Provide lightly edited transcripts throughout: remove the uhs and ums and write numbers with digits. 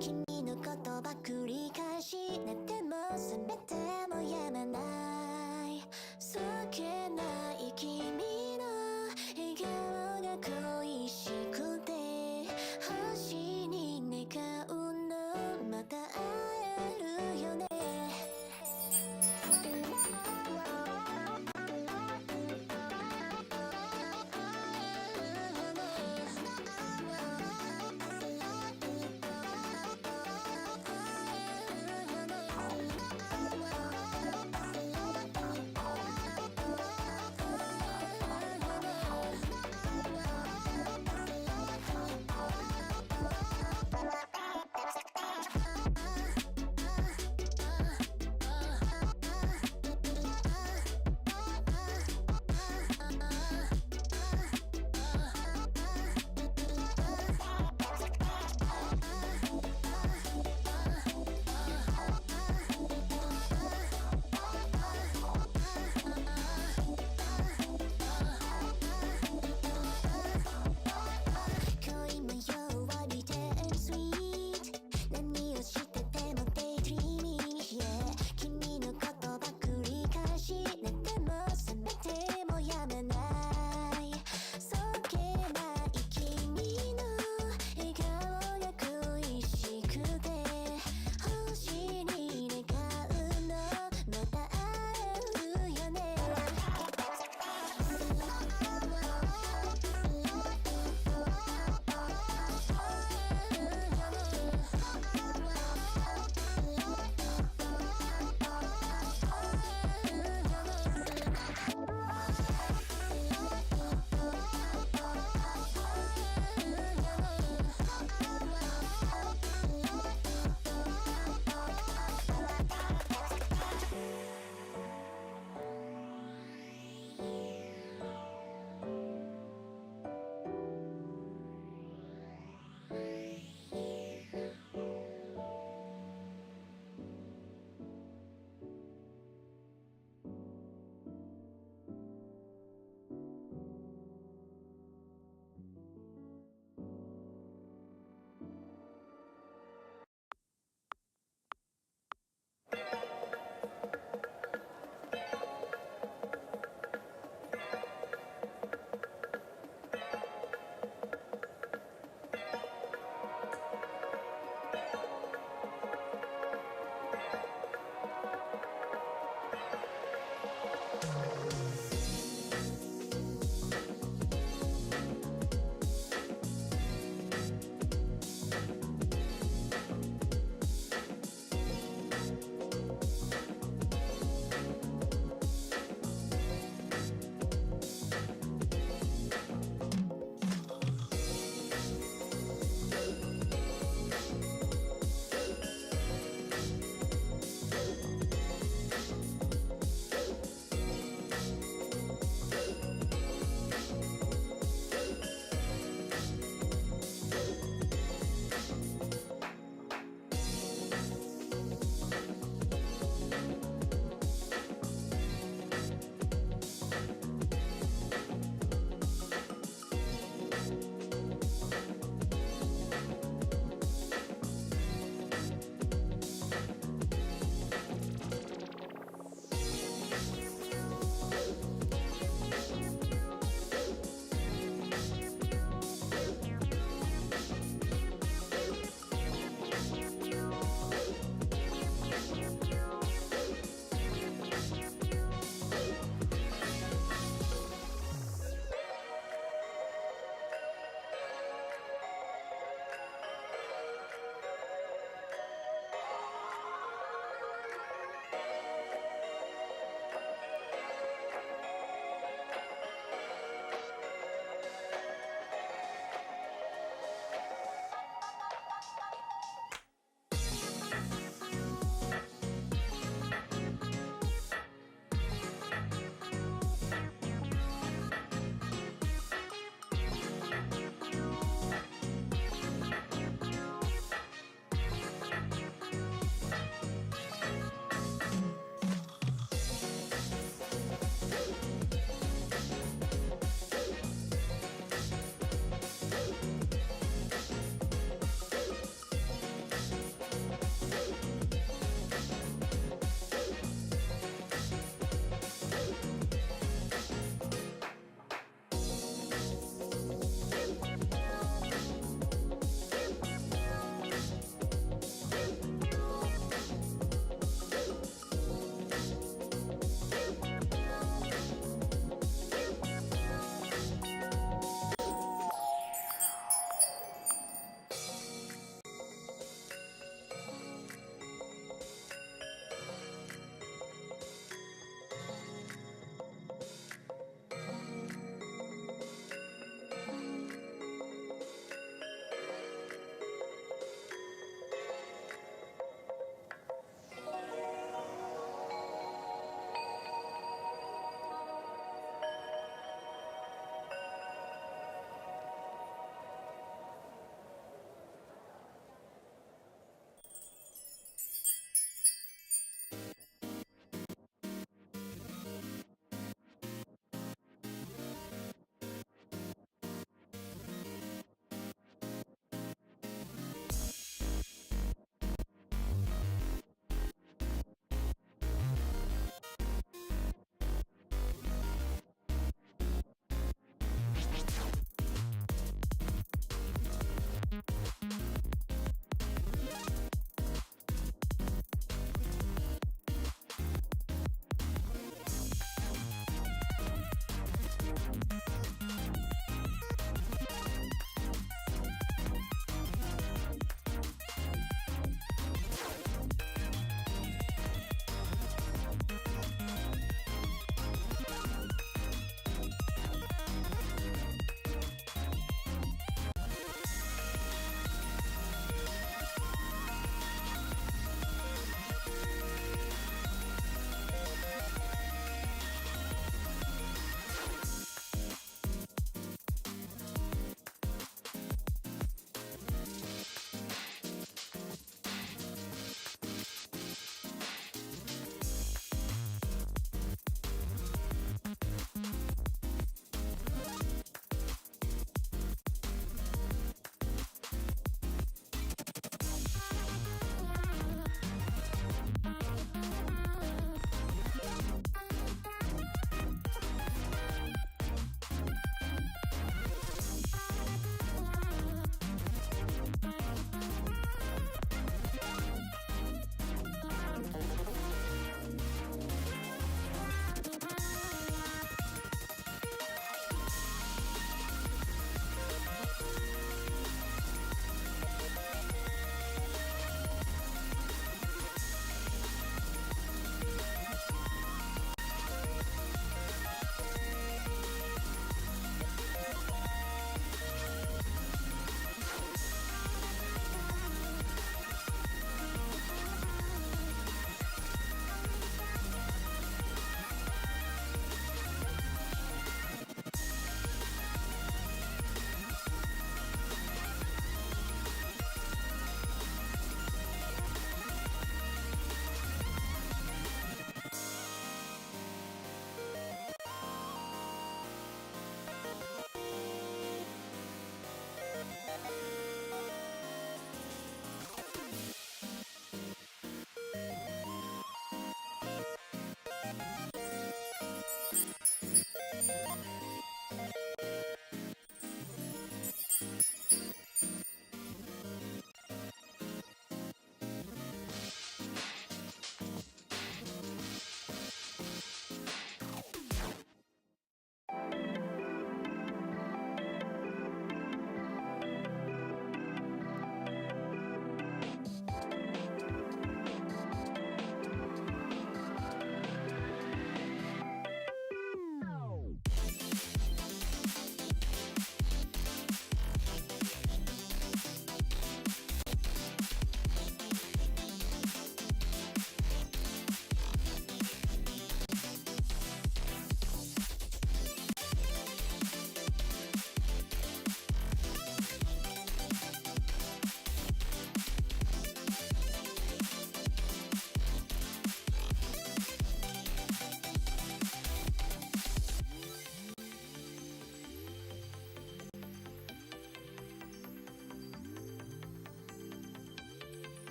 君のことば繰り返し寝ても全てもやまないそっけない君の笑顔が恋しくて星に願うのまた会えるよね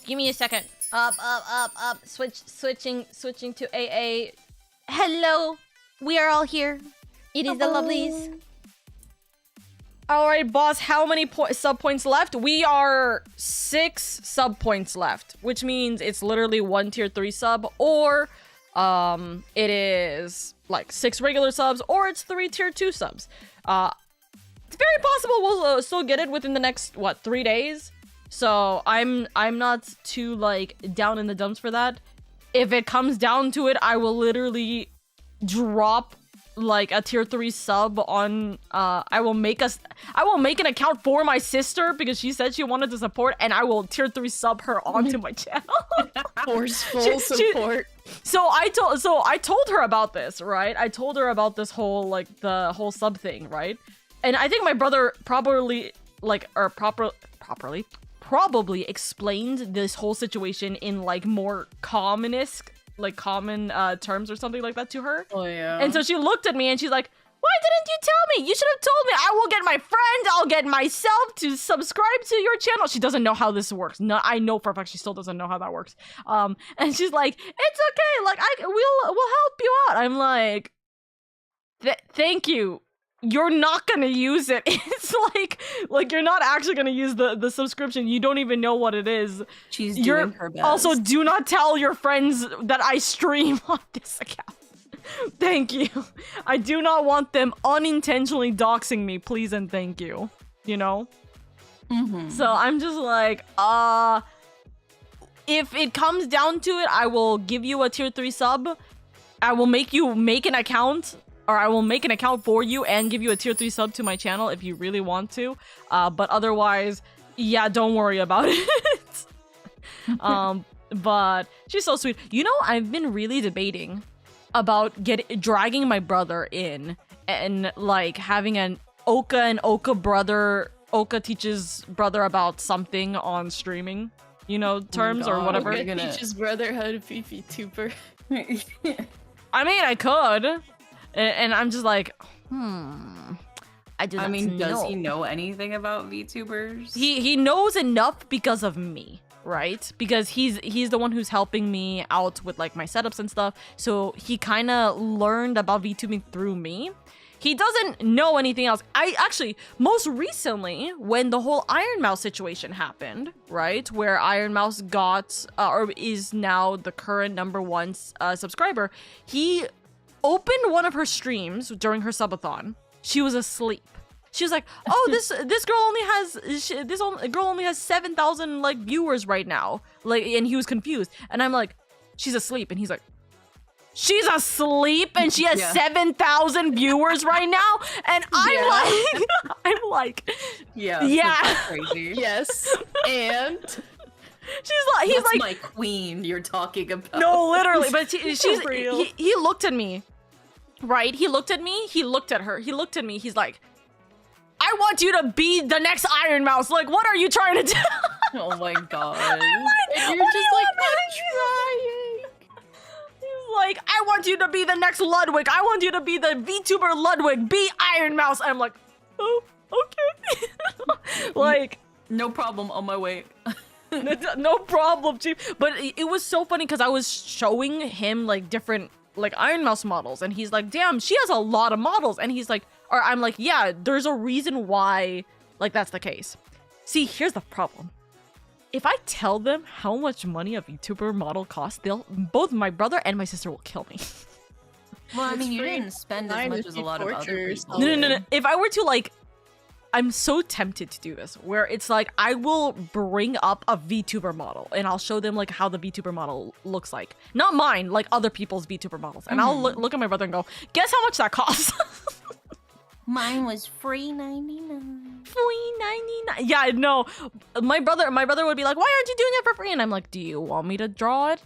Give me a second. Up. Switching to AA. Hello. We are all here. It is the lovelies. Alright, boss, how many sub points left? We are 6 sub points left, which means it's literally 1 tier 3 sub, or it is like 6 regular subs, or it's 3 tier 2 subs. It's very possible we'll still get it within the next, 3 days? So I'm not too, like, down in the dumps for that. If it comes down to it, I will literally drop like a tier 3 sub on I will make an account for my sister because she said she wanted to support, and I will tier 3 sub her onto my channel. Forceful support. So I told her about this, right? I told her about this whole, like, the whole sub thing, right? And I think my brother probably explained this whole situation in, like, more common terms or something like that to her. Oh yeah. And so she looked at me and she's like, why didn't you tell me? You should have told me. I will get my friend, I'll get myself to subscribe to your channel. She doesn't know how this works. No, I know for a fact she still doesn't know how that works. And she's like, it's okay, like, we'll help you out. I'm like, thank you. You're not gonna use it. It's like you're not actually gonna use the subscription. You don't even know what it is. She's doing her best. Also, do not tell your friends that I stream on this account. Thank you. I do not want them unintentionally doxing me, please and thank you. You know? Mm-hmm. So I'm just like, if it comes down to it, I will give you a tier 3 sub. I will make you make an account. Or I will make an account for you and give you a tier 3 sub to my channel if you really want to. But otherwise, yeah, don't worry about it. But she's so sweet. You know, I've been really debating about dragging my brother in and, like, having an Oka and Oka brother. Oka teaches brother about something on streaming, you know, terms or whatever. Oka teaches brother how to be VTuber. I mean, I could. And I'm just like, I do not know. Does he know anything about VTubers? He knows enough because of me, right? Because he's the one who's helping me out with, like, my setups and stuff. So he kind of learned about VTubing through me. He doesn't know anything else. I actually, most recently, when the whole Iron Mouse situation happened, right? Where Iron Mouse got, or is now the current #1 subscriber, he opened one of her streams during her subathon. She was asleep. She was like, "Oh, this girl only has 7,000 like viewers right now." Like, and he was confused. And I'm like, "She's asleep." And he's like, "She's asleep and she has 7,000 viewers right now?" And I'm like, yeah, crazy. Yes, and he's like my queen you're talking about. No, literally, but she's real. He looked at me, right? He looked at me, he looked at her, he looked at me, he's like, I want you to be the next Iron Mouse. Like, what are you trying to do? Oh my god. And you're just like, I'm trying. He's like, I want you to be the next Ludwig. I want you to be the VTuber Ludwig. Be Iron Mouse. I'm like, oh, okay. Like, no problem, on my way. No problem, chief. But it was so funny because I was showing him, like, different, like, Iron Mouse models, and he's like, damn, she has a lot of models. And he's like, or I'm like, yeah, there's a reason why, like, that's the case. See, here's the problem. If I tell them how much money a VTuber model costs, both my brother and my sister will kill me. Well, I mean, you didn't spend as much as a lot of other people. No. If I were to, like, I'm so tempted to do this, where it's like, I will bring up a VTuber model, and I'll show them, like, how the VTuber model looks like. Not mine, like, other people's VTuber models. And I'll look at my brother and go, guess how much that costs? Mine was $3.99. $3.99. Yeah, I know. My brother would be like, why aren't you doing it for free? And I'm like, do you want me to draw it?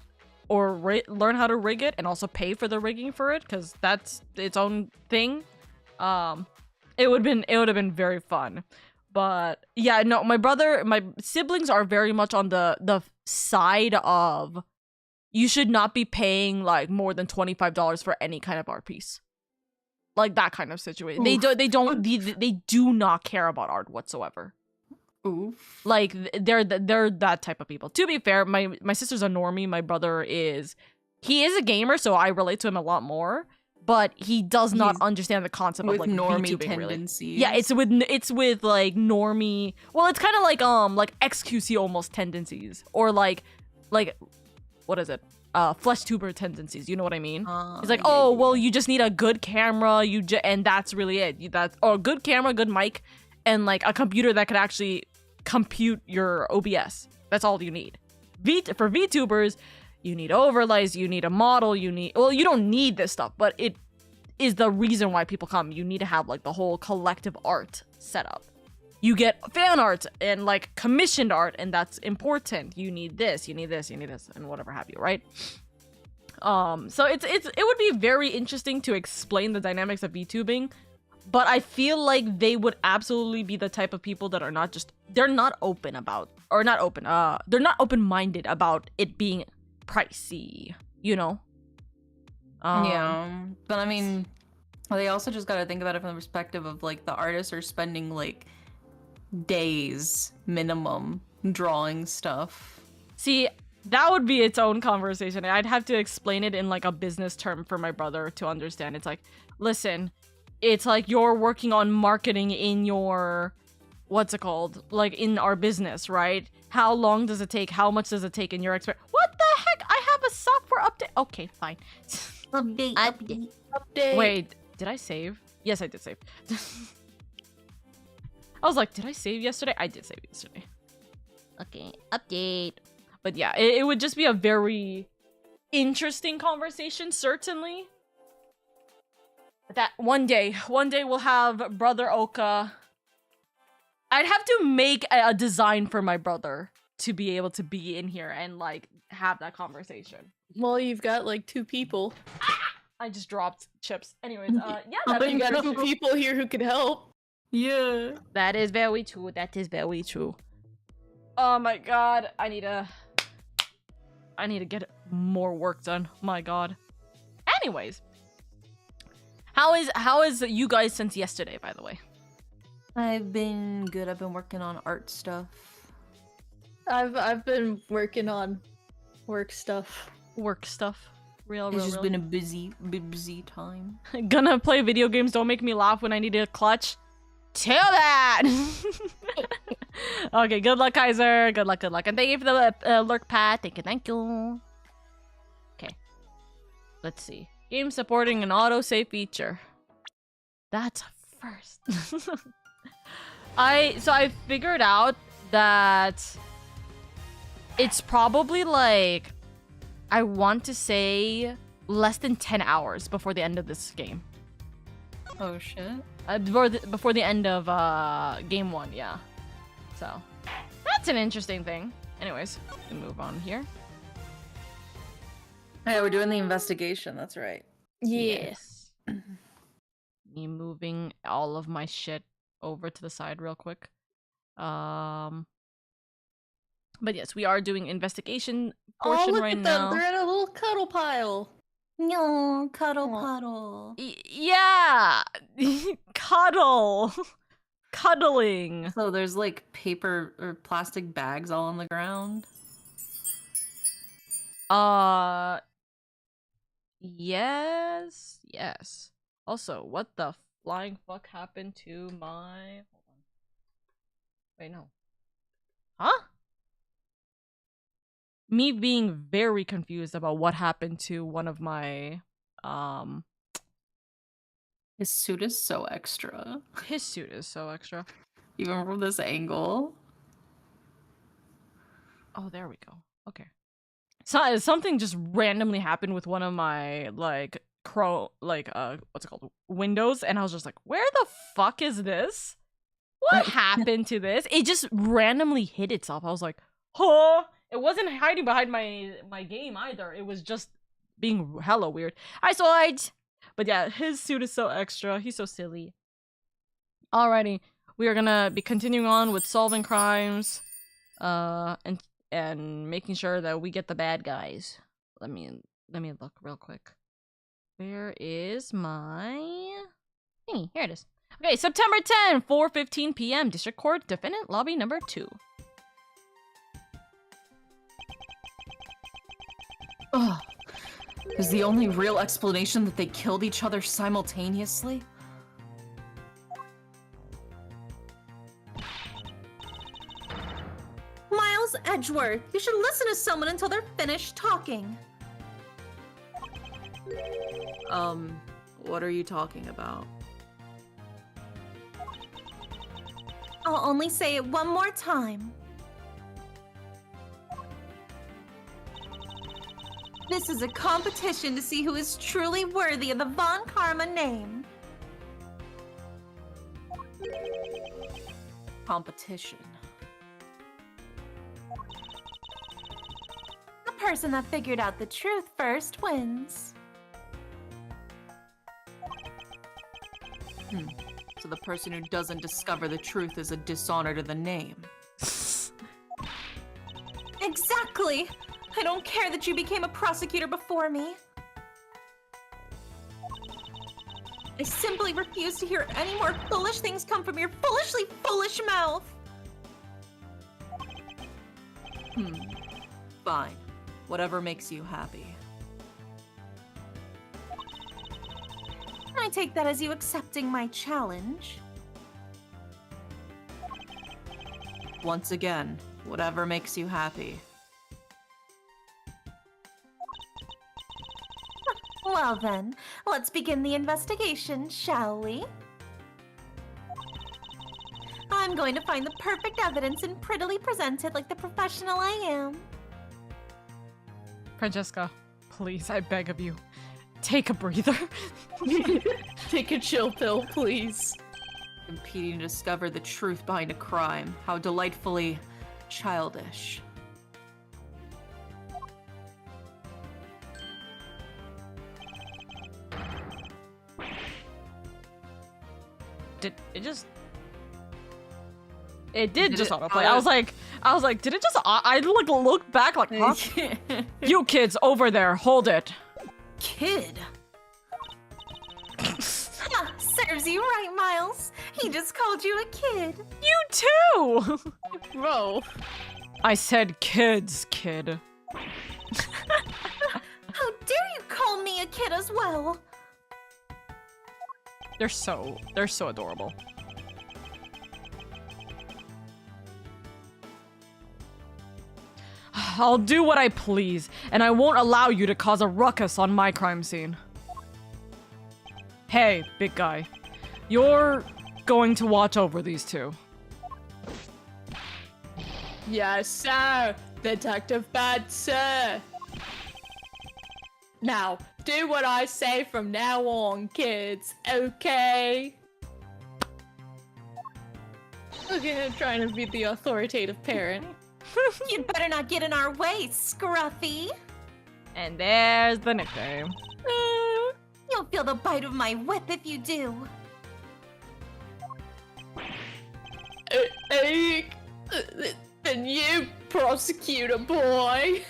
Or learn how to rig it and also pay for the rigging for it? Because that's its own thing. It would have been very fun. But yeah, no, my siblings are very much on the side of, you should not be paying, like, more than $25 for any kind of art piece. Like, that kind of situation. Oof. They do not care about art whatsoever. Oof. Like they're that type of people. To be fair, my sister's a normie. My brother he is a gamer, so I relate to him a lot more. But he does not understand the concept of like normie VTubing, tendencies. Really. Yeah, it's with like normie. Well, it's kind of like XQC almost tendencies, or like what is it? Flesh tuber tendencies. You know what I mean? It's like, well, you just need a good camera. And that's really it. That's a good camera, good mic, and like a computer that could actually compute your OBS. That's all you need. For VTubers, you need overlays, you need a model, you don't need this stuff, but it is the reason why people come. You need to have like the whole collective art set up. You get fan art and like commissioned art, and that's important. You need this, you need this, you need this, and whatever have you, right? So it would be very interesting to explain the dynamics of VTubing, but I feel like they would absolutely be the type of people that are they're not open-minded about it being pricey, you know? Yeah, but I mean, they also just gotta think about it from the perspective of like the artists are spending like days minimum drawing stuff. See, that would be its own conversation. I'd have to explain it in like a business term for my brother to understand. It's like, listen, it's like you're working on marketing in your, what's it called? Like in our business, right? How long does it take? How much does it take in your expert? What the heck? I have a software update. Okay, fine. Update. Wait, did I save? Yes, I did save. I was like, did I save yesterday? I did save yesterday. Okay, update. But yeah, it would just be a very interesting conversation, certainly. That one day we'll have Brother Oka. I'd have to make a design for my brother to be able to be in here and like have that conversation. Well, you've got like 2 people. I just dropped chips. Anyways, yeah. But you got 2 people here who could help. Yeah. That is very true. That is very true. Oh my god, I need to get more work done. My god. Anyways, how is you guys since yesterday, by the way? I've been good. I've been working on art stuff. I've been working on work stuff. It's just been a busy time. Gonna play video games. Don't make me laugh when I need to clutch. Too bad. Okay, good luck, Kaiser. Good luck. And thank you for the lurk pad. Thank you. Okay. Let's see. Game supporting an autosave feature. That's a first. I figured out that it's probably like, I want to say less than 10 hours before the end of this game. Oh shit. Before the end of game 1, yeah. So that's an interesting thing. Anyways, we move on here. Yeah, we're doing the investigation. That's right. Yes. Me moving all of my shit over to the side real quick. But yes, we are doing investigation portion look right at now. them. They're in a little cuddle pile. No, cuddle. Yeah. Cuddling. So there's like paper or plastic bags all on the ground. Yes. Also, what the flying fuck happened to my... Hold on. Wait, no. Huh? Me being very confused about what happened to one of my, His suit is so extra. His suit is so extra. Even from this angle. Oh, there we go. Okay. So something just randomly happened with one of my what's it called? Windows, and I was just like, where the fuck is this? What happened to this? It just randomly hit itself. I was like, huh? It wasn't hiding behind my game either. It was just being hella weird. I saw it. But yeah, his suit is so extra. He's so silly. Alrighty. We are gonna be continuing on with solving crimes. And making sure that we get the bad guys. Let me look real quick. Where is my thingy? Here it is. Okay, September 10, 4:15 p.m. District Court, Defendant Lobby number 2. Ugh. Is the only real explanation that they killed each other simultaneously? Miles Edgeworth, you should listen to someone until they're finished talking. What are you talking about? I'll only say it one more time. This is a competition to see who is truly worthy of the Von Karma name. Competition. The person that figured out the truth first wins. So the person who doesn't discover the truth is a dishonor to the name. Exactly! I don't care that you became a prosecutor before me. I simply refuse to hear any more foolish things come from your foolishly foolish mouth. Fine. Whatever makes you happy. I take that as you accepting my challenge. Once again, whatever makes you happy. Well then, let's begin the investigation, shall we? I'm going to find the perfect evidence and prettily present it like the professional I am. Francesca, please, I beg of you. Take a breather. Take a chill pill, please. Competing to discover the truth behind a crime. How delightfully childish. Did it just... It did just it autoplay. I was like, did it just... I looked back like, huh? You kids over there, hold it. Kid! Ah, serves you right, Miles. He just called you a kid. You too! Bro. I said kids, kid. How dare you call me a kid as well? They're so adorable. I'll do what I please, and I won't allow you to cause a ruckus on my crime scene. Hey, big guy. You're going to watch over these two. Yes, sir. Detective Bad, sir. Now, do what I say from now on, kids, okay? Look at him trying to be the authoritative parent. You'd better not get in our way, Scruffy. And there's the nickname. You'll feel the bite of my whip if you do. Then you, prosecutor boy.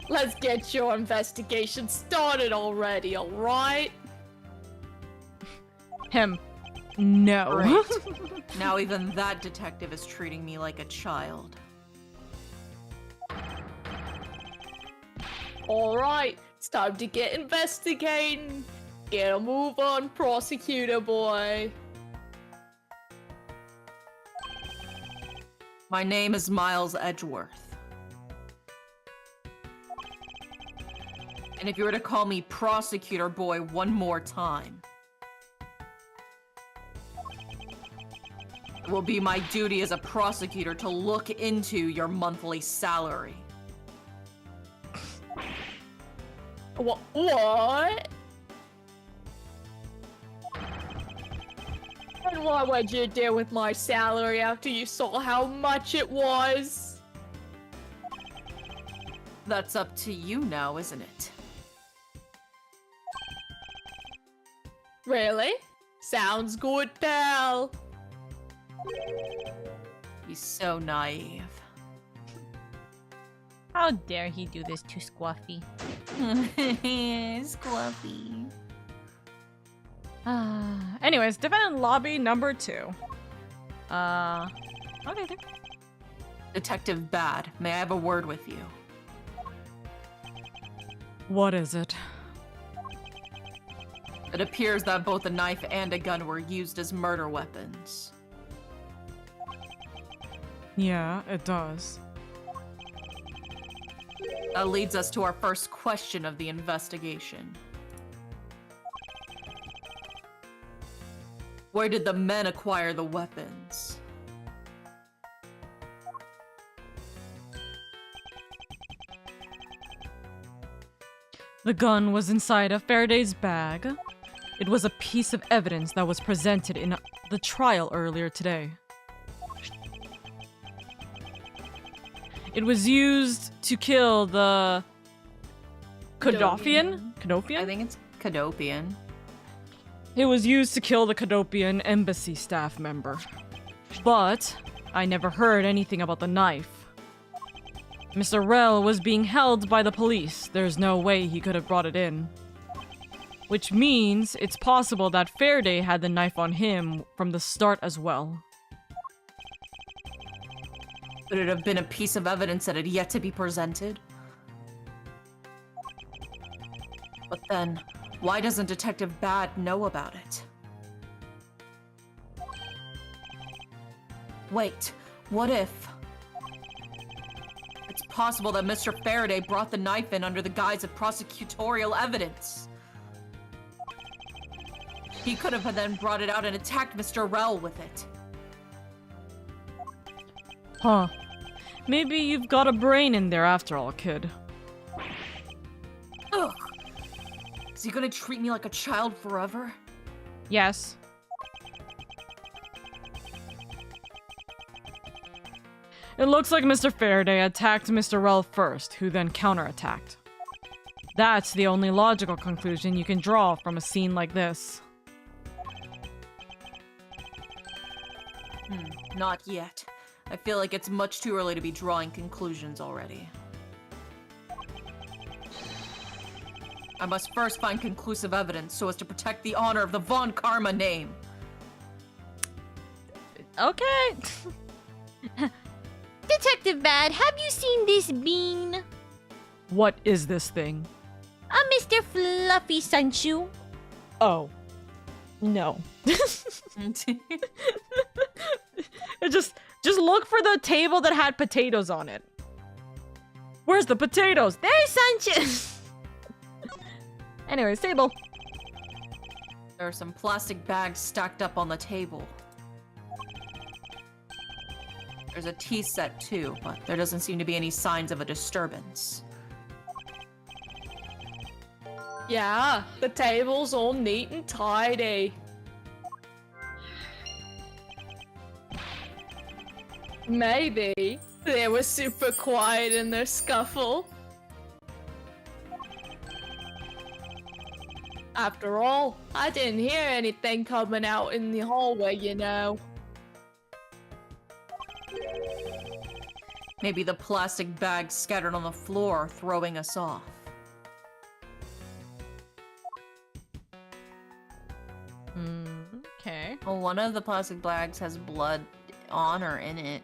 Let's get your investigation started already, alright? Him. No. Right. Now even that detective is treating me like a child. Alright, it's time to get investigating. Get a move on, prosecutor boy. My name is Miles Edgeworth. And if you were to call me prosecutor boy one more time, it will be my duty as a prosecutor to look into your monthly salary. What? And why would you deal with my salary after you saw how much it was? That's up to you now, isn't it? Really? Sounds good, pal. He's so naive. How dare he do this to Squuffy? Scruffy. Anyways, defendant lobby number 2. Okay. Detective Bad, may I have a word with you? What is it? It appears that both a knife and a gun were used as murder weapons. Yeah, it does. That leads us to our first question of the investigation. Where did the men acquire the weapons? The gun was inside of Faraday's bag. It was a piece of evidence that was presented in the trial earlier today. It was used to kill the Kadofian? I think it's Kadopian. It was used to kill the Kadopian embassy staff member. But I never heard anything about the knife. Mr. Rell was being held by the police. There's no way he could have brought it in. Which means it's possible that Faraday had the knife on him from the start as well. Could it have been a piece of evidence that had yet to be presented? But then, why doesn't Detective Bad know about it? Wait, what if... It's possible that Mr. Faraday brought the knife in under the guise of prosecutorial evidence. He could have then brought it out and attacked Mr. Rell with it. Huh. Maybe you've got a brain in there after all, kid. Ugh. Is he gonna treat me like a child forever? Yes. It looks like Mr. Faraday attacked Mr. Rell first, who then counterattacked. That's the only logical conclusion you can draw from a scene like this. Not yet. I feel like it's much too early to be drawing conclusions already. I must first find conclusive evidence so as to protect the honor of the Von Karma name. Okay. Detective Bad, have you seen this bean? What is this thing? Mr. Fluffy Sanchu. Oh. No. Just look for the table that had potatoes on it. Where's the potatoes? There's Sanchu. Anyways, table. There are some plastic bags stacked up on the table. There's a tea set too, but there doesn't seem to be any signs of a disturbance. Yeah, the table's all neat and tidy. Maybe they were super quiet in their scuffle. After all, I didn't hear anything coming out in the hallway, you know. Maybe the plastic bags scattered on the floor are throwing us off. Okay. Well, one of the plastic bags has blood on or in it.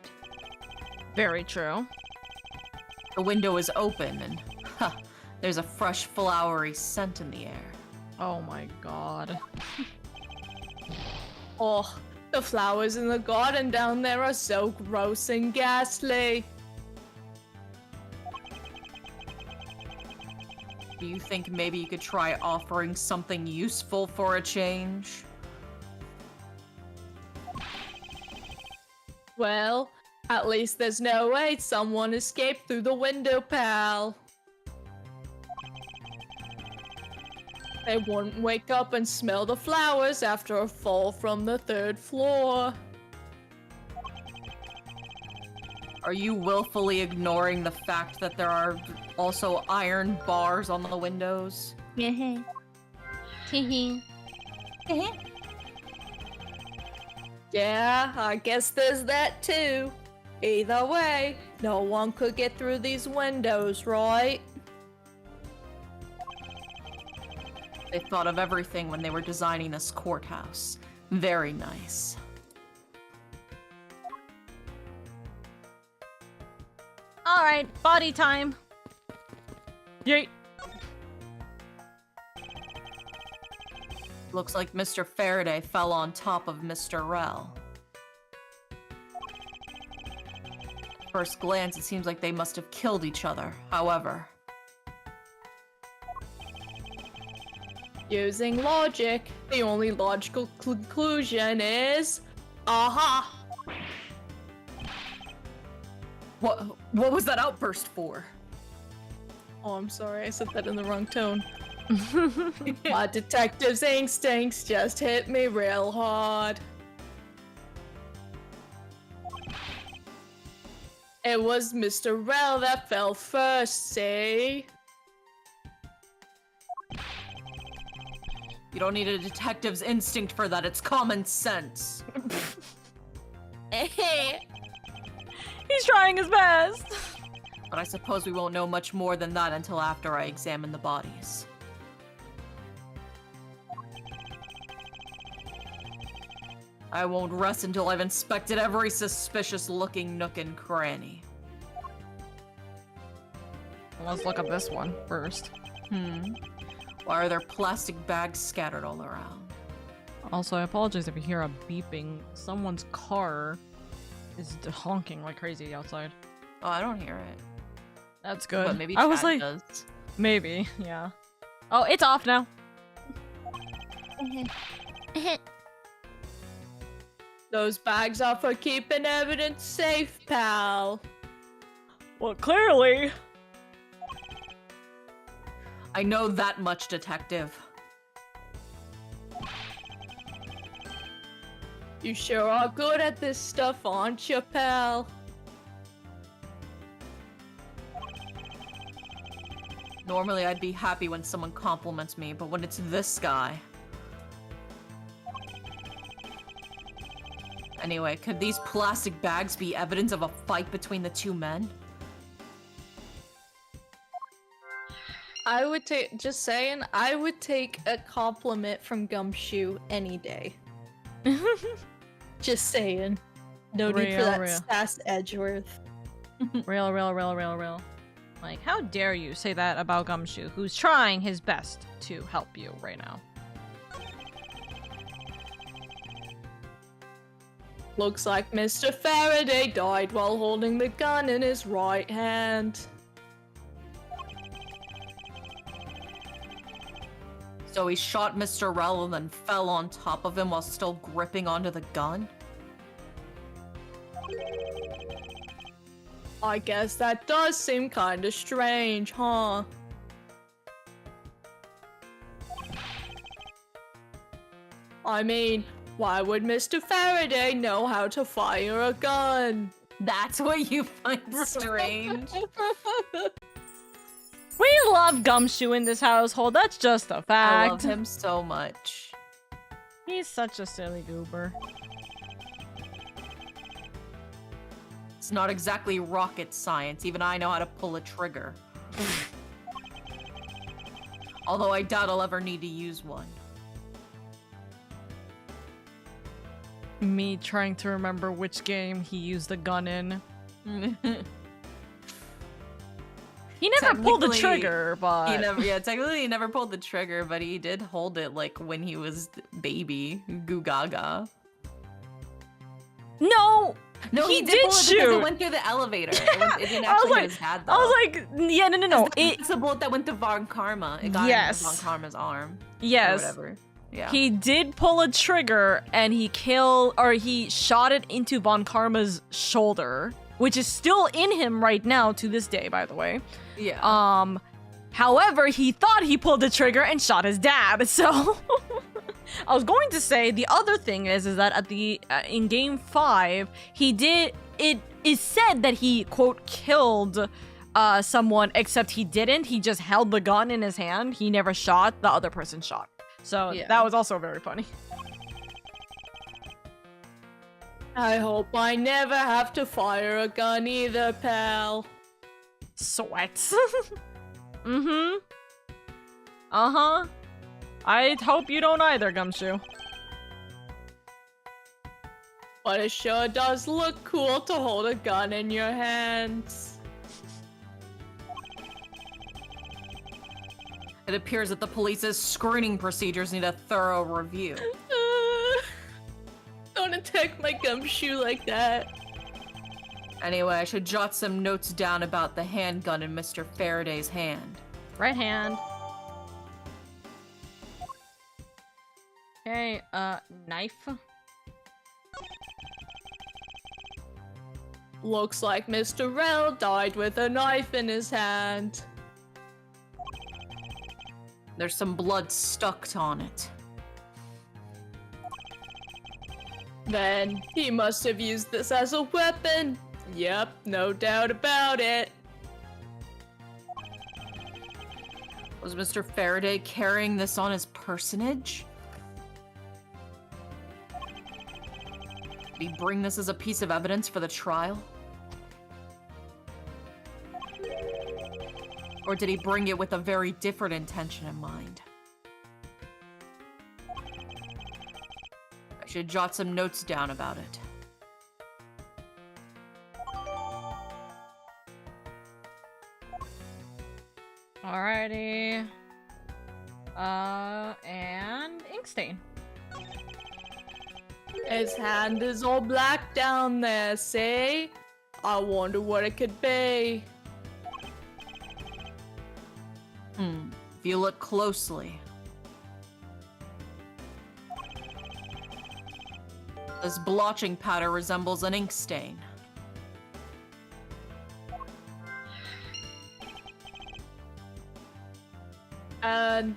Very true. The window is open and, there's a fresh flowery scent in the air. Oh my god. Oh, the flowers in the garden down there are so gross and ghastly. Do you think maybe you could try offering something useful for a change? Well, at least there's no way someone escaped through the window, pal. They wouldn't wake up and smell the flowers after a fall from the 3rd floor. Are you willfully ignoring the fact that there are also iron bars on the windows? Yeah, I guess there's that too. Either way, no one could get through these windows, right? They thought of everything when they were designing this courthouse. Very nice. Alright, body time. Yeet. Looks like Mr. Faraday fell on top of Mr. Rel. First glance, it seems like they must have killed each other. However, Using logic, the only logical conclusion is... Aha! what was that outburst for? Oh, I'm sorry, I said that in the wrong tone. My detective's instincts just hit me real hard. It was Mr. Rel that fell first, see? You don't need a detective's instinct for that, it's common sense. He's trying his best. But I suppose we won't know much more than that until after I examine the bodies. I won't rest until I've inspected every suspicious-looking nook and cranny. Let's look at this one first. Why are there plastic bags scattered all around? Also, I apologize if you hear a beeping. Someone's car is honking like crazy outside. Oh, I don't hear it. That's good. But maybe I was Chad like, does. maybe, yeah. Oh, it's off now. Those bags are for keeping evidence safe, pal. Well, clearly. I know that much, detective. You sure are good at this stuff, aren't you, pal? Normally, I'd be happy when someone compliments me, but when it's this guy... Anyway, could these plastic bags be evidence of a fight between the two men? I would take, just saying, I would take a compliment from Gumshoe any day. Just saying. No need for that sass Edgeworth. Real. Like, how dare you say that about Gumshoe, who's trying his best to help you right now? Looks like Mr. Faraday died while holding the gun in his right hand. So he shot Mr. Rel and then fell on top of him while still gripping onto the gun? I guess that does seem kinda strange, huh? I mean, why would Mr. Faraday know how to fire a gun? That's what you find strange? We love Gumshoe in this household, that's just a fact. I love him so much. He's such a silly goober. It's not exactly rocket science, even I know how to pull a trigger. Although I doubt I'll ever need to use one. Me trying to remember which game he used the gun in. He never pulled the trigger, but... Technically he never pulled the trigger, but he did hold it, like, when he was baby. Goo Gaga. No! No, he did did pull it shoot! because it went through the elevator. It didn't actually hit his head, though. I was like, yeah, no. It's a bullet that went to Von Karma. It got into Von Karma's arm. Yes. Or whatever. Yeah. He did pull a trigger and he shot it into Von Karma's shoulder, which is still in him right now to this day, by the way. Yeah. However, he thought he pulled the trigger and shot his dad, so... I was going to say, the other thing is that at the, in game 5, it is said that he, quote, killed, someone, except he didn't. He just held the gun in his hand. He never shot. The other person shot. So that was also very funny. I hope I never have to fire a gun either, pal. Sweat. Mm-hmm. Uh-huh. I hope you don't either, Gumshoe. But it sure does look cool to hold a gun in your hands. It appears that the police's screening procedures need a thorough review. Don't attack my gumshoe like that. Anyway, I should jot some notes down about the handgun in Mr. Faraday's hand. Right hand. Okay, knife. Looks like Mr. Rel died with a knife in his hand. There's some blood stuck on it. Then he must have used this as a weapon. Yep, no doubt about it. Was Mr. Faraday carrying this on his personage? Did he bring this as a piece of evidence for the trial? Or did he bring it with a very different intention in mind? I should jot some notes down about it. Alrighty. And ink stain. His hand is all black down there, see? I wonder what it could be. If you look closely, this blotching powder resembles an ink stain. An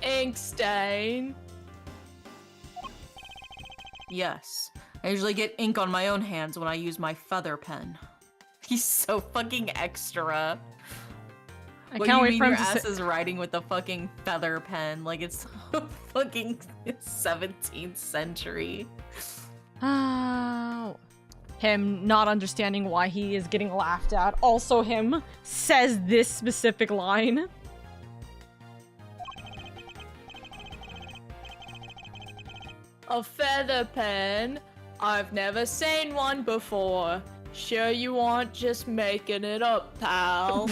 ink stain. Yes, I usually get ink on my own hands when I use my feather pen. He's so fucking extra. I What can't do you wait mean for him your to ass is writing with a fucking feather pen? Like it's so fucking 17th century. Oh. Him not understanding why he is getting laughed at. Also him says this specific line. A feather pen? I've never seen one before. Sure you aren't just making it up, pal.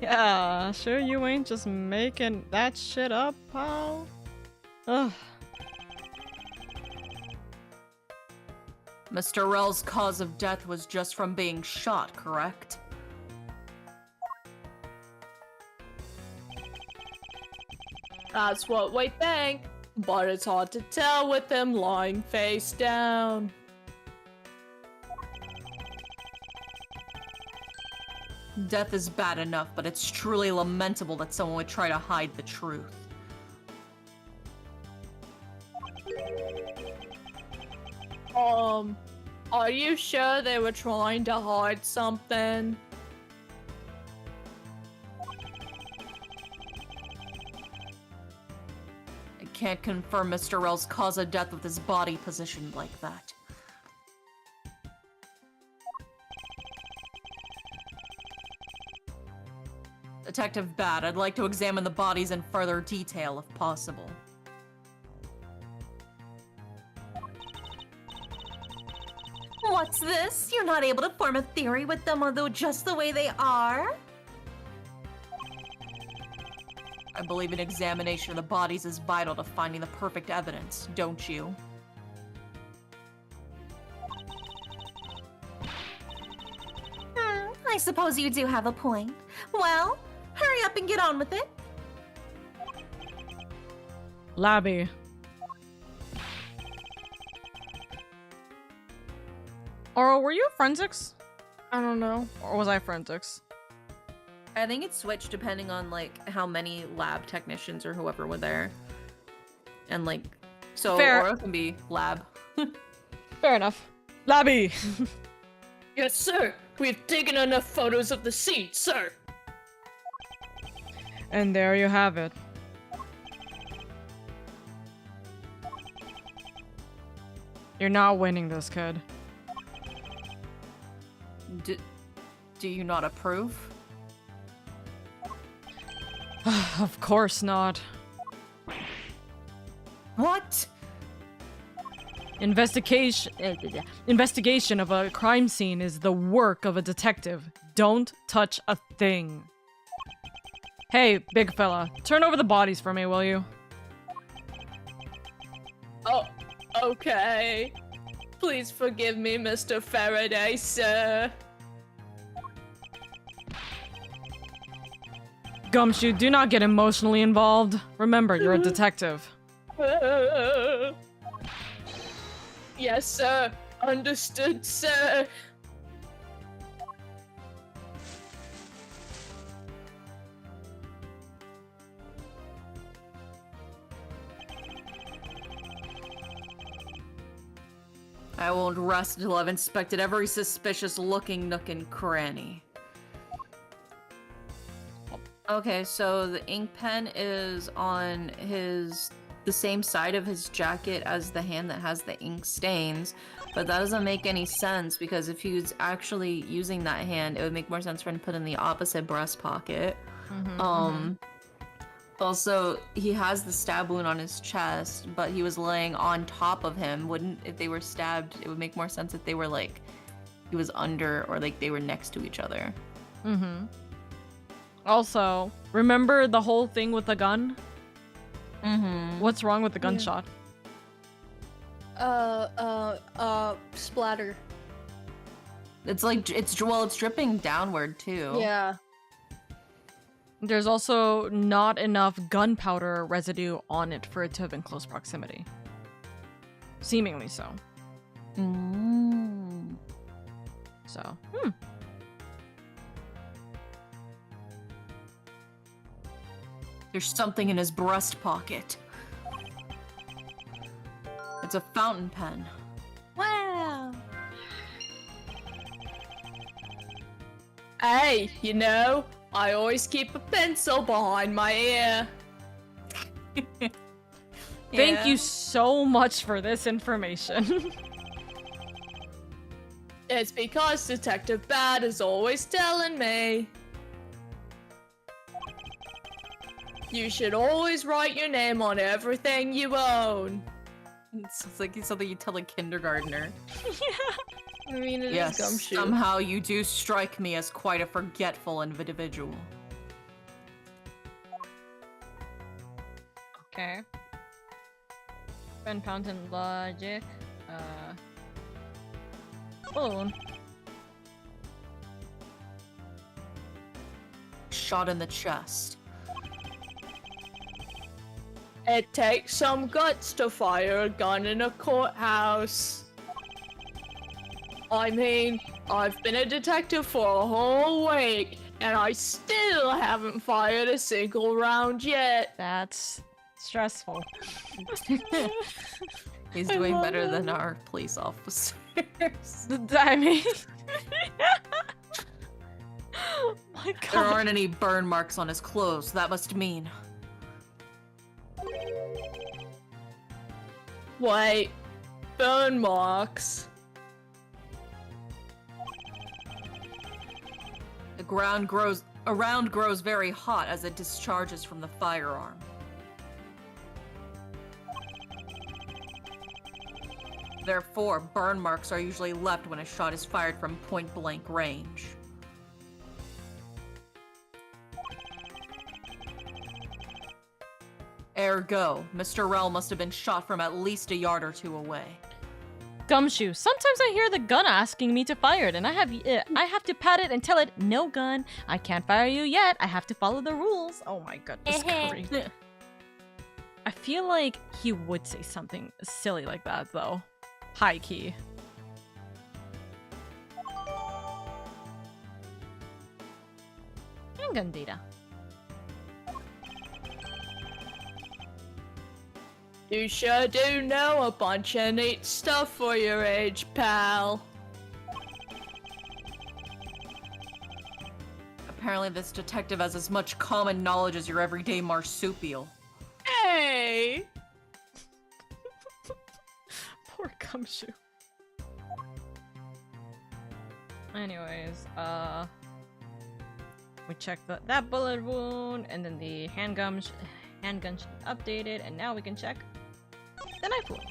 Yeah, sure you ain't just making that shit up, pal. Ugh. Mr. Rel's cause of death was just from being shot, correct? That's what we think, but it's hard to tell with him lying face down. Death is bad enough, but it's truly lamentable that someone would try to hide the truth. Are you sure they were trying to hide something? I can't confirm Mr. Rel's cause of death with his body positioned like that. Detective Bad, I'd like to examine the bodies in further detail if possible. What's this? You're not able to form a theory with them, although just the way they are? I believe an examination of the bodies is vital to finding the perfect evidence, don't you? I suppose you do have a point. Well, hurry up and get on with it. Labby. Or were you forensics? I don't know. Or was I forensics? I think it switched depending on like how many lab technicians or whoever were there. And like, so Fair. Aura can be lab. Fair enough. Labby! Yes, sir. We've taken enough photos of the scene, sir. And there you have it. You're not winning this, kid. Do you not approve? Of course not. What? Investigation of a crime scene is the work of a detective. Don't touch a thing. Hey, big fella, turn over the bodies for me, will you? Oh, okay. Please forgive me, Mr. Faraday, sir. Gumshoe, do not get emotionally involved. Remember, you're a detective. Yes, sir. Understood, sir. I won't rest until I've inspected every suspicious looking nook and cranny. Okay, so the ink pen is on the same side of his jacket as the hand that has the ink stains, but that doesn't make any sense because if he was actually using that hand, it would make more sense for him to put in the opposite breast pocket. Also, he has the stab wound on his chest, but he was laying on top of him. If they were stabbed, it would make more sense if they were like, he was under or like they were next to each other. Also, remember the whole thing with the gun? What's wrong with the Yeah. gunshot? Splatter. It's like, it's dripping downward too. Yeah. There's also not enough gunpowder residue on it for it to have been close proximity. Seemingly so. So, There's something in his breast pocket. It's a fountain pen. Wow. Hey, you know, I always keep a pencil behind my ear. thank you so much for this information. It's because Detective Bad is always telling me. You should always write your name on everything you own. It's like something you tell a kindergartner. I mean, it is Yes, Gumshoe. somehow you do strike me as quite a forgetful individual. Okay. Pen fountain logic. Balloon. Shot in the chest. It takes some guts to fire a gun in a courthouse. I mean, I've been a detective for a whole week, and I still haven't fired a single round yet. That's stressful. He's doing better than our police officers. I mean... My god. There aren't any burn marks on his clothes, that must mean. Wait, burn marks? The ground grows very hot as it discharges from the firearm. Therefore, burn marks are usually left when a shot is fired from point-blank range. Ergo, Mr. Rell must have been shot from at least a yard or two away. Gumshoe, sometimes I hear the gun asking me to fire it, and I have to pat it and tell it, no gun, I can't fire you yet, I have to follow the rules. Oh my goodness grief. I feel like he would say something silly like that, though. High key. Handgun data. You sure do know a bunch of neat stuff for your age, pal. Apparently this detective has as much common knowledge as your everyday marsupial. Hey! Poor Gumshoe. Anyways, we checked that bullet wound, and then the handgun should be updated, and now we can check The knife wound.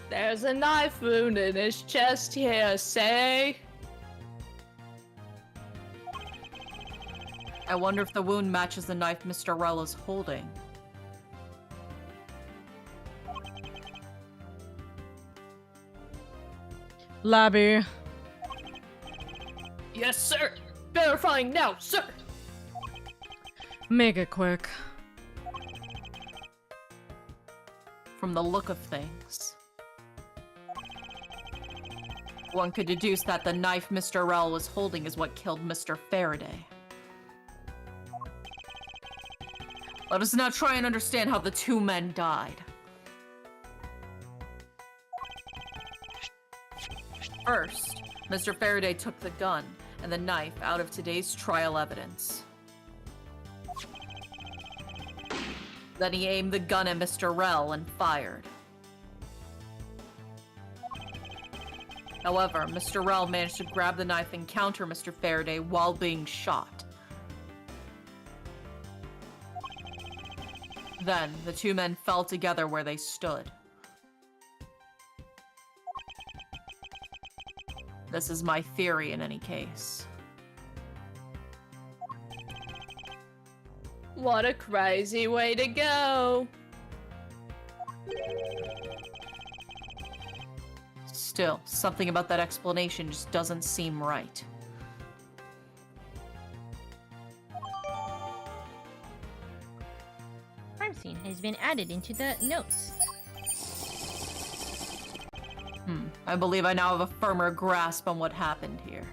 There's a knife wound in his chest here, say. I wonder if the wound matches the knife Mr. Rell is holding. Labby. Yes, sir. Verifying now, sir. Make it quick. From the look of things, one could deduce that the knife Mr. Rell was holding is what killed Mr. Faraday. Let us now try and understand how the two men died. First, Mr. Faraday took the gun and the knife out of today's trial evidence. Then he aimed the gun at Mr. Rell and fired. However, Mr. Rell managed to grab the knife and counter Mr. Faraday while being shot. Then, the two men fell together where they stood. This is my theory in any case. What a crazy way to go. Still, something about that explanation just doesn't seem right. Crime scene has been added into the notes. I believe I now have a firmer grasp on what happened here.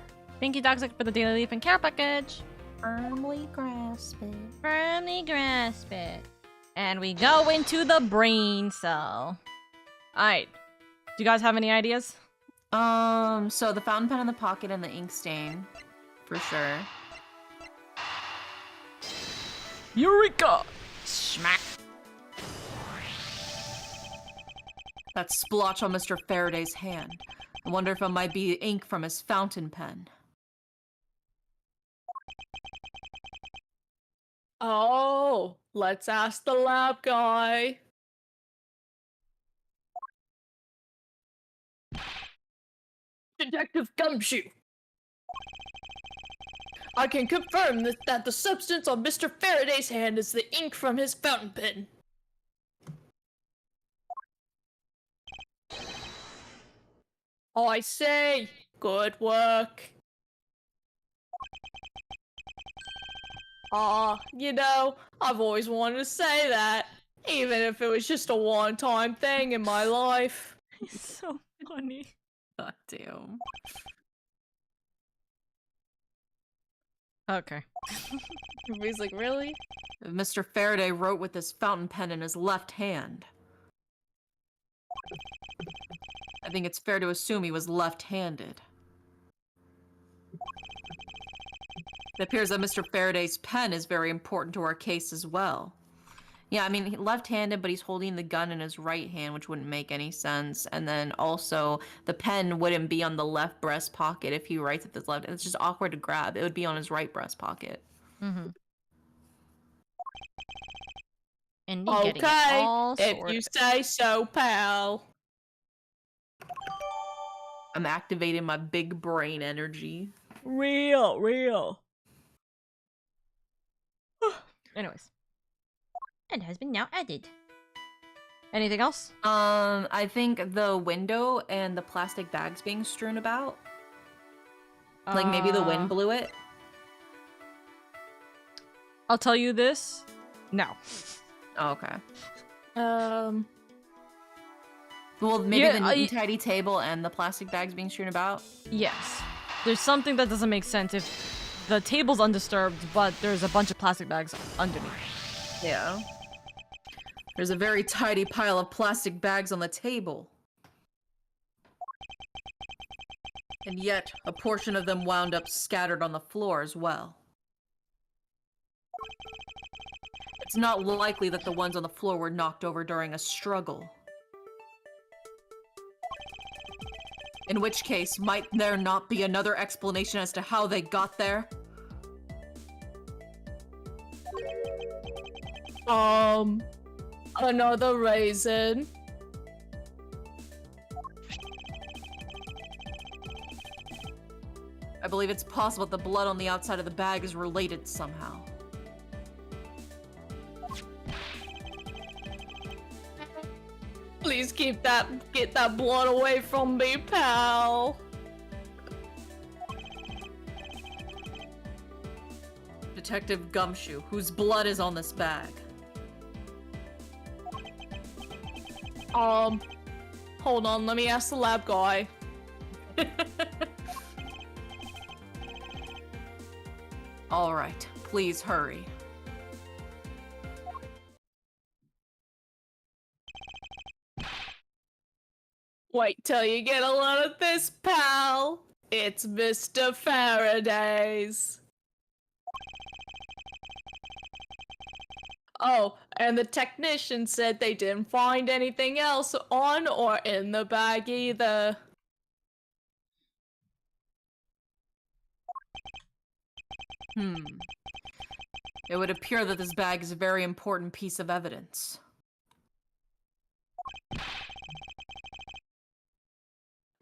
Thank you, Toxic, for the daily leaf and care package. Firmly grasp it. Firmly grasp it. And we go into the brain cell. Alright. Do you guys have any ideas? So the fountain pen in the pocket and the ink stain, for sure. Eureka! Smack. That splotch on Mr. Faraday's hand. I wonder if it might be ink from his fountain pen. Oh, let's ask the lab guy. Detective Gumshoe. I can confirm that the substance on Mr. Faraday's hand is the ink from his fountain pen. I say, good work. You know, I've always wanted to say that, even if it was just a one-time thing in my life. He's so funny. God damn. Okay. Everybody's like, really? Mr. Faraday wrote with his fountain pen in his left hand. I think it's fair to assume he was left-handed. It appears that Mr. Faraday's pen is very important to our case as well. Yeah, I mean, left-handed, but he's holding the gun in his right hand, which wouldn't make any sense. And then also, the pen wouldn't be on the left breast pocket if he writes with his left. It's just awkward to grab. It would be on his right breast pocket. Mm-hmm. And me getting it Okay, all if sorted. you say so, pal. I'm activating my big brain energy. Real. Anyways. And has been now added. Anything else? I think the window and the plastic bags being strewn about. Like maybe the wind blew it. I'll tell you this. No. Oh, okay. Well, maybe Yeah, the neat and tidy table and the plastic bags being strewn about. Yes. There's something that doesn't make sense if the table's undisturbed, but there's a bunch of plastic bags underneath. Yeah. There's a very tidy pile of plastic bags on the table. And yet, a portion of them wound up scattered on the floor as well. It's not likely that the ones on the floor were knocked over during a struggle. In which case, might there not be another explanation as to how they got there? Another raisin. I believe it's possible that the blood on the outside of the bag is related somehow. Please get that blood away from me, pal. Detective Gumshoe, whose blood is on this bag. Hold on, let me ask the lab guy. All right, please hurry. Wait till you get a lot of this, pal. It's Mr. Faraday's. Oh, and the technician said they didn't find anything else on or in the bag either. It would appear that this bag is a very important piece of evidence.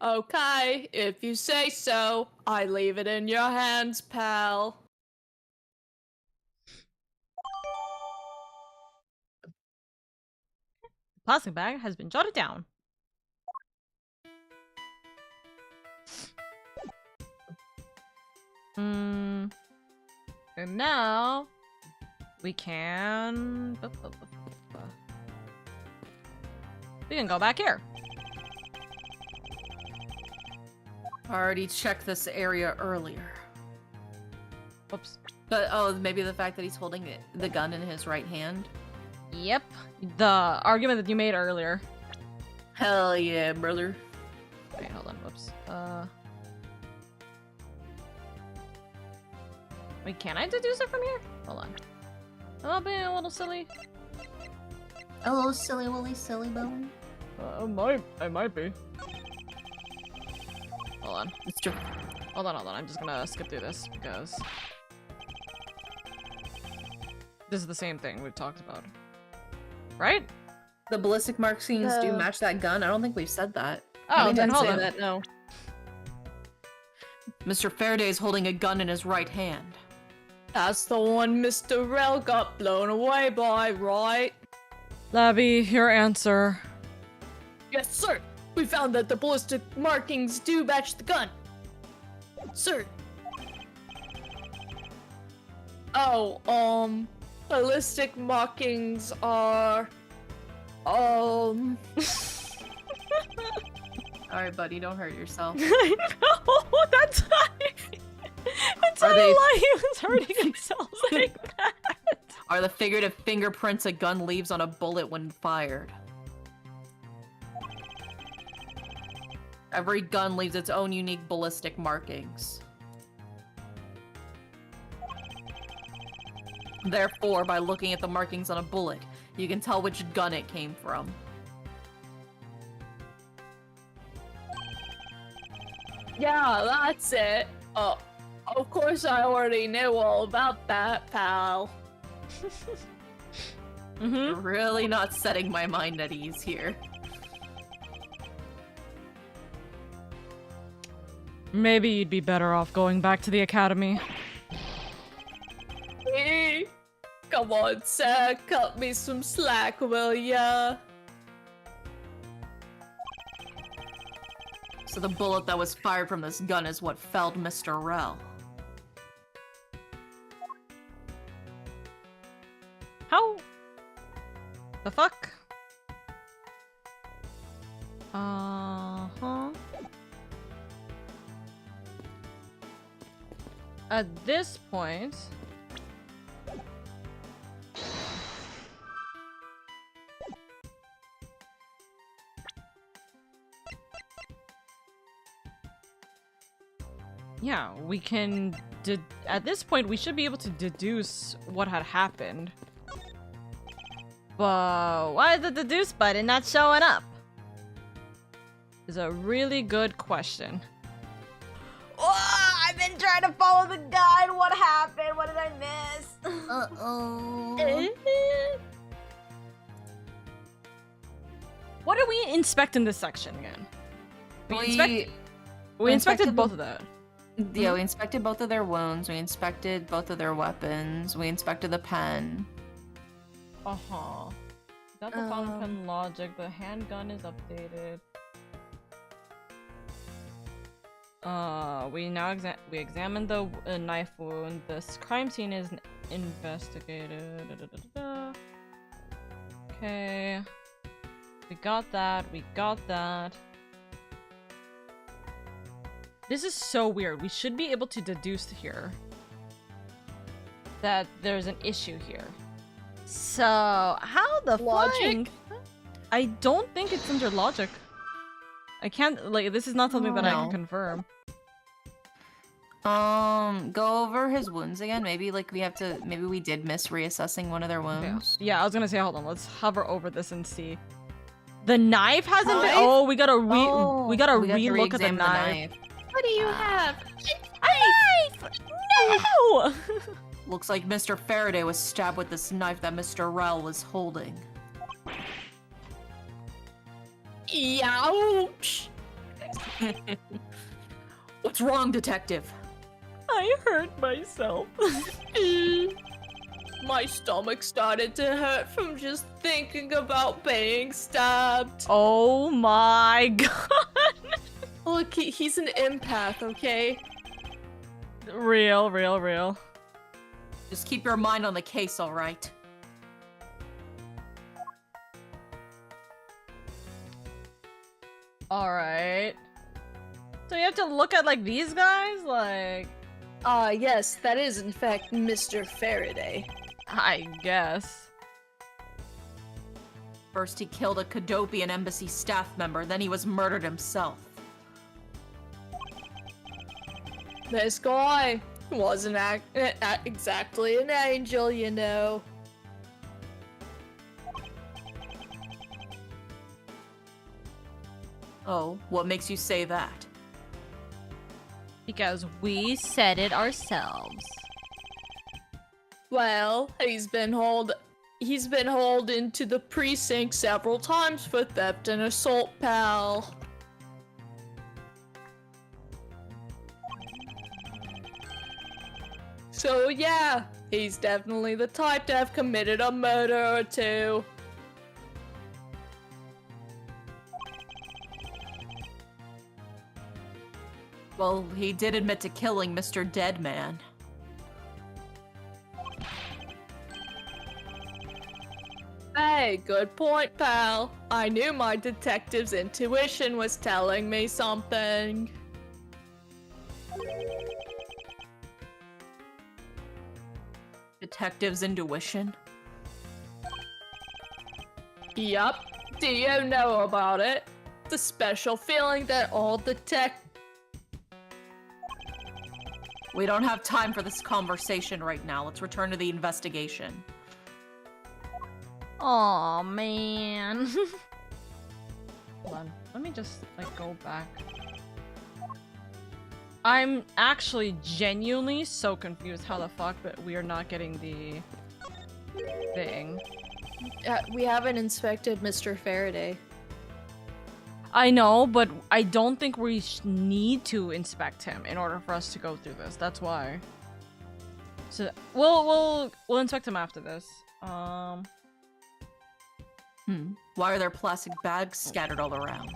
Okay, if you say so, I leave it in your hands, pal. Plastic bag has been jotted down. And now we can go back here. I already checked this area earlier. Whoops. But, oh, maybe the fact that he's holding the gun in his right hand? Yep. The argument that you made earlier. Hell yeah, brother. Wait, hold on. Whoops. Wait, can I deduce it from here? Hold on. Am I being a little silly? A little silly willy silly bone. I might be. Hold on. It's true. Hold on. I'm just gonna skip through this because this is the same thing we've talked about. Right? The ballistic markings do match that gun? I don't think we've said that. Oh, We then didn't hold say on. that, no. Mr. Faraday is holding a gun in his right hand. That's the one Mr. Rel got blown away by, right? Labby, your answer. Yes, sir. We found that the ballistic markings do match the gun. Sir. Oh, ballistic markings are... Alright, buddy, don't hurt yourself. I know, that's how why he was hurting himself like that. Are the figurative fingerprints a gun leaves on a bullet when fired? Every gun leaves its own unique ballistic markings. Therefore, by looking at the markings on a bullet, you can tell which gun it came from. Yeah, that's it. Oh, of course I already knew all about that, pal. You're really not setting my mind at ease here. Maybe you'd be better off going back to the academy. Hey, come on, sir, cut me some slack, will ya? So the bullet that was fired from this gun is what felled Mr. Rel. How? The fuck? Uh-huh. At this point... Yeah, we can... At this point, we should be able to deduce what had happened. But why is the deduce button not showing up? Is a really good question. Oh, I've been trying to follow the guide. What happened? What did I miss? Uh-oh. What did we inspect in this section again? We we inspected inspected both of that. Yeah, we inspected both of their wounds. We inspected both of their weapons. We inspected the pen. Uh-huh. Got the fountain pen logic. The handgun is updated. We examined the knife wound. This crime scene is investigated. Okay. We got that. We got that. This is so weird. We should be able to deduce here that there's an issue here. So, how the Logic? fuck? I don't think it's under logic. I can't, like, this is not something that I can No. confirm. Go over his wounds again. Maybe, like, maybe we did miss reassessing one of their Okay. wounds. Yeah, I was gonna say, hold on, let's hover over this and see. The knife hasn't been- Knife? Oh, we gotta We got to re-look at the re-examine knife. What do you have? A knife! No! Looks like Mr. Faraday was stabbed with this knife that Mr. Rel was holding. Ouch! What's wrong, detective? I hurt myself. My stomach started to hurt from just thinking about being stabbed. Oh my god. Look, he's an empath, okay? Real. Just keep your mind on the case, alright? Alright. So you have to look at, like, these guys? Like, Yes, that is in fact Mr. Faraday. I guess. First he killed a Kadopian embassy staff member, then he was murdered himself. This guy wasn't exactly an angel, you know. Oh, what makes you say that? Because we said it ourselves. Well, he's been hauled into the precinct several times for theft and assault, pal. So yeah, he's definitely the type to have committed a murder or two. Well, he did admit to killing Mr. Deadman. Hey, good point, pal. I knew my detective's intuition was telling me something. Detective's intuition? Yup. Do you know about it? The special feeling that all We don't have time for this conversation right now. Let's return to the investigation. Aw, man. Hold on. Let me just, like, go back. I'm actually genuinely so confused how the fuck that we are not getting the thing. We haven't inspected Mr. Faraday. I know, but I don't think we need to inspect him in order for us to go through this. That's why. So we'll inspect him after this. Why are there plastic bags scattered all around?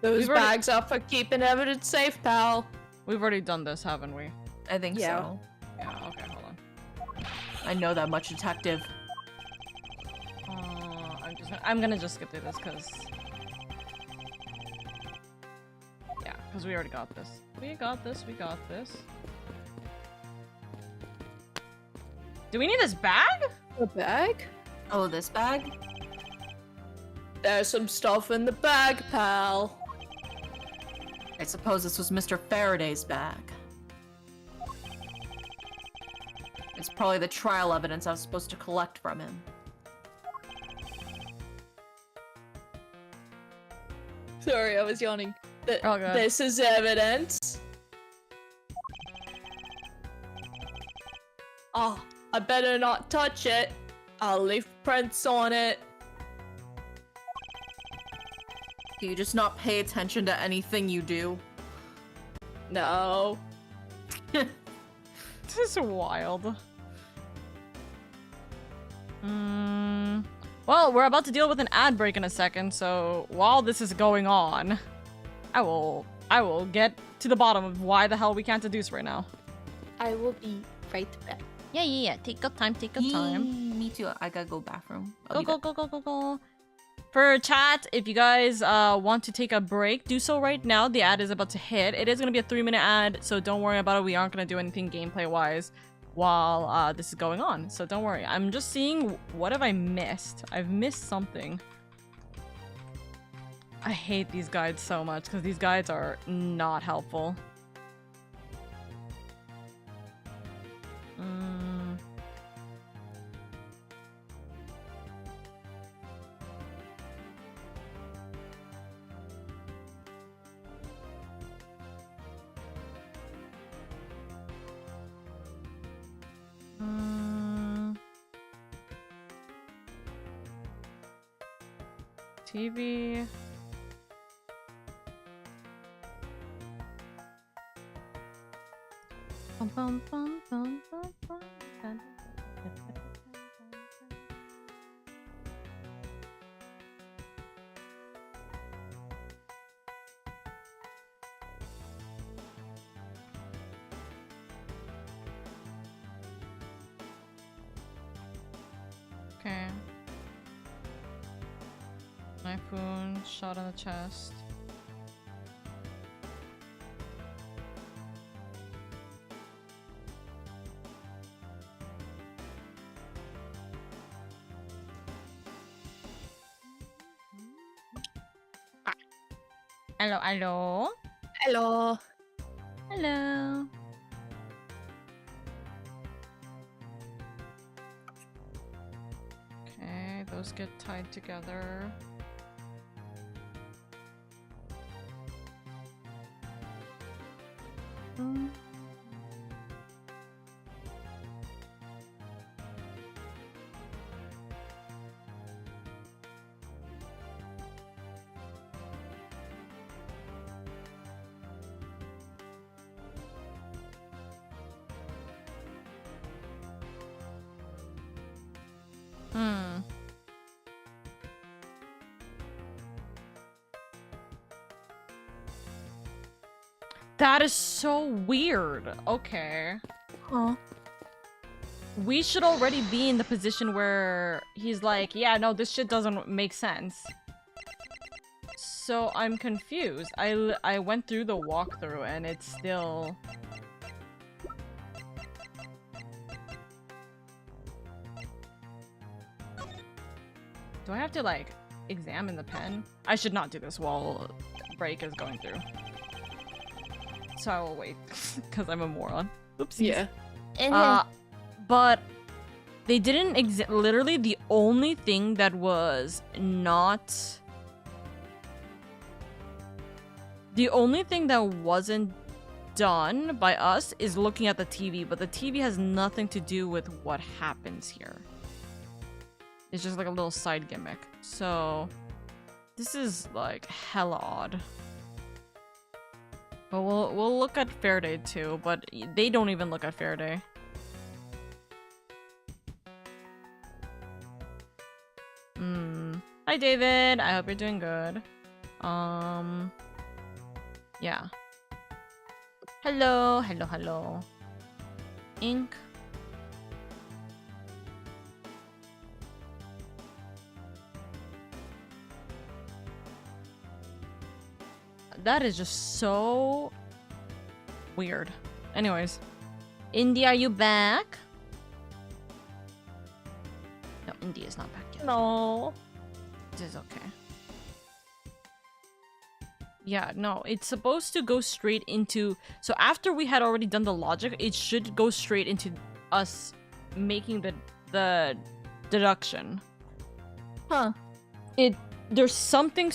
Those We've already- bags are for keeping evidence safe, pal. We've already done this, haven't we? I think Yeah. so. Yeah, okay, hold on. I know that much, detective. I'm gonna just skip through this because we already got this. We got this. Do we need this bag? A bag? Oh, this bag? There's some stuff in the bag, pal. I suppose this was Mr. Faraday's bag. It's probably the trial evidence I was supposed to collect from him. Sorry, I was yawning. Oh, God. This is evidence. Oh, I better not touch it. I'll leave prints on it. Do you just not pay attention to anything you do? No. This is wild. Well, we're about to deal with an ad break in a second, so while this is going on, I will get to the bottom of why the hell we can't deduce right now. I will be right back. Yeah. Take your time, take your time. Me too. I gotta go bathroom. Go. For chat, if you guys want to take a break, do so right now. The ad is about to hit. It is going to be a 3-minute ad, so don't worry about it. We aren't going to do anything gameplay-wise while this is going on, so don't worry. I'm just seeing what have I missed. I've missed something. I hate these guides so much because these guides are not helpful. TV. Okay. Typhoon, shot on the chest. Hello. Hello. Hello. Okay, those get tied together. That is so weird. Okay. Huh. We should already be in the position where he's like, yeah, no, this shit doesn't make sense. So I'm confused. I went through the walkthrough and it's still... Do I have to, like, examine the pen? I should not do this while break is going through. So I will wait, because I'm a moron. Oopsies. Yeah. But they didn't literally the only thing that was not... The only thing that wasn't done by us is looking at the TV, but the TV has nothing to do with what happens here. It's just like a little side gimmick. So this is like hella odd. But we'll look at Faraday too, but they don't even look at Faraday. Hi David, I hope you're doing good. Yeah. Hello. Ink. That is just so weird. Anyways, Indy, are you back? No, Indy is not back yet. No. It is okay. Yeah, no, it's supposed to go straight into... So after we had already done the logic, it should go straight into us making the deduction. Huh. There's something...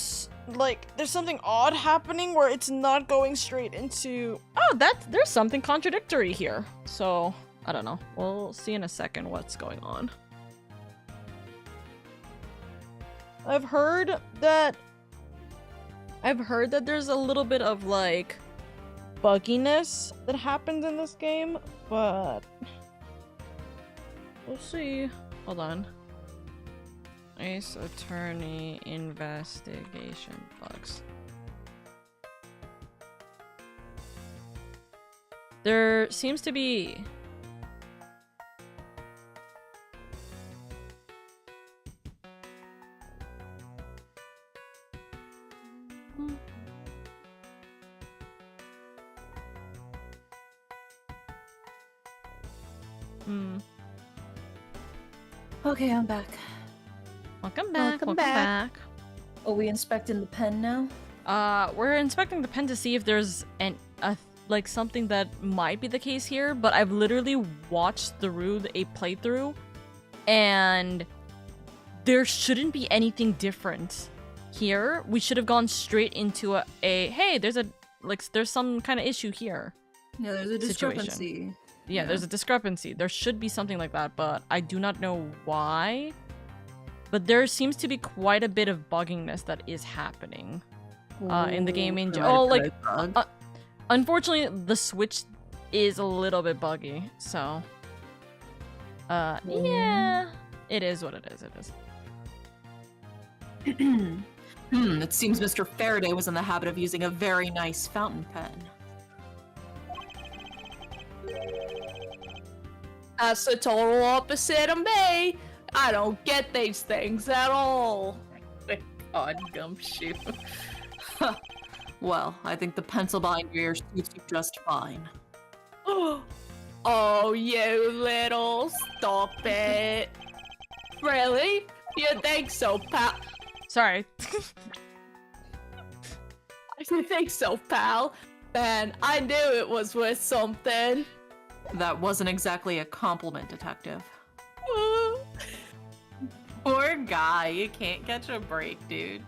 there's something odd happening where it's not going straight into... Oh, there's something contradictory here. So, I don't know. We'll see in a second what's going on. I've heard that I've heard that there's a little bit of like bugginess that happens in this game, but we'll see. Hold on. Ace Attorney investigation bugs. There seems to be Okay, I'm back. Welcome back. Welcome back. Are we inspecting the pen now? We're inspecting the pen to see if there's like something that might be the case here, but I've literally watched through a playthrough, and there shouldn't be anything different here. We should have gone straight into a hey, there's some kind of issue here. Yeah, there's a Situation. discrepancy. Yeah, there's a discrepancy. There should be something like that, but I do not know why. But there seems to be quite a bit of bugginess that is happening in the game. Unfortunately, the Switch is a little bit buggy, so yeah, it is what it is. It is. It seems Mr. Faraday was in the habit of using a very nice fountain pen. That's the total opposite of me. I don't get these things at all. God, gumshoe. Well, I think the pencil behind your ear suits you just fine. Oh, you little stop it. Really? You think so, pal? Sorry. You think so, pal? Man, I knew it was worth something. That wasn't exactly a compliment, Detective. Poor guy, you can't catch a break, dude.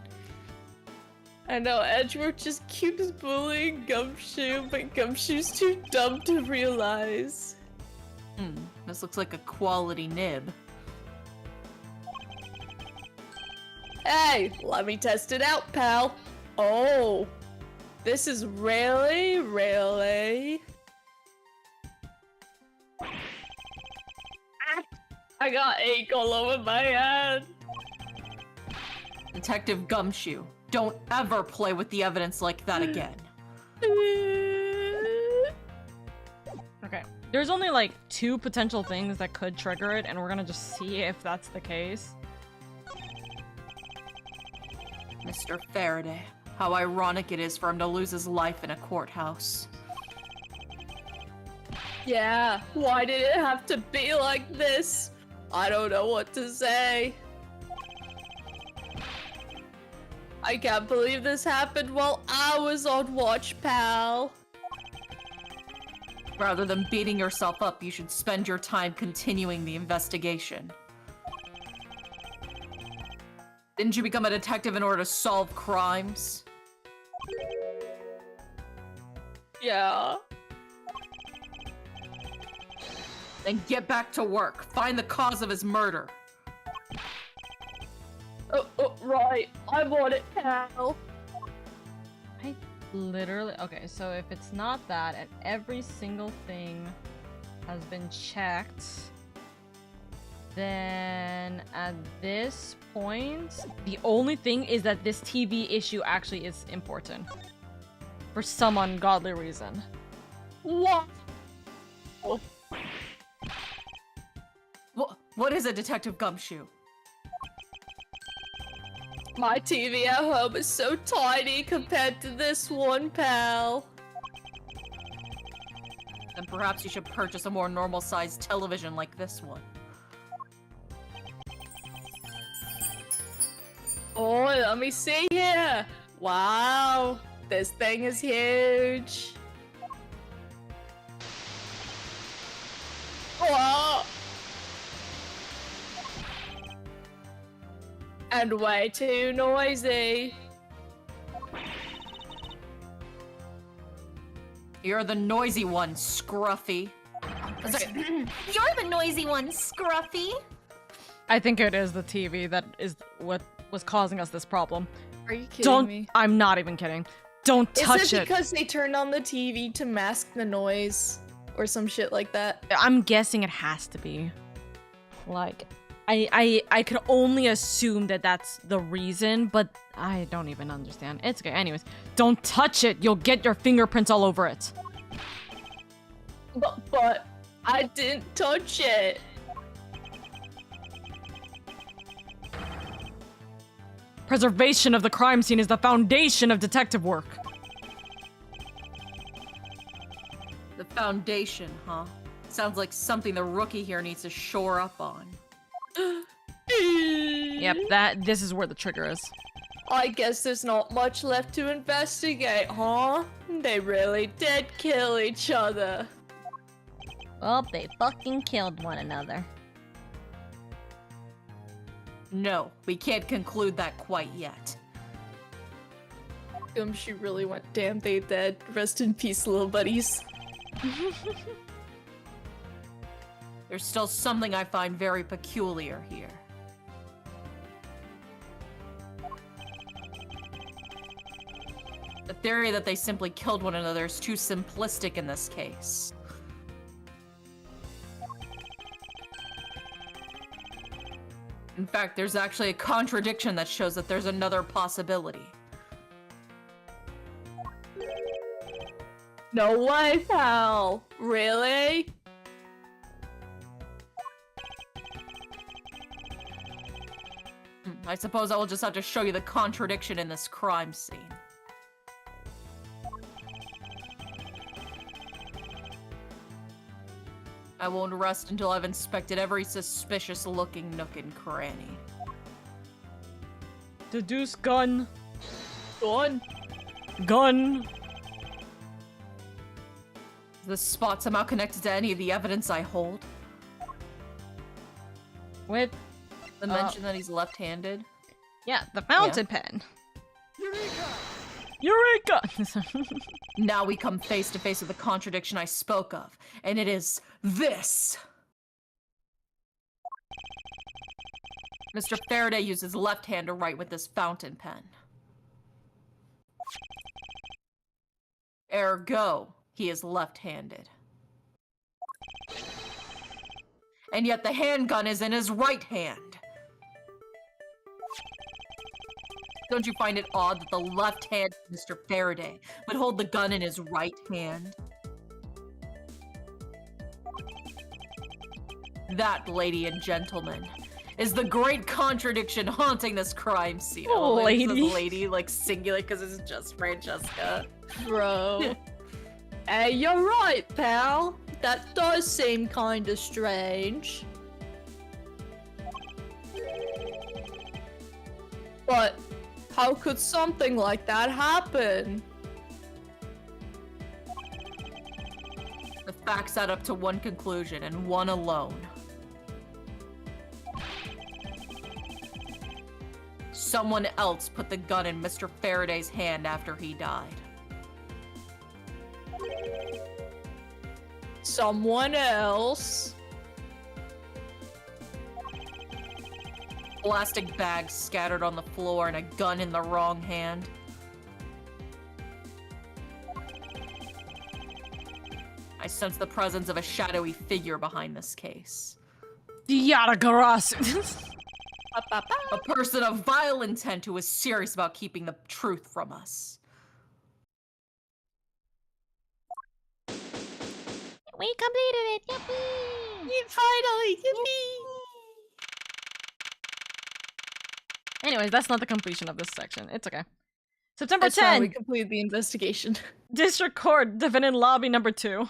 I know Edgeworth just keeps bullying Gumshoe, but Gumshoe's too dumb to realize. This looks like a quality nib. Hey, let me test it out, pal. Oh, this is really... I got ink all over my hand. Detective Gumshoe, don't ever play with the evidence like that again. Okay. There's only like 2 potential things that could trigger it, and we're gonna just see if that's the case. Mr. Faraday, how ironic it is for him to lose his life in a courthouse. Yeah, why did it have to be like this? I don't know what to say. I can't believe this happened while I was on watch, pal. Rather than beating yourself up, you should spend your time continuing the investigation. Didn't you become a detective in order to solve crimes? Yeah. Then get back to work. Find the cause of his murder. Right. I want it, pal. I literally... Okay, so if it's not that, and every single thing has been checked, then at this point, the only thing is that this TV issue actually is important. For some ungodly reason. What? What is it, Detective Gumshoe? My TV at home is so tiny compared to this one, pal. Then perhaps you should purchase a more normal-sized television like this one. Oh, let me see here. Wow, this thing is huge. Whoa. And way too noisy. You're the noisy one, Scruffy. You're the noisy one, Scruffy. I think it is the TV that is what was causing us this problem. Are you kidding Don't. me? I'm not even kidding. Don't touch Is it it. because they turned on the TV to mask the noise or some shit like that? I'm guessing it has to be. Like, I could only assume that that's the reason, but I don't even understand. It's okay. Anyways, don't touch it. You'll get your fingerprints all over it. But I didn't touch it. Preservation of the crime scene is the foundation of detective work. The foundation, huh? Sounds like something the rookie here needs to shore up on. Yep, this is where the trigger is. I guess there's not much left to investigate, huh? They really did kill each other. Well, they fucking killed one another. No, we can't conclude that quite yet. She really went, damn, they dead. Rest in peace, little buddies. There's still something I find very peculiar here. The theory that they simply killed one another is too simplistic in this case. In fact, there's actually a contradiction that shows that there's another possibility. No way, pal. Really? I suppose I will just have to show you the contradiction in this crime scene. I won't rest until I've inspected every suspicious-looking nook and cranny. Deduce gun. Gone. Gun. Is this spot somehow connected to any of the evidence I hold? With The mention that he's left-handed? yeah, the fountain pen. Eureka! Now we come face to face with the contradiction I spoke of, and it is this! Mr. Faraday used his left hand to write with this fountain pen. Ergo, he is left-handed. And yet the handgun is in his right hand. Don't you find it odd that the left hand of Mr. Faraday would hold the gun in his right hand? That, lady and gentlemen, is the great contradiction haunting this crime scene. Oh, it says lady. lady, like singular, because it's just Francesca. Bro. Hey, you're right, pal. That does seem kinda strange. But how could something like that happen? The facts add up to one conclusion, and one alone. Someone else put the gun in Mr. Faraday's hand after he died. Someone else? Plastic bags scattered on the floor and a gun in the wrong hand. I sense the presence of a shadowy figure behind this case. Yadagaras. A person of vile intent who is serious about keeping the truth from us. We completed it! Yippee! Finally, yippee! Anyways, that's not the completion of this section. It's okay. September That's fine, we 10, completed the investigation. District Court, defendant lobby number 2.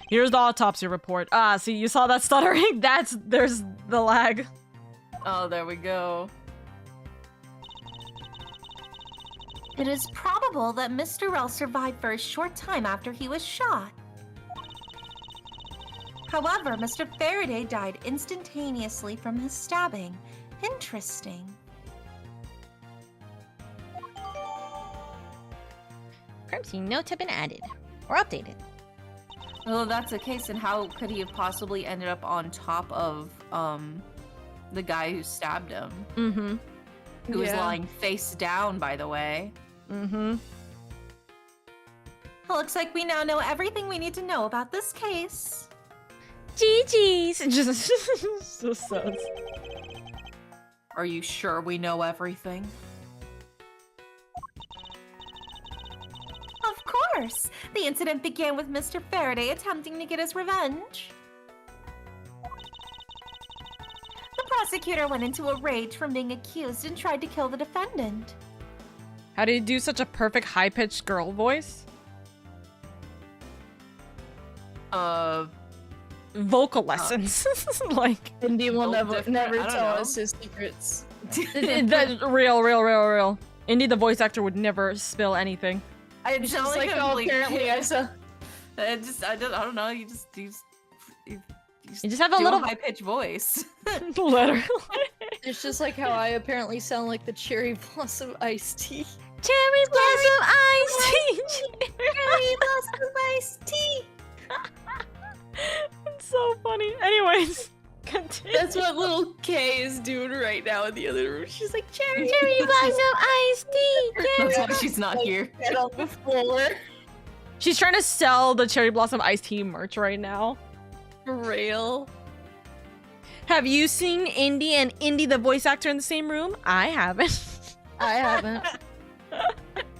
Here's the autopsy report. Ah, see, you saw that stuttering? There's the lag. Oh, there we go. It is probable that Mr. L survived for a short time after he was shot. However, Mr. Faraday died instantaneously from his stabbing. Interesting. Crime scene notes have been added. Or updated. Well, if that's the case, then how could he have possibly ended up on top of, The guy who stabbed him. Mm-hmm. Who was Yeah. lying face down, by the way. Mm-hmm. Looks like we now know everything we need to know about this case. GG's. Just sus. Are you sure we know everything? Of course! The incident began with Mr. Faraday attempting to get his revenge. The prosecutor went into a rage from being accused and tried to kill the defendant. How do you do such a perfect high-pitched girl voice? Vocal lessons. Like, Indy will Built never different, I don't tell know. us his secrets. that's real. Indy, the voice actor, would never spill anything. It's just like how apparently I saw. I don't know. You just You just have a do little high pitched voice. letter. It's just like how I apparently sound like the cherry blossom iced tea. Cherry blossom iced tea. Cherry blossom iced tea! It's so funny. Anyways, continue. That's what little Kay is doing right now in the other room. She's like cherry blossom iced tea. That's why she's not here. Get on the floor. She's trying to sell the cherry blossom iced tea merch right now. For real. Have you seen Indy and Indy, the voice actor, in the same room? I haven't. I haven't.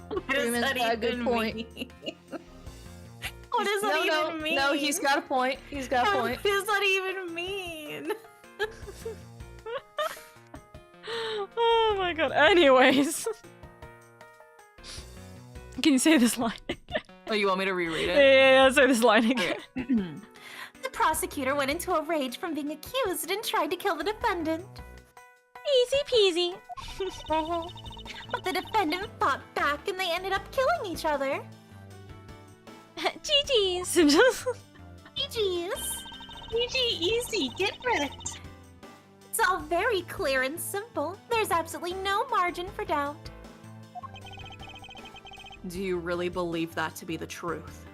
What does Freeman's that got a good even point. mean? What does that even mean? No, he's got a point. He's got a point. What does that even mean? Oh my god. Anyways. Can you say this line again? Oh, you want me to reread it? Yeah, say this line again. The prosecutor went into a rage from being accused and tried to kill the defendant. Easy peasy. But the defendant fought back and they ended up killing each other. GG's. GG's. GG easy. Get wrecked. It's all very clear and simple. There's absolutely no margin for doubt. Do you really believe that to be the truth?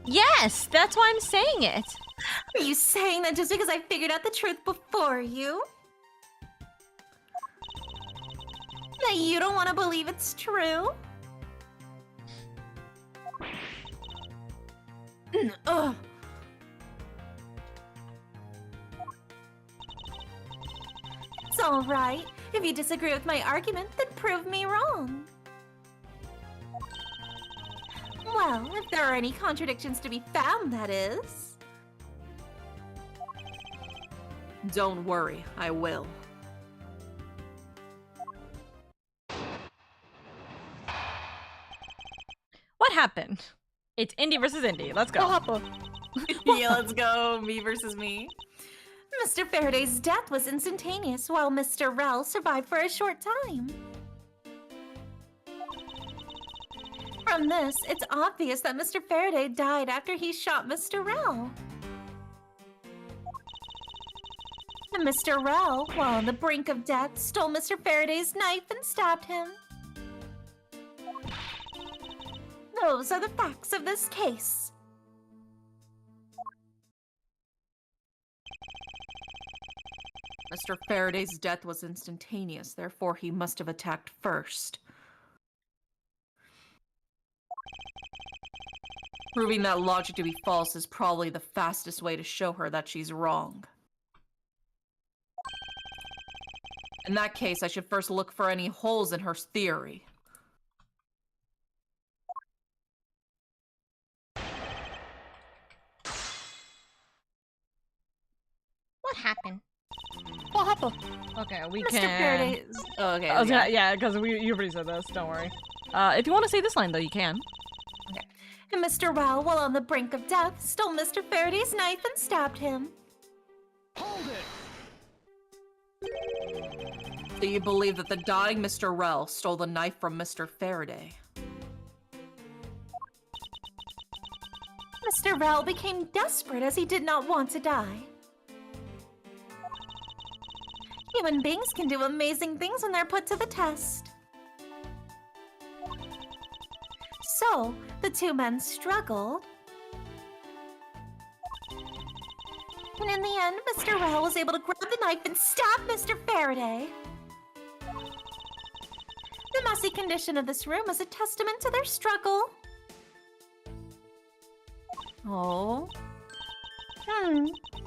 Yes, that's why I'm saying it. Are you saying that just because I figured out the truth before you? That you don't want to believe it's true? Ugh. It's all right. If you disagree with my argument, then prove me wrong. Well, if there are any contradictions to be found, that is. Don't worry, I will. What happened? It's Indy versus Indy. Let's go. Yeah, let's go. Me versus me. Mr. Faraday's death was instantaneous, while Mr. Rel survived for a short time. From this, it's obvious that Mr. Faraday died after he shot Mr. Rel. And Mr. Rel, while on the brink of death, stole Mr. Faraday's knife and stabbed him. Those are the facts of this case. Mr. Faraday's death was instantaneous, therefore he must have attacked first. Proving that logic to be false is probably the fastest way to show her that she's wrong. In that case, I should first look for any holes in her theory. What happened? What happened? Okay, we Mr. can. Faraday's... Oh, okay. I was gonna, yeah, because you already said this. Don't worry. If you want to say this line though, you can. And Mr. Rel, while on the brink of death, stole Mr. Faraday's knife and stabbed him. Do you believe that the dying Mr. Rel stole the knife from Mr. Faraday? Mr. Rel became desperate as he did not want to die. Human beings can do amazing things when they're put to the test. So, the two men struggled. And in the end, Mr. Rell was able to grab the knife and stab Mr. Faraday. The messy condition of this room is a testament to their struggle. Oh.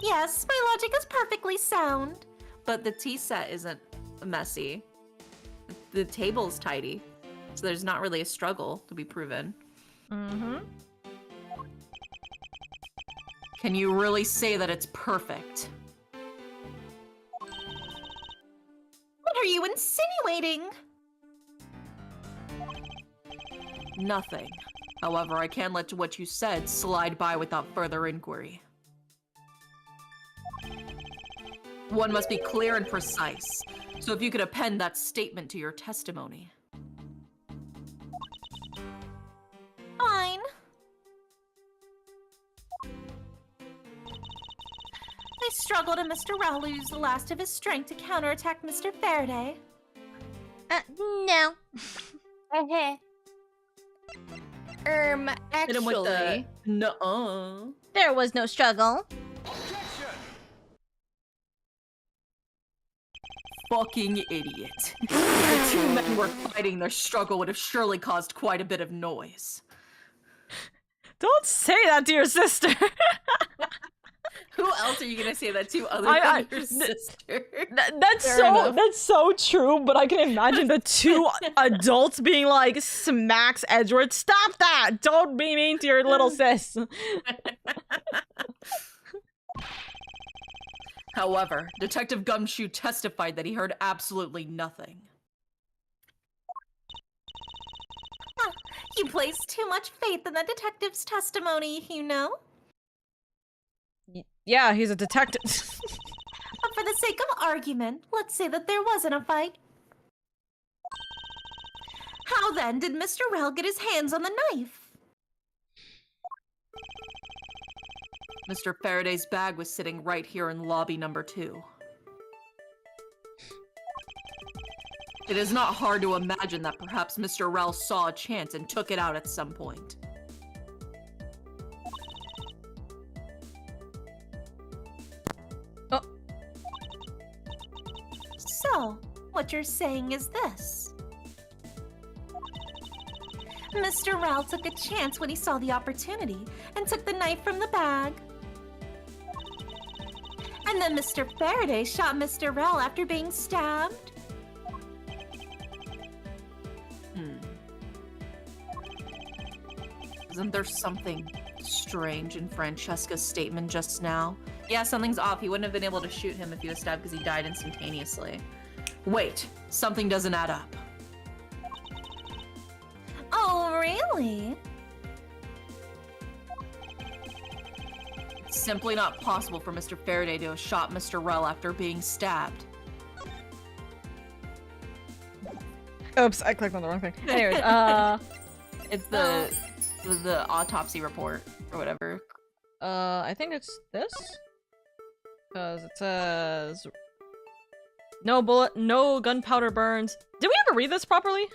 Yes, my logic is perfectly sound. But the tea set isn't messy. The table's tidy. So there's not really a struggle to be proven. Mm-hmm. Can you really say that it's perfect? What are you insinuating? Nothing. However, I can't let what you said slide by without further inquiry. One must be clear and precise. So if you could append that statement to your testimony. Fine. I struggled and Mr. Rell used the last of his strength to counterattack Mr. Faraday. No. Hit him with the Actually, nuh-uh. There was no struggle. Fucking idiot. If the two men were fighting, their struggle would have surely caused quite a bit of noise. Don't say that to your sister. Who else are you gonna say that to other I- than your sister? That's so true, but I can imagine the two adults being like, smacks Edward, stop that! Don't be mean to your little sis. However, Detective Gumshoe testified that he heard absolutely nothing. You place too much faith in the detective's testimony, you know? Yeah, he's a detective. But for the sake of argument, let's say that there wasn't a fight. How then did Mr. Rell get his hands on the knife? Mr. Faraday's bag was sitting right here in lobby number 2. It is not hard to imagine that perhaps Mr. Rell saw a chance and took it out at some point. Oh. So, what you're saying is this. Mr. Rell took a chance when he saw the opportunity and took the knife from the bag. And then Mr. Faraday shot Mr. Rell after being stabbed. Isn't there something strange in Francesca's statement just now? Yeah, something's off. He wouldn't have been able to shoot him if he was stabbed because he died instantaneously. Wait, something doesn't add up. Oh, really? It's simply not possible for Mr. Faraday to have shot Mr. Rell after being stabbed. Oops, I clicked on the wrong thing. Anyways, It's the autopsy report or whatever. I think it's this? Because it says... No bullet, no gunpowder burns. Did we ever read this properly?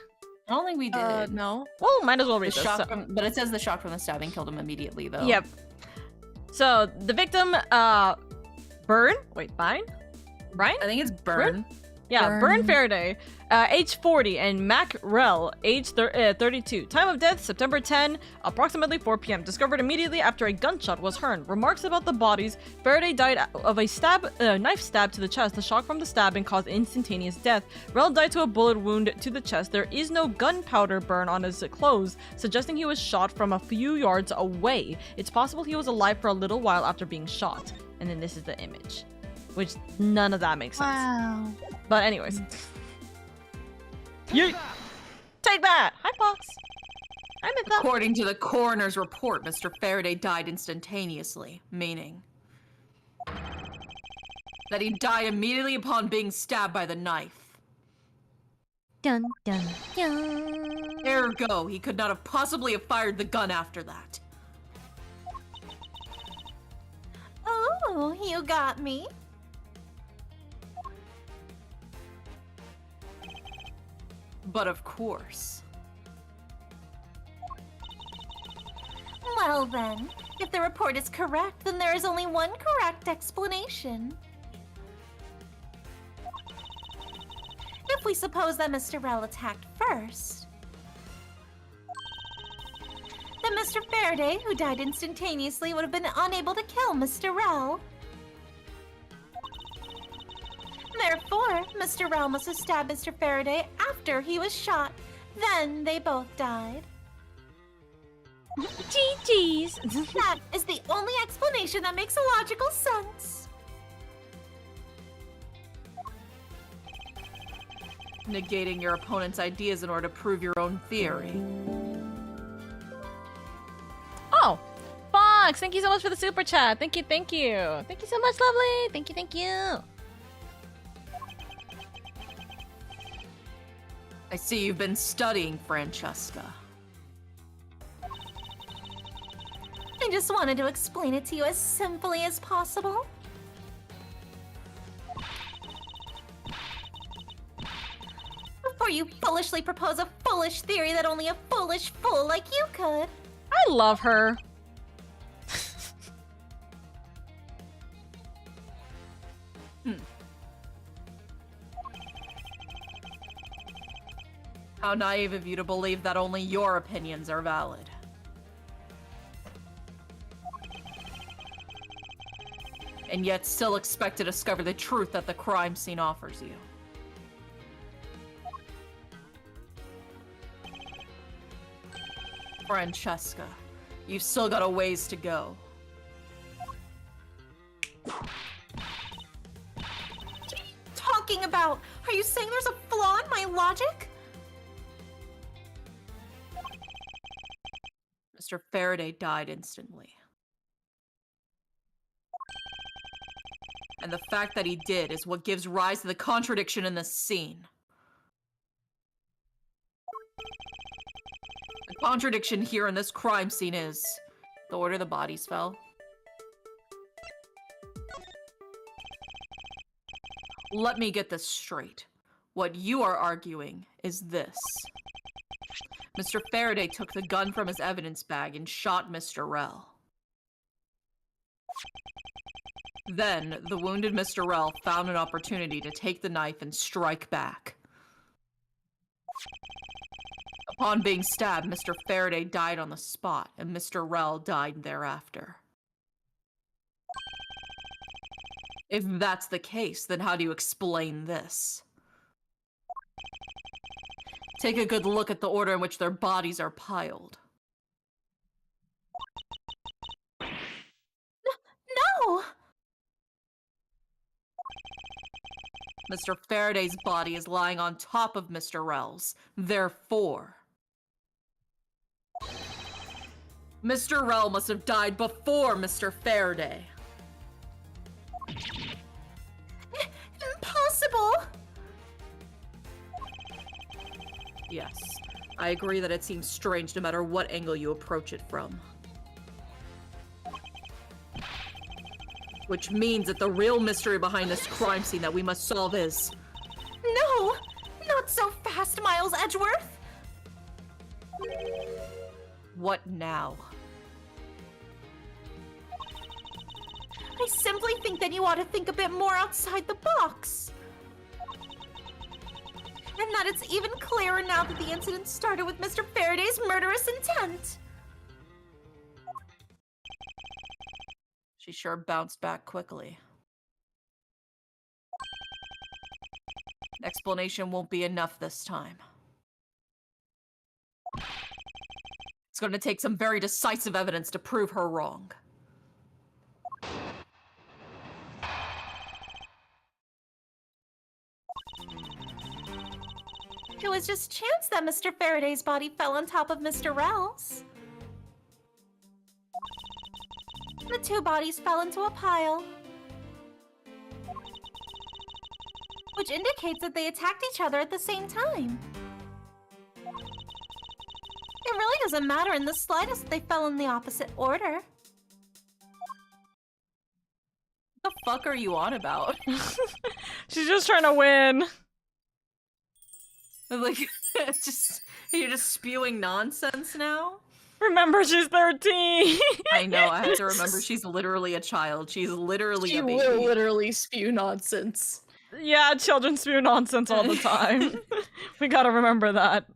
I don't think we did. no. Well, might as well The read this. shock so- from, but it says the shock from the stabbing killed him immediately, though. Yep. So, the victim, Byrne? Wait, Byrne? Brian? I think it's Burn. Yeah, Byrne Faraday, age 40, and Mac Rell, age 32. Time of death, September 10, approximately 4 p.m. Discovered immediately after a gunshot was heard. Remarks about the bodies: Faraday died of a knife stab to the chest. The shock from the stabbing caused instantaneous death. Rell died to a bullet wound to the chest. There is no gunpowder burn on his clothes, suggesting he was shot from a few yards away. It's possible he was alive for a little while after being shot. And then this is the image. Which, none of that makes sense. Wow. But anyways. You take that! Hi, Fox. Hi, Mytha. According to the coroner's report, Mr. Faraday died instantaneously, meaning that he died immediately upon being stabbed by the knife. Dun dun dun. Ergo, he could not have possibly have fired the gun after that. Oh, you got me. But of course. Well then, If the report is correct, then there is only one correct explanation. If we suppose that Mr. Rell attacked first, then Mr. Faraday, who died instantaneously, would have been unable to kill Mr. Rell. Therefore, Mr. Rell must have stabbed Mr. Faraday after he was shot. Then they both died. GG's. That is the only explanation that makes logical sense. Negating your opponent's ideas in order to prove your own theory. Oh, Fox, thank you so much for the super chat. Thank you, thank you. Thank you so much, lovely. Thank you, thank you. I see you've been studying, Francesca. I just wanted to explain it to you as simply as possible. Before you foolishly propose a foolish theory that only a foolish fool like you could. I love her. How naive of you to believe that only your opinions are valid. And yet still expect to discover the truth that the crime scene offers you. Francesca, you've still got a ways to go. What are you talking about? Are you saying there's a flaw in my logic? Mr. Faraday died instantly. And the fact that he did is what gives rise to the contradiction in this scene. The contradiction here in this crime scene is the order the bodies fell. Let me get this straight. What you are arguing is this. Mr. Faraday took the gun from his evidence bag and shot Mr. Rell. Then, the wounded Mr. Rell found an opportunity to take the knife and strike back. Upon being stabbed, Mr. Faraday died on the spot, and Mr. Rell died thereafter. If that's the case, then how do you explain this? Take a good look at the order in which their bodies are piled. No! Mr. Faraday's body is lying on top of Mr. Rell's. Therefore, Mr. Rell must have died before Mr. Faraday. Impossible! Yes, I agree that it seems strange no matter what angle you approach it from. Which means that the real mystery behind this crime scene that we must solve is... No! Not so fast, Miles Edgeworth! What now? I simply think that you ought to think a bit more outside the box. And that it's even clearer now that the incident started with Mr. Faraday's murderous intent. She sure bounced back quickly. Explanation won't be enough this time. It's going to take some very decisive evidence to prove her wrong. It was just chance that Mr. Faraday's body fell on top of Mr. Rell's. The two bodies fell into a pile, which indicates that they attacked each other at the same time. It really doesn't matter in the slightest that they fell in the opposite order. What the fuck are you on about? She's just trying to win. Like, you're just spewing nonsense now? Remember, she's 13. I know, I had to remember she's literally a child. She's literally She a will baby. literally spew nonsense. Yeah, children spew nonsense all the time. We gotta remember that.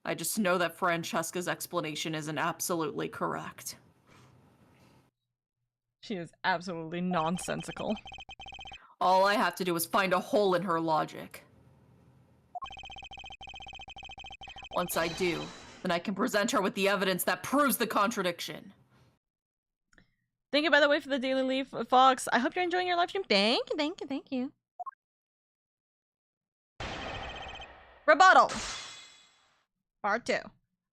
I just know that Francesca's explanation isn't absolutely correct. She is absolutely nonsensical. All I have to do is find a hole in her logic. Once I do, then I can present her with the evidence that proves the contradiction. Thank you, by the way, for the daily leave, Fox. I hope you're enjoying your live stream. Thank you, thank you, thank you. Rebuttal. Part 2.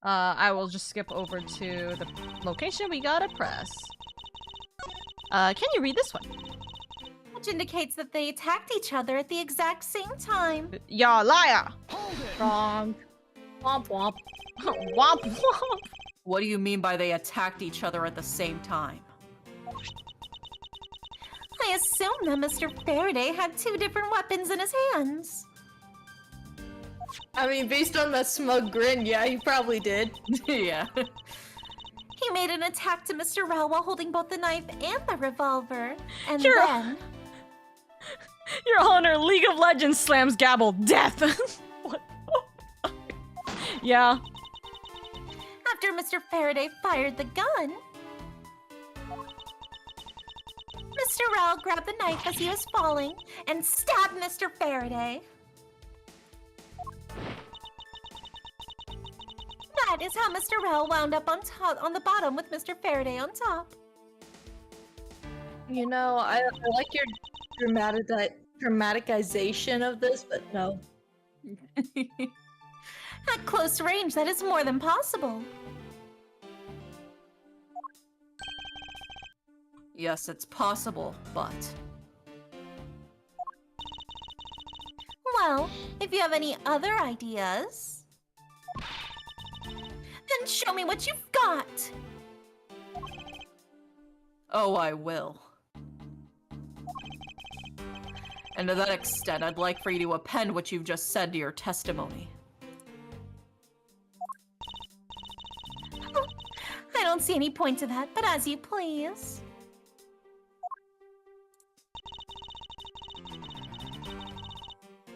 I will just skip over to the location we gotta press. Can you read this one? Which indicates that they attacked each other at the exact same time. You're a liar. Wrong. Womp womp. Womp womp. What do you mean by they attacked each other at the same time? I assume that Mr. Faraday had 2 different weapons in his hands. I mean, based on that smug grin, yeah, he probably did. Yeah. He made an attack to Mr. Rao while holding both the knife and the revolver. And You're- then... Your Honor, League of Legends slams gavel. Death. What? Yeah. After Mr. Faraday fired the gun, Mr. Rao grabbed the knife as he was falling and stabbed Mr. Faraday. That is how Mr. Rao wound up on the bottom with Mr. Faraday on top. You know, I like your dramaticization of this, but no. At close range, that is more than possible. Yes, it's possible, but... Well, if you have any other ideas, then show me what you've got. Oh, I will. And to that extent, I'd like for you to append what you've just said to your testimony. I don't see any point to that, but as you please.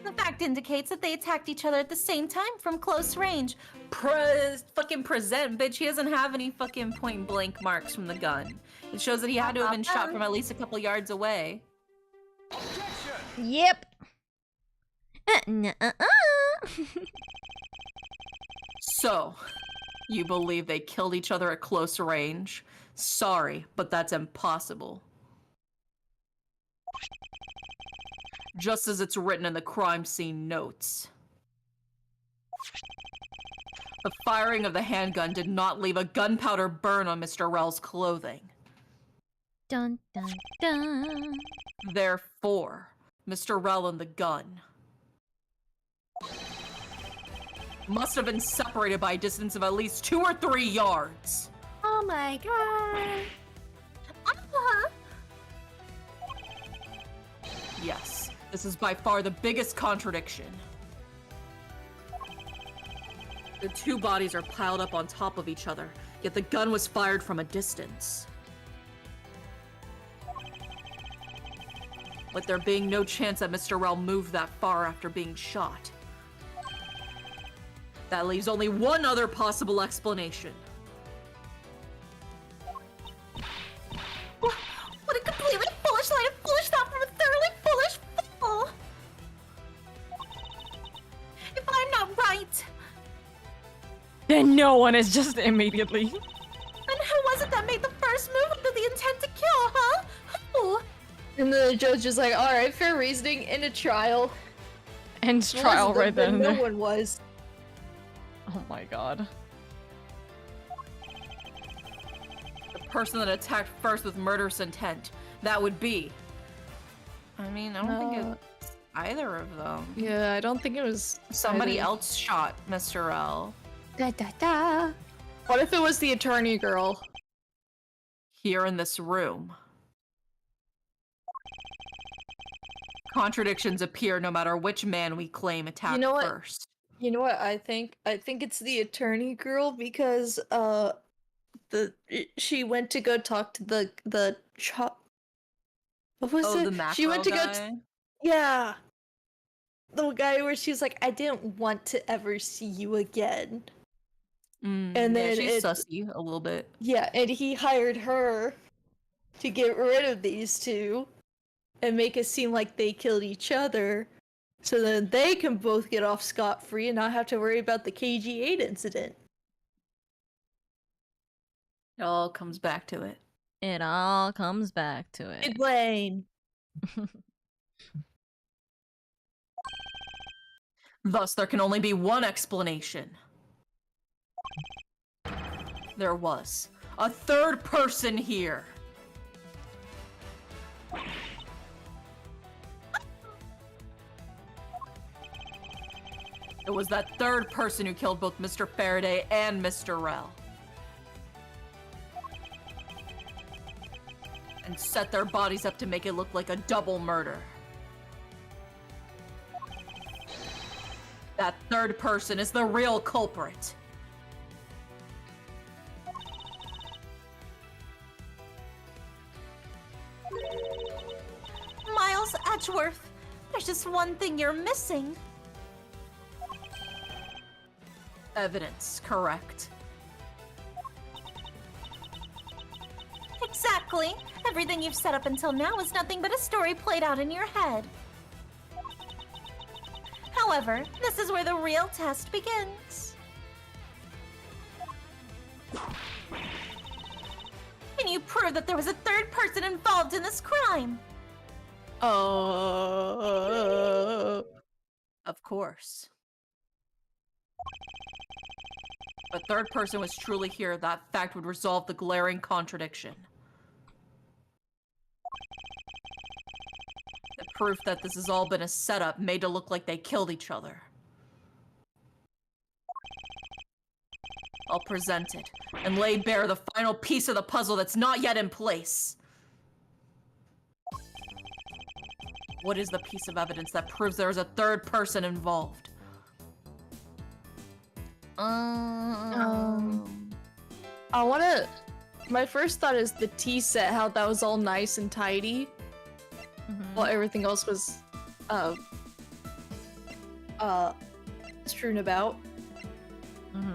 The fact indicates that they attacked each other at the same time from close range. Fucking present, bitch. He doesn't have any fucking point blank marks from the gun. It shows that he had to have been shot from at least a couple yards away. Yep. Nuh-uh. So, you believe they killed each other at close range? Sorry, but that's impossible. Just as it's written in the crime scene notes. The firing of the handgun did not leave a gunpowder burn on Mr. Rel's clothing. Dun dun dun. Therefore, Mr. Rel and the gun must have been separated by a distance of at least 2 or 3 yards. Oh my god. Uh-huh. Yes, this is by far the biggest contradiction. The 2 bodies are piled up on top of each other, yet the gun was fired from a distance. With there being no chance that Mr. Rel moved that far after being shot. That leaves only one other possible explanation. What a completely foolish line of foolish thought from a thoroughly foolish fool. If I'm not right, Then no one is just immediately. then who was it that made the first move with the intent to kill, huh? Who? And the judge is like, alright, fair reasoning, in a trial. Ends trial right then. and No there. one was. Oh my god. The person that attacked first with murderous intent, that would be... I mean, I don't think it's either of them. Yeah, I don't think it was Somebody either. else shot Mr. L. Da da da. What if it was the attorney girl? Here in this room. Contradictions appear no matter which man we claim attacked know what? first. You know what I think? I think it's the attorney girl because she went to go talk to the what was it? the macro She went to guy? yeah, the guy where she's like, I didn't want to ever see you again. And yeah, then she's sussy a little bit. yeah, and he hired her to get rid of these two and make it seem like they killed each other, so then they can both get off scot-free and not have to worry about the KG8 incident. It all comes back to it. It all comes back to it. Blaine. Thus, there can only be one explanation. There was a third person here. It was that third person who killed both Mr. Faraday and Mr. Rel. And set their bodies up to make it look like a double murder. That third person is the real culprit. Miles Edgeworth, there's just one thing you're missing. Evidence, correct. Exactly. Everything you've set up until now is nothing but a story played out in your head. However, this is where the real test begins. Can you prove that there was a third person involved in this crime? Oh. Of course. If a third person was truly here, that fact would resolve the glaring contradiction. The proof that this has all been a setup made to look like they killed each other. I'll present it and lay bare the final piece of the puzzle that's not yet in place. What is the piece of evidence that proves there is a third person involved? I wanna. My first thought is the tea set, how that was all nice and tidy, while everything else was, strewn about.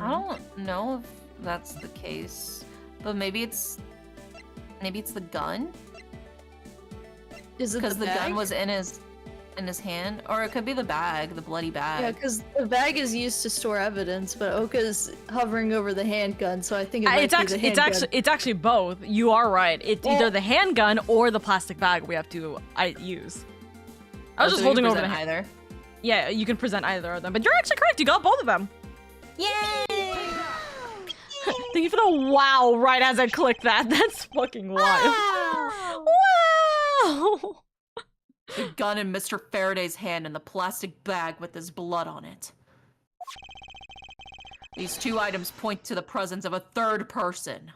I don't know if that's the case, but maybe it's the gun, Is it because the bag? gun was in his hand, or it could be the bag, the bloody bag. Yeah, because the bag is used to store evidence, but Oka's hovering over the handgun, so I think it might It's be actually, the handgun. it's actually both. You are right. It's Well- either the handgun or the plastic bag we have to use. I was Oh, just so holding you over the present hand. either. Yeah, you can present either of them, but you're actually correct. You got both of them. Yay! Thank you for the wow right as I clicked that. That's fucking wild. Wow! The gun in Mr. Faraday's hand and the plastic bag with his blood on it. These two items point to the presence of a third person.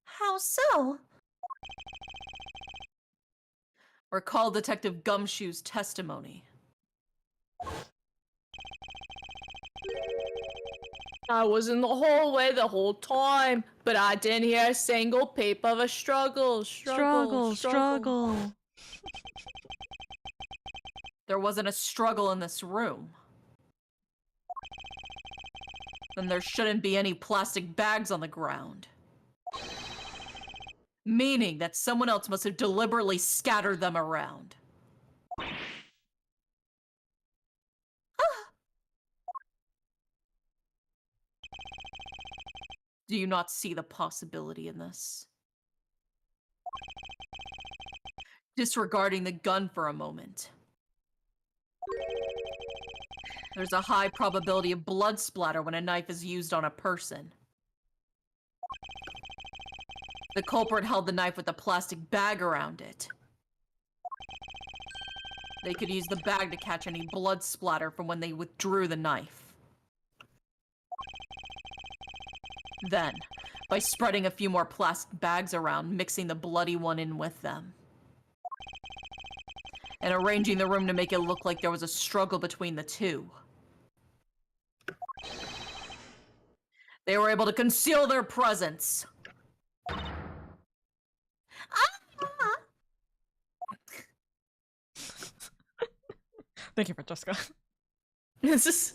How so? Recall Detective Gumshoe's testimony. I was in the hallway the whole time, but I didn't hear a single peep of a struggle. Struggle. There wasn't a struggle in this room. Then there shouldn't be any plastic bags on the ground. Meaning that someone else must have deliberately scattered them around. Do you not see the possibility in this? Disregarding the gun for a moment. There's a high probability of blood splatter when a knife is used on a person. The culprit held the knife with a plastic bag around it. They could use the bag to catch any blood splatter from when they withdrew the knife. Then, by spreading a few more plastic bags around, mixing the bloody one in with them. And arranging the room to make it look like there was a struggle between the two. They were able to conceal their presence. Thank you, Francesca. This is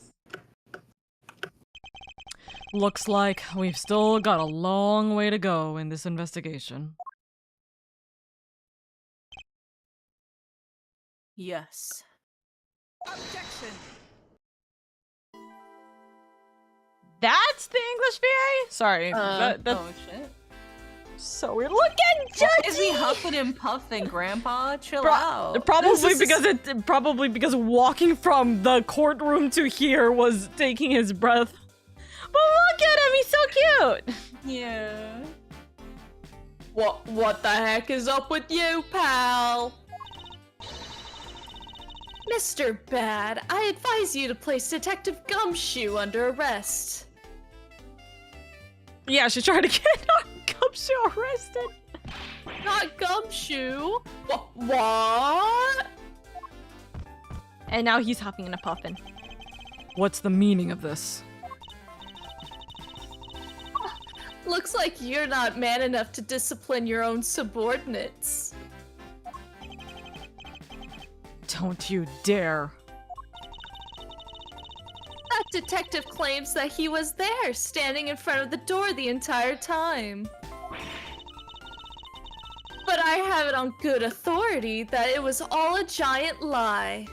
Looks like we've still got a long way to go in this investigation. Yes. Objection. That's the English VA? Sorry. That's Oh shit. so weird. Look at Why is he Judgy! huffing and puffing, Grandpa? Chill out. Probably because walking from the courtroom to here was taking his breath. But look at him, he's so cute. Yeah. what the heck is up with you, pal? Mr. Bad, I advise you to place Detective Gumshoe under arrest. Yeah, she tried to get Gumshoe arrested. Not Gumshoe. What? And now he's huffing and puffing. What's the meaning of this? Looks like you're not man enough to discipline your own subordinates. Don't you dare. That detective claims that he was there, standing in front of the door the entire time. But I have it on good authority that it was all a giant lie.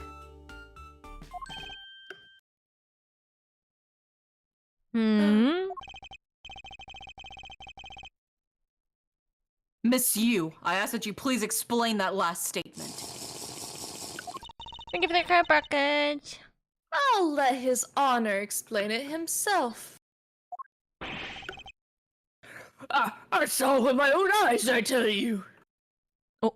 Miss Yu, I ask that you please explain that last statement. Thank you for the care package. I'll let his honor explain it himself. I saw with my own eyes, I tell you. Oh.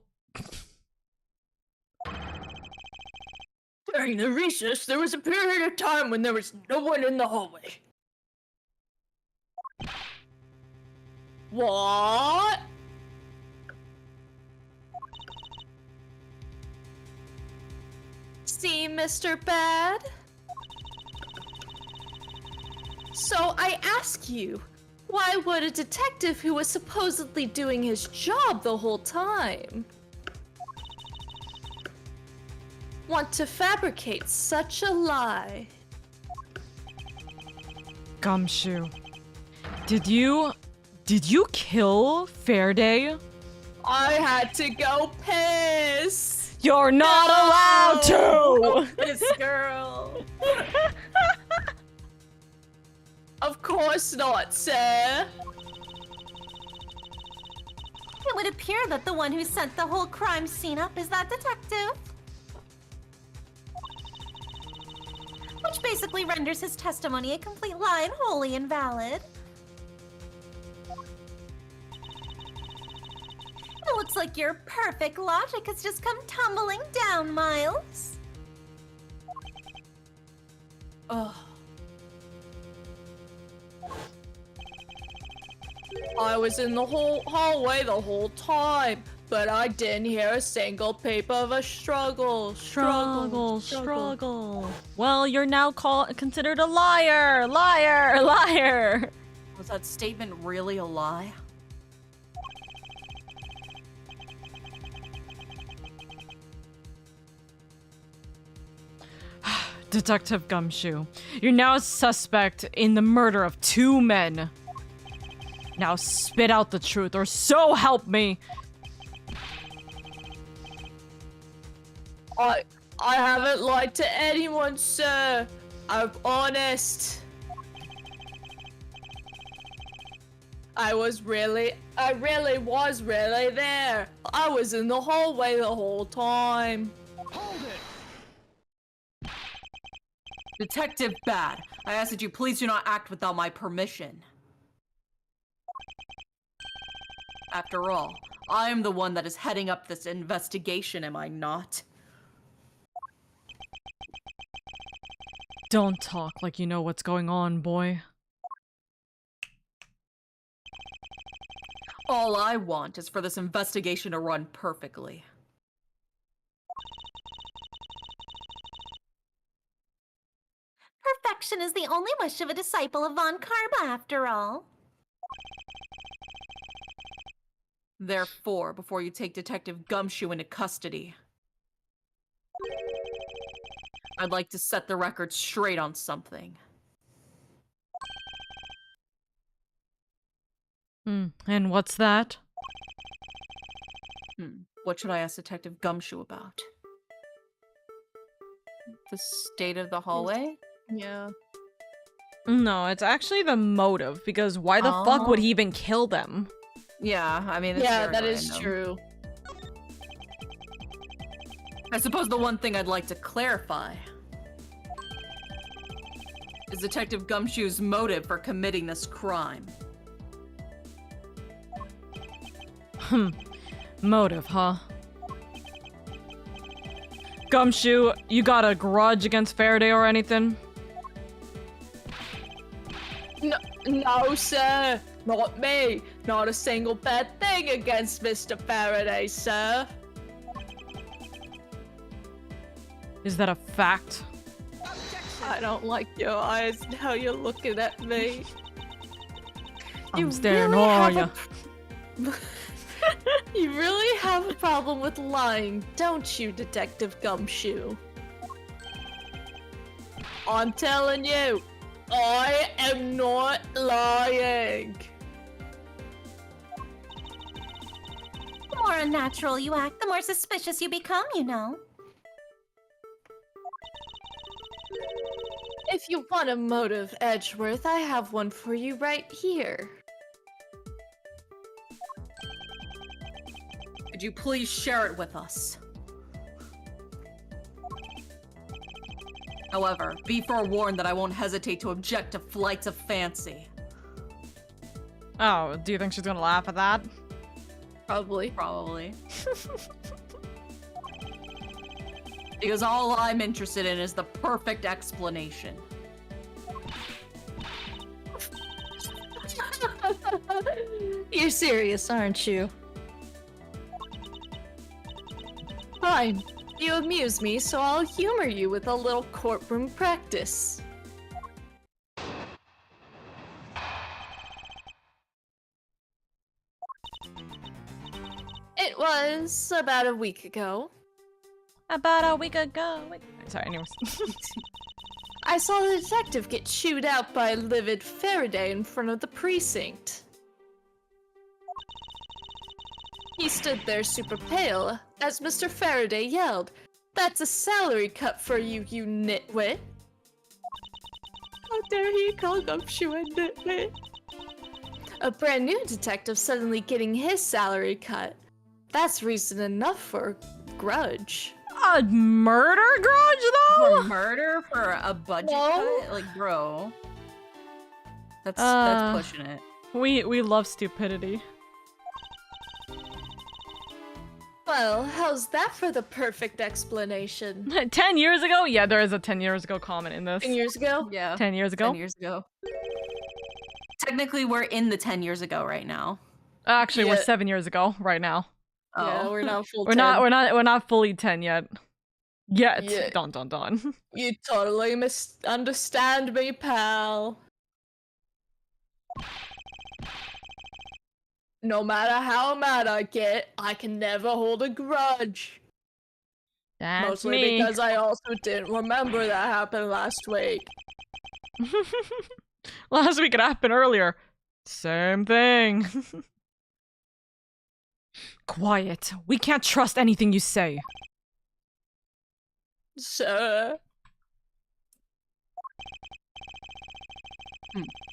During the recess, there was a period of time when there was no one in the hallway. What? See, Mr. Bad? So I ask you, why would a detective who was supposedly doing his job the whole time want to fabricate such a lie? Gumshoe. Did you kill Fairday? I had to go piss. You're not allowed to! This girl. Of course not, sir. It would appear that the one who sent the whole crime scene up is that detective. Which basically renders his testimony a complete lie and wholly invalid. It looks like your perfect logic has just come tumbling down, Miles. Ugh. I was in the whole hallway the whole time, but I didn't hear a single peep of a struggle. Struggle. Well, you're now considered a liar. Liar. Was that statement really a lie? Detective Gumshoe, you're now a suspect in the murder of 2 men. Now spit out the truth, or so help me. I haven't lied to anyone, sir. I'm honest. I really was really there. I was in the hallway the whole time. Hold it. Detective Bad, I ask that you please do not act without my permission. After all, I am the one that is heading up this investigation, am I not? Don't talk like you know what's going on, boy. All I want is for this investigation to run perfectly. Perfection protection is the only wish of a disciple of Von Karma, after all. Therefore, before you take Detective Gumshoe into custody, I'd like to set the record straight on something. And what's that? What should I ask Detective Gumshoe about? The state of the hallway? Yeah. No, it's actually the motive, because why the fuck would he even kill them? Yeah, I mean, it's Yeah, very that is random. true. I suppose the one thing I'd like to clarify is Detective Gumshoe's motive for committing this crime. Motive, huh? Gumshoe, you got a grudge against Faraday or anything? No, sir. Not me. Not a single bad thing against Mr. Faraday, sir. Is that a fact? I don't like your eyes and how you're looking at me. I'm staring at you. You really have a problem with lying, don't you, Detective Gumshoe? I'm telling you, I am not lying. The more unnatural you act, the more suspicious you become, you know. If you want a motive, Edgeworth, I have one for you right here. Could you please share it with us? However, be forewarned that I won't hesitate to object to flights of fancy. Oh, do you think she's gonna laugh at that? Probably. Probably. Because all I'm interested in is the perfect explanation. You're serious, aren't you? Fine. You amuse me, so I'll humor you with a little courtroom practice. It was about a week ago. About a week ago. Wait, sorry, anyways. I saw the detective get chewed out by livid Faraday in front of the precinct. He stood there super pale as Mr. Faraday yelled, "That's a salary cut for you, you nitwit!" How dare he call Gumshoe a nitwit? A brand new detective suddenly getting his salary cut. That's reason enough for a grudge. A murder grudge, though? For murder? For a budget No. cut? Like, bro. That's pushing it. We love stupidity. Well, how's that for the perfect explanation? 10 years ago? Yeah, there is a 10 years ago comment in this. 10 years ago? Yeah. 10 years ago? 10 years ago. Technically, we're in the 10 years ago right now. Actually, we're Yeah. 7 years ago right now. Yeah, Oh. we're not full We're 10. not fully 10 yet. Yet. Yeah. Dun dun dun. You totally misunderstand me, pal. No matter how mad I get, I can never hold a grudge. That's Mostly me. because I also didn't remember that happened last week. Last week it happened earlier. Same thing. Quiet. We can't trust anything you say. Sir.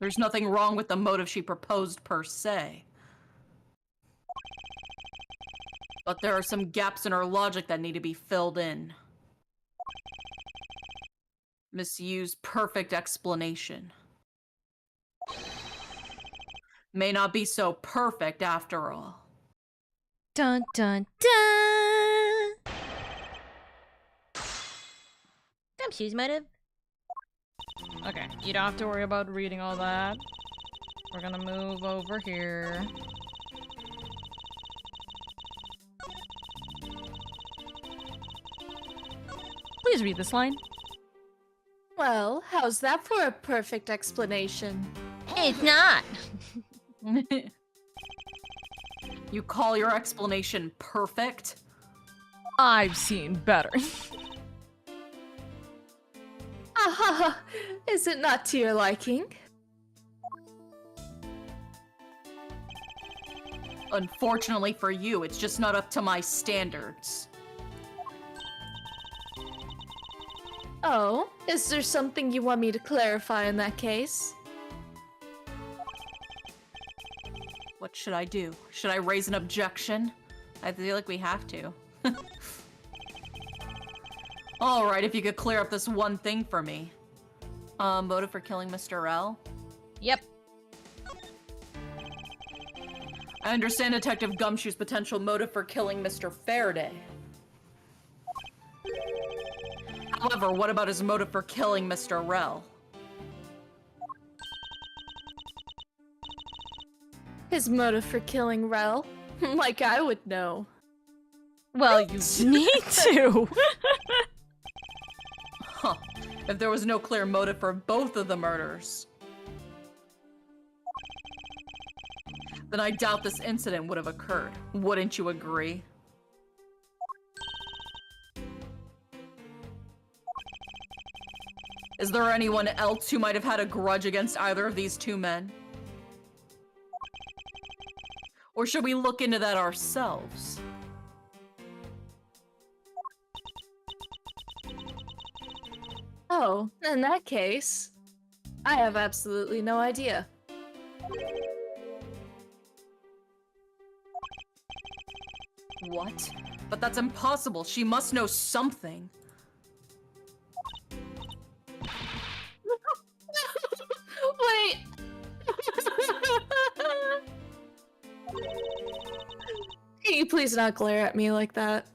There's nothing wrong with the motive she proposed per se. But there are some gaps in her logic that need to be filled in. Misuse perfect explanation. May not be so perfect after all. Dun dun dun! Gumshoe's motive. Okay, you don't have to worry about reading all that. We're gonna move over here. Please read this line. Well, how's that for a perfect explanation? It's not. You call your explanation perfect? I've seen better. Aha! Is it not to your liking? Unfortunately for you, it's just not up to my standards. Oh, is there something you want me to clarify in that case? What should I do? Should I raise an objection? I feel like we have to. Alright, if you could clear up this one thing for me. Motive for killing Mr. L? Yep. I understand Detective Gumshoe's potential motive for killing Mr. Faraday. However, what about his motive for killing Mr. Rel? His motive for killing Rel? Like I would know. Well, you need to. Huh. If there was no clear motive for both of the murders, then I doubt this incident would have occurred. Wouldn't you agree? Is there anyone else who might have had a grudge against either of these two men? Or should we look into that ourselves? Oh, in that case, I have absolutely no idea. What? But that's impossible. She must know something. Wait! Can you please not glare at me like that?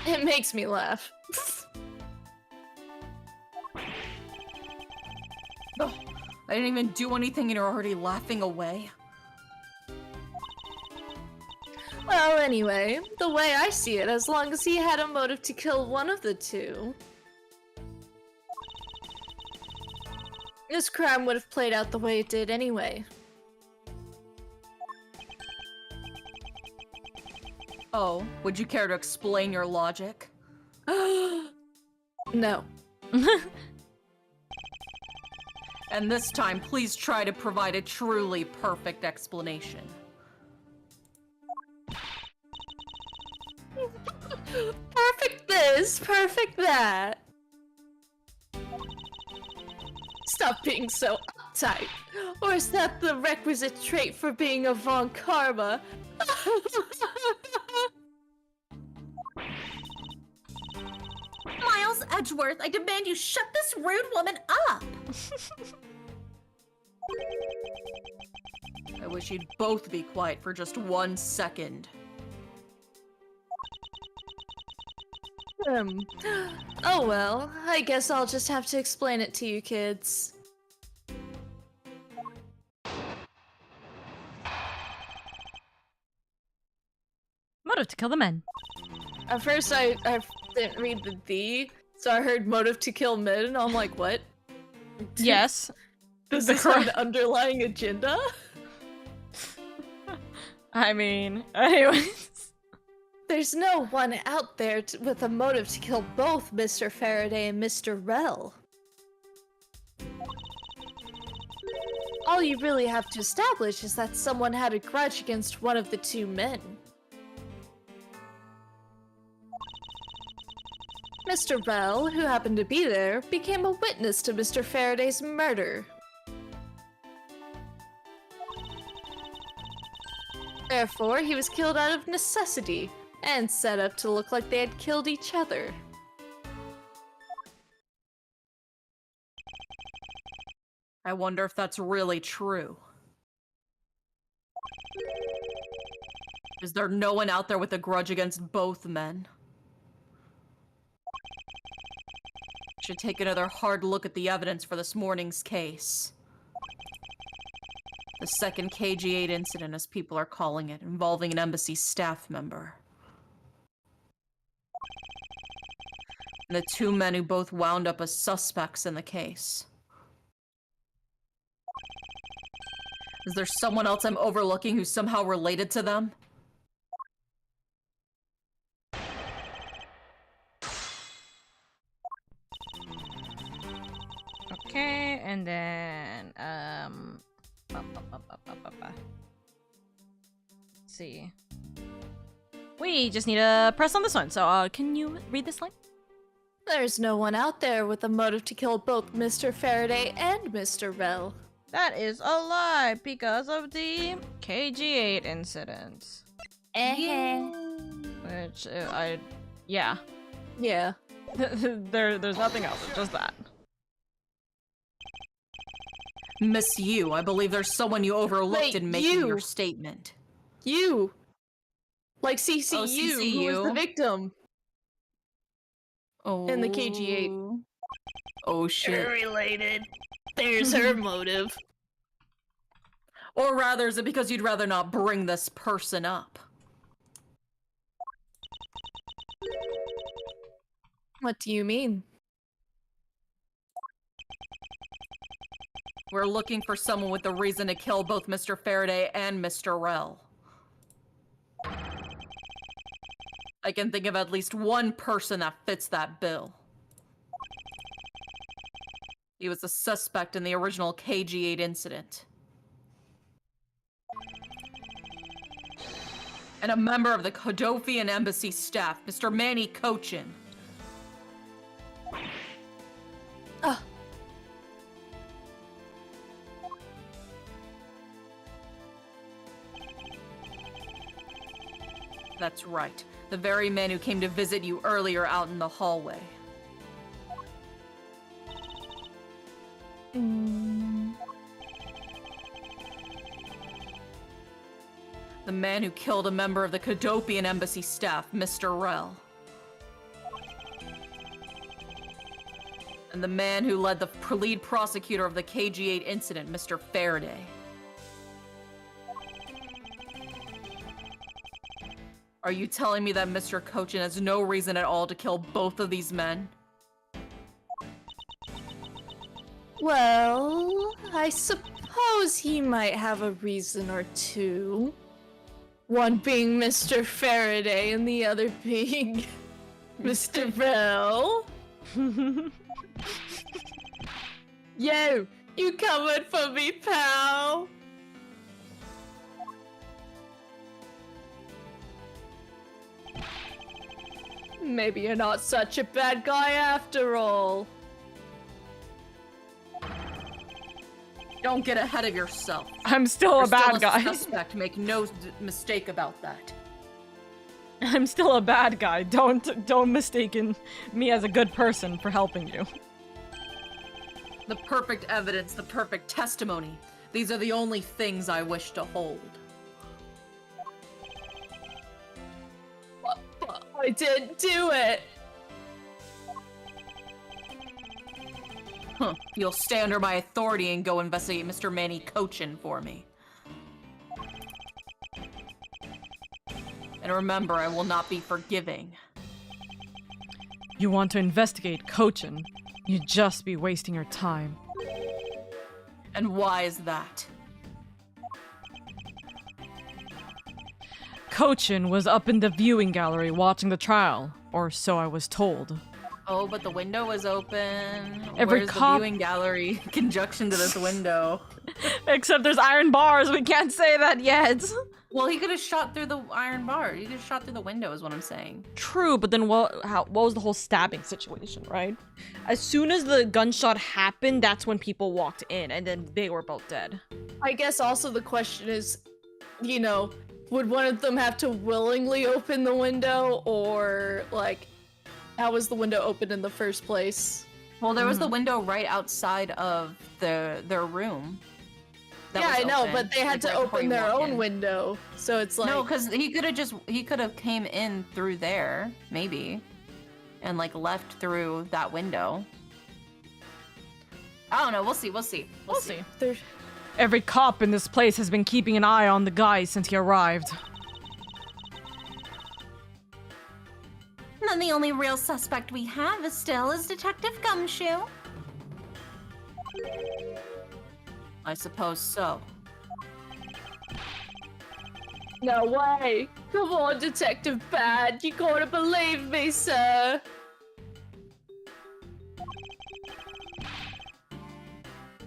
It makes me laugh. Ugh, I didn't even do anything and you're already laughing away. Well, anyway, the way I see it, as long as he had a motive to kill one of the two, this crime would have played out the way it did anyway. Oh, would you care to explain your logic? No. And this time, please try to provide a truly perfect explanation. Perfect this, perfect that. Stop being so uptight. Or is that the requisite trait for being a Von Karma? Miles Edgeworth, I demand you shut this rude woman up! I wish you'd both be quiet for just 1 second. Oh well, I guess I'll just have to explain it to you kids. Motive to kill the men. At first I didn't read the, so I heard motive to kill men, and I'm like, what? Yes. Does The this have an correct- underlying agenda? I mean, anyways. There's no one out there with a motive to kill both Mr. Faraday and Mr. Rel. All you really have to establish is that someone had a grudge against one of the two men. Mr. Rel, who happened to be there, became a witness to Mr. Faraday's murder. Therefore, he was killed out of necessity, and set up to look like they had killed each other. I wonder if that's really true. Is there no one out there with a grudge against both men? Should take another hard look at the evidence for this morning's case. The second KG-8 incident, as people are calling it, involving an embassy staff member. And the two men who both wound up as suspects in the case. Is there someone else I'm overlooking who's somehow related to them? Okay, and then let's see. We just need to press on this one. So, can you read this line? There's no one out there with a motive to kill both Mr. Faraday and Mr. Bell. That is a lie because of the KG8 incident. Which yeah. Yeah. There's nothing else. It's just that. Miss Yu, I believe there's someone you overlooked Wait, in making you. your statement. You! Like CCU, Oh, who was the CCU? victim. Oh. In the KG8. Oh shit. Related. There's her motive. Or rather, is it because you'd rather not bring this person up? What do you mean? We're looking for someone with a reason to kill both Mr. Faraday and Mr. Rell. I can think of at least one person that fits that bill. He was a suspect in the original KG8 incident. And a member of the Kodofian embassy staff, Mr. Manny Cochin. That's right. The very man who came to visit you earlier out in the hallway. The man who killed a member of the Kodofian embassy staff, Mr. Rell. And the man who led the lead prosecutor of the KG8 incident, Mr. Faraday. Are you telling me that Mr. Cochin has no reason at all to kill both of these men? Well, I suppose he might have a reason or two. One being Mr. Faraday and the other being Mr. Bell. Yo, you coming for me, pal? Maybe you're not such a bad guy after all. Don't get ahead of yourself. I'm still a bad guy. Suspect. Make no mistake about that. I'm still a bad guy. Don't mistaken me as a good person for helping you. The perfect evidence, the perfect testimony. These are the only things I wish to hold. I didn't do it. Huh. You'll stay under my authority and go investigate Mr. Manny Cochin for me. And remember, I will not be forgiving. You want to investigate Cochin? You'd just be wasting your time. And why is that? Cochin was up in the viewing gallery watching the trial, or so I was told. Oh, but the window was open. Every Where's cop- the viewing gallery in conjunction to this window? Except there's iron bars, we can't say that yet. Well, he could have shot through the iron bar. He could have shot through the window is what I'm saying. True, but then what was the whole stabbing situation, right? As soon as the gunshot happened, that's when people walked in, and then they were both dead. I guess also the question is, you know, would one of them have to willingly open the window, or, like, how was the window open in the first place? Well, there was the window right outside of their room. that Yeah, was I know, open, but they had like, to right before open you their walk own in. window, so it's like... No, because he could have came in through there, maybe, and like left through that window. I don't know. We'll see. We'll see. We'll see. There's... Every cop in this place has been keeping an eye on the guy since he arrived. Then the only real suspect we have is Detective Gumshoe. I suppose so. No way! Come on, Detective Bad, you gotta believe me, sir!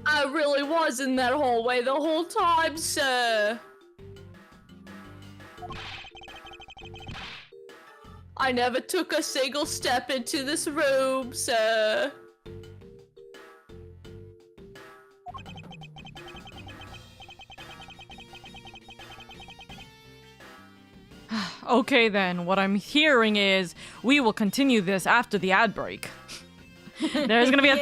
I really was in that hallway the whole time, sir! I never took a single step into this room, sir! Okay then, what I'm hearing is we will continue this after the ad break. There's gonna be a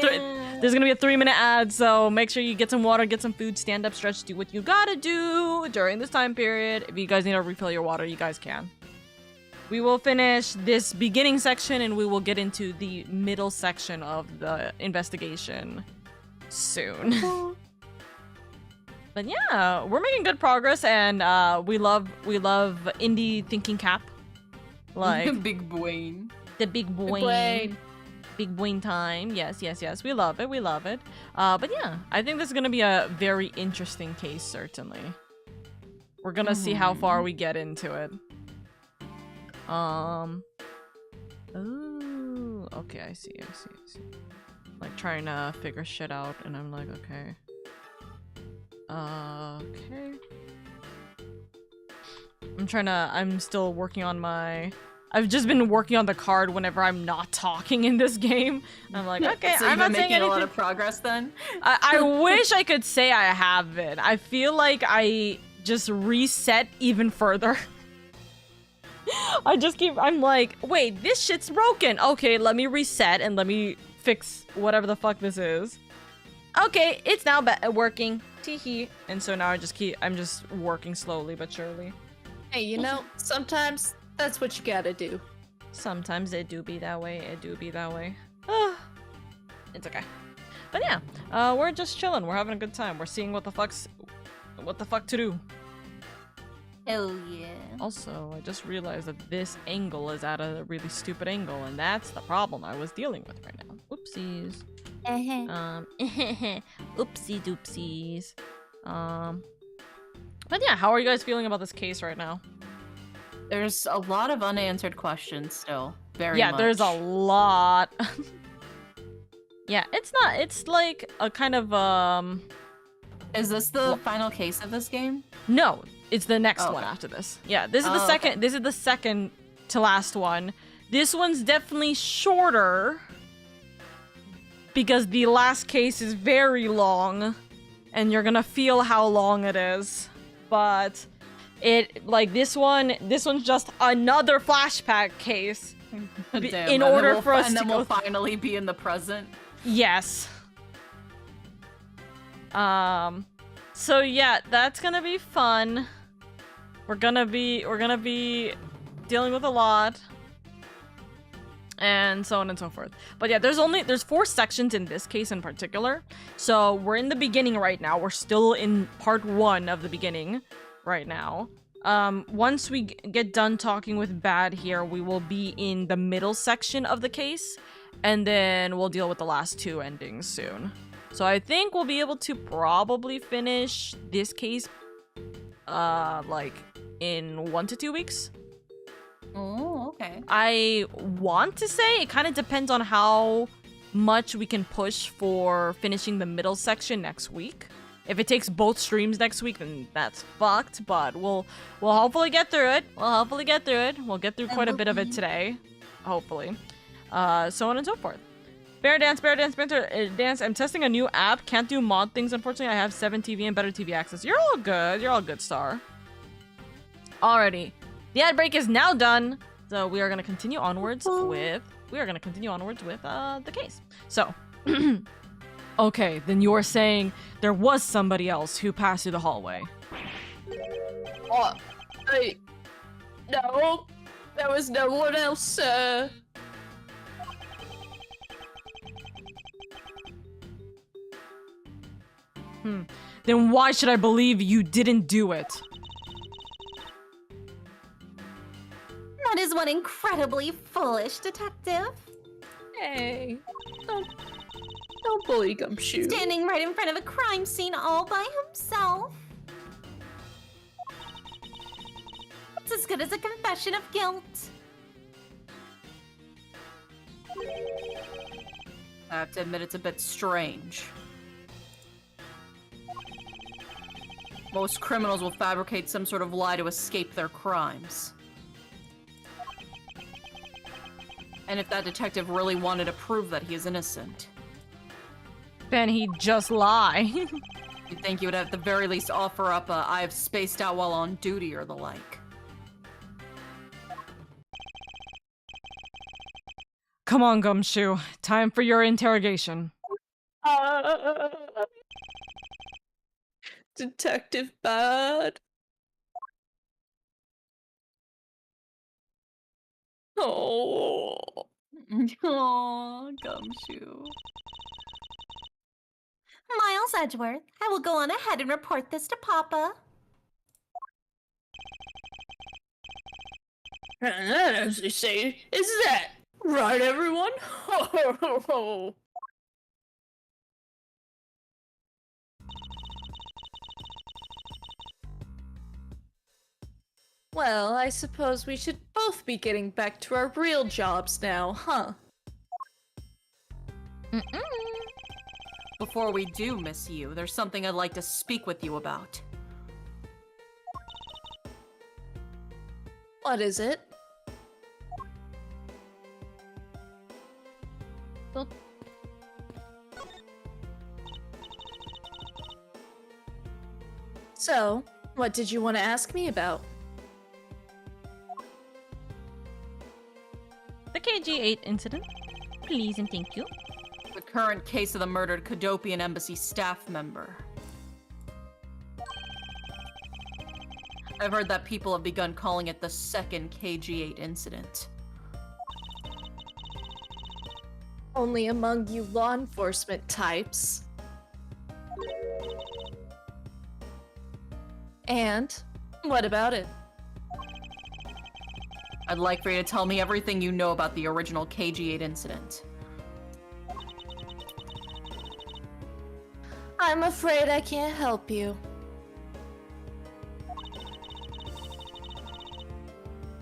there's gonna be a 3-minute ad, so make sure you get some water, get some food, stand up, stretch, do what you gotta do during this time period. If you guys need to refill your water, you guys can. We will finish this beginning section and we will get into the middle section of the investigation soon. But yeah, we're making good progress, and we love indie thinking cap, like Big brain. the big brain time. Yes, we love it. But yeah, I think this is gonna be a very interesting case. Certainly, we're gonna see how far we get into it. Ooh, okay, I see. Like trying to figure shit out, and I'm like, okay. Okay. I'm still working on I've just been working on the card whenever I'm not talking in this game. I'm like, okay, So I'm you've not been saying making anything. a lot of progress then? I wish I could say I haven't. I feel like I just reset even further. I'm like, wait, this shit's broken. Okay, let me reset and let me fix whatever the fuck this is. Okay, it's now working. Teehee. And so now I'm just working slowly but surely. Hey, you know, sometimes that's what you gotta do. Sometimes it do be that way. It's okay. But yeah, we're just chilling. We're having a good time. We're seeing what the fuck to do. Hell yeah. Also, I just realized that this angle is at a really stupid angle, and that's the problem I was dealing with right now. Oopsies. Oopsie doopsies. But yeah, how are you guys feeling about this case right now? There's a lot of unanswered questions still. Very Yeah, much. there's a lot. Yeah, it's like a kind of Is this the final case of this game? no, it's the next Oh, one okay. after this. Yeah, this is the second. Okay. This is the second to last one. This one's definitely shorter because the last case is very long, and you're gonna feel how long it is. But this one's just another flashback case. Damn, in order for us and to then go we'll finally be in the present. Yes. So yeah, that's gonna be fun. We're gonna be dealing with a lot. And so on and so forth. But yeah, there's 4 sections in this case in particular. So we're in the beginning right now. We're still in part 1 of the beginning right now. Once we get done talking with Bad here, we will be in the middle section of the case, and then we'll deal with the last 2 endings soon. So I think we'll be able to probably finish this case like in 1 to 2 weeks. Oh, okay. I want to say it kind of depends on how much we can push for finishing the middle section next week. If it takes both streams next week, then that's fucked, but we'll hopefully get through it. We'll get through quite a bit of it today, hopefully. So on and so forth. Bear Dance. I'm testing a new app. Can't do mod things, unfortunately. I have 7 TV and better TV access. You're all good, Star. Alrighty. The ad break is now done, so we are gonna continue onwards with the case. So, okay, then you're saying there was somebody else who passed through the hallway. Hey, no, there was no one else, sir. Then why should I believe you didn't do it? That is one incredibly foolish detective. Hey, don't bully Gumshoe. Standing right in front of a crime scene all by himself. It's as good as a confession of guilt. I have to admit, it's a bit strange. Most criminals will fabricate some sort of lie to escape their crimes. And if that detective really wanted to prove that he is innocent, then he'd just lie. you'd think he would at the very least offer up a "I have spaced out while on duty" or the like. Come on, Gumshoe. Time for your interrogation. Detective Bad. Oh. Aww, Gumshoe. Miles Edgeworth, I will go on ahead and report this to Papa. As they say, is that right, everyone? Well, I suppose we should both be getting back to our real jobs now, huh? Before we do, Miss Yu, there's something I'd like to speak with you about. What is it? So, what did you want to ask me about? The KG8 incident. Please and thank you. The current case of the murdered Cadopian Embassy staff member. I've heard that people have begun calling it the second KG8 incident. Only among you law enforcement types. And what about it? I'd like for you to tell me everything you know about the original KG8 incident. I'm afraid I can't help you.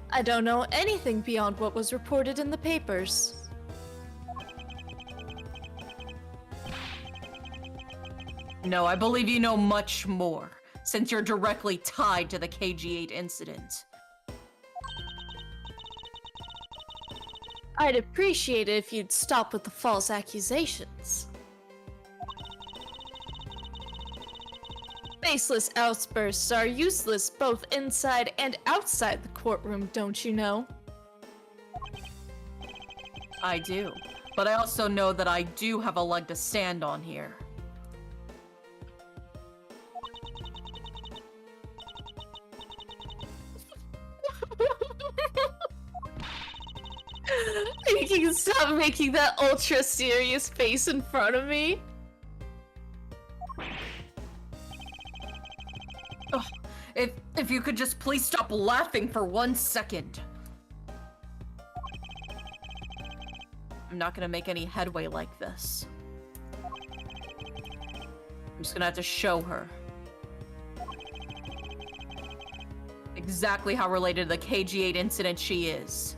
I don't know anything beyond what was reported in the papers. No, I believe you know much more, since you're directly tied to the KG8 incident. I'd appreciate it if you'd stop with the false accusations. Faceless outbursts are useless both inside and outside the courtroom, don't you know? I do, but I also know that I do have a leg to stand on here. You can stop making that ultra serious face in front of me. Ugh, if you could just please stop laughing for 1 second. I'm not gonna make any headway like this. I'm just gonna have to show her exactly how related to the KG8 incident she is.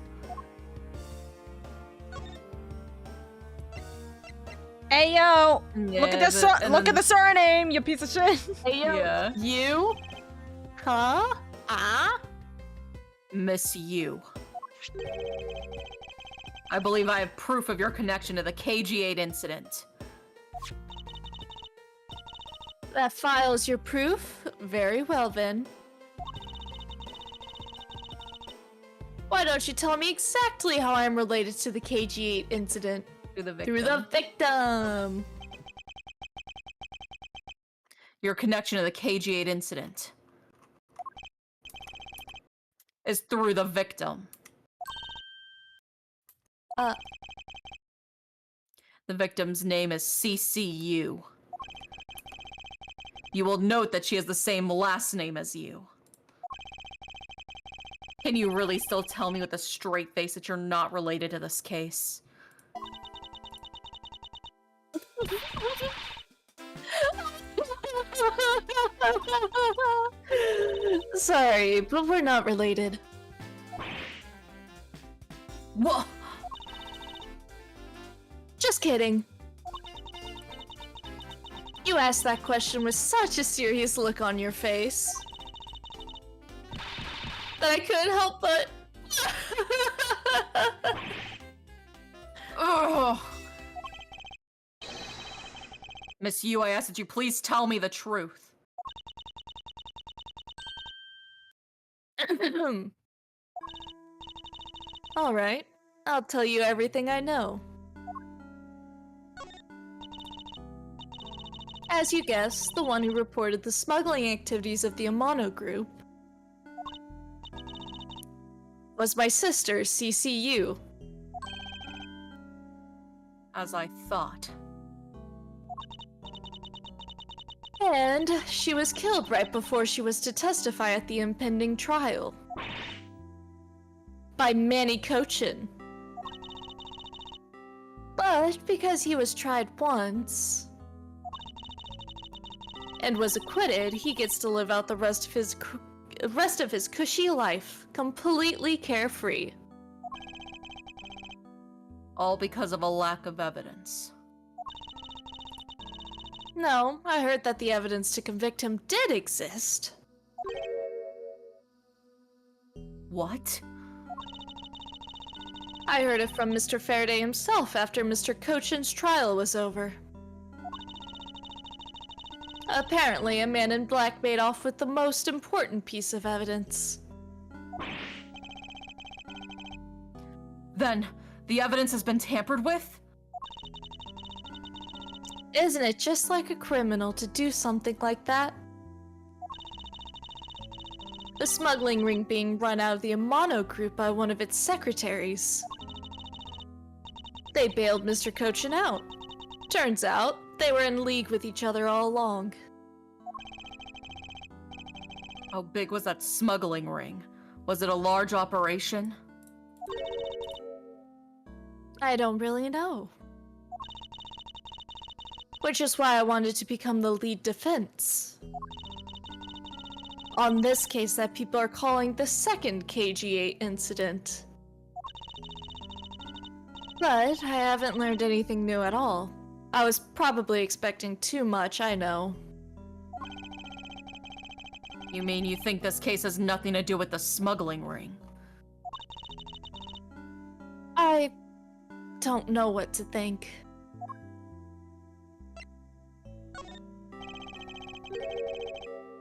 Hey yo! Yeah, Look at this! and Look then- at the surname, you piece of shit! Hey, yo, Yeah. you? Huh? Ah? Miss Yu. I believe I have proof of your connection to the KG8 incident. That file is your proof? Very well then. Why don't you tell me exactly how I'm related to the KG8 incident? Through the victim. Through the victim! Your connection to the KG8 incident is through the victim. The victim's name is CCU. You will note that she has the same last name as you. Can you really still tell me with a straight face that you're not related to this case? Sorry, but we're not related. Whoa! Just kidding. You asked that question with such a serious look on your face that I couldn't help but... Ugh. Miss Yu, I ask that you please tell me the truth. Alright, I'll tell you everything I know. As you guessed, the one who reported the smuggling activities of the Amano group was my sister, CCU. As I thought. And she was killed right before she was to testify at the impending trial. By Manny Cochin. But because he was tried once and was acquitted, he gets to live out the rest of his cushy life, completely carefree. All because of a lack of evidence. No, I heard that the evidence to convict him did exist. What? I heard it from Mr. Faraday himself after Mr. Cochin's trial was over. Apparently, a man in black made off with the most important piece of evidence. Then, the evidence has been tampered with? Isn't it just like a criminal to do something like that? The smuggling ring being run out of the Amano group by one of its secretaries. They bailed Mr. Cochin out. Turns out, they were in league with each other all along. How big was that smuggling ring? Was it a large operation? I don't really know. Which is why I wanted to become the lead defense. On this case that people are calling the second KG8 incident. But I haven't learned anything new at all. I was probably expecting too much, I know. You mean you think this case has nothing to do with the smuggling ring? I don't know what to think.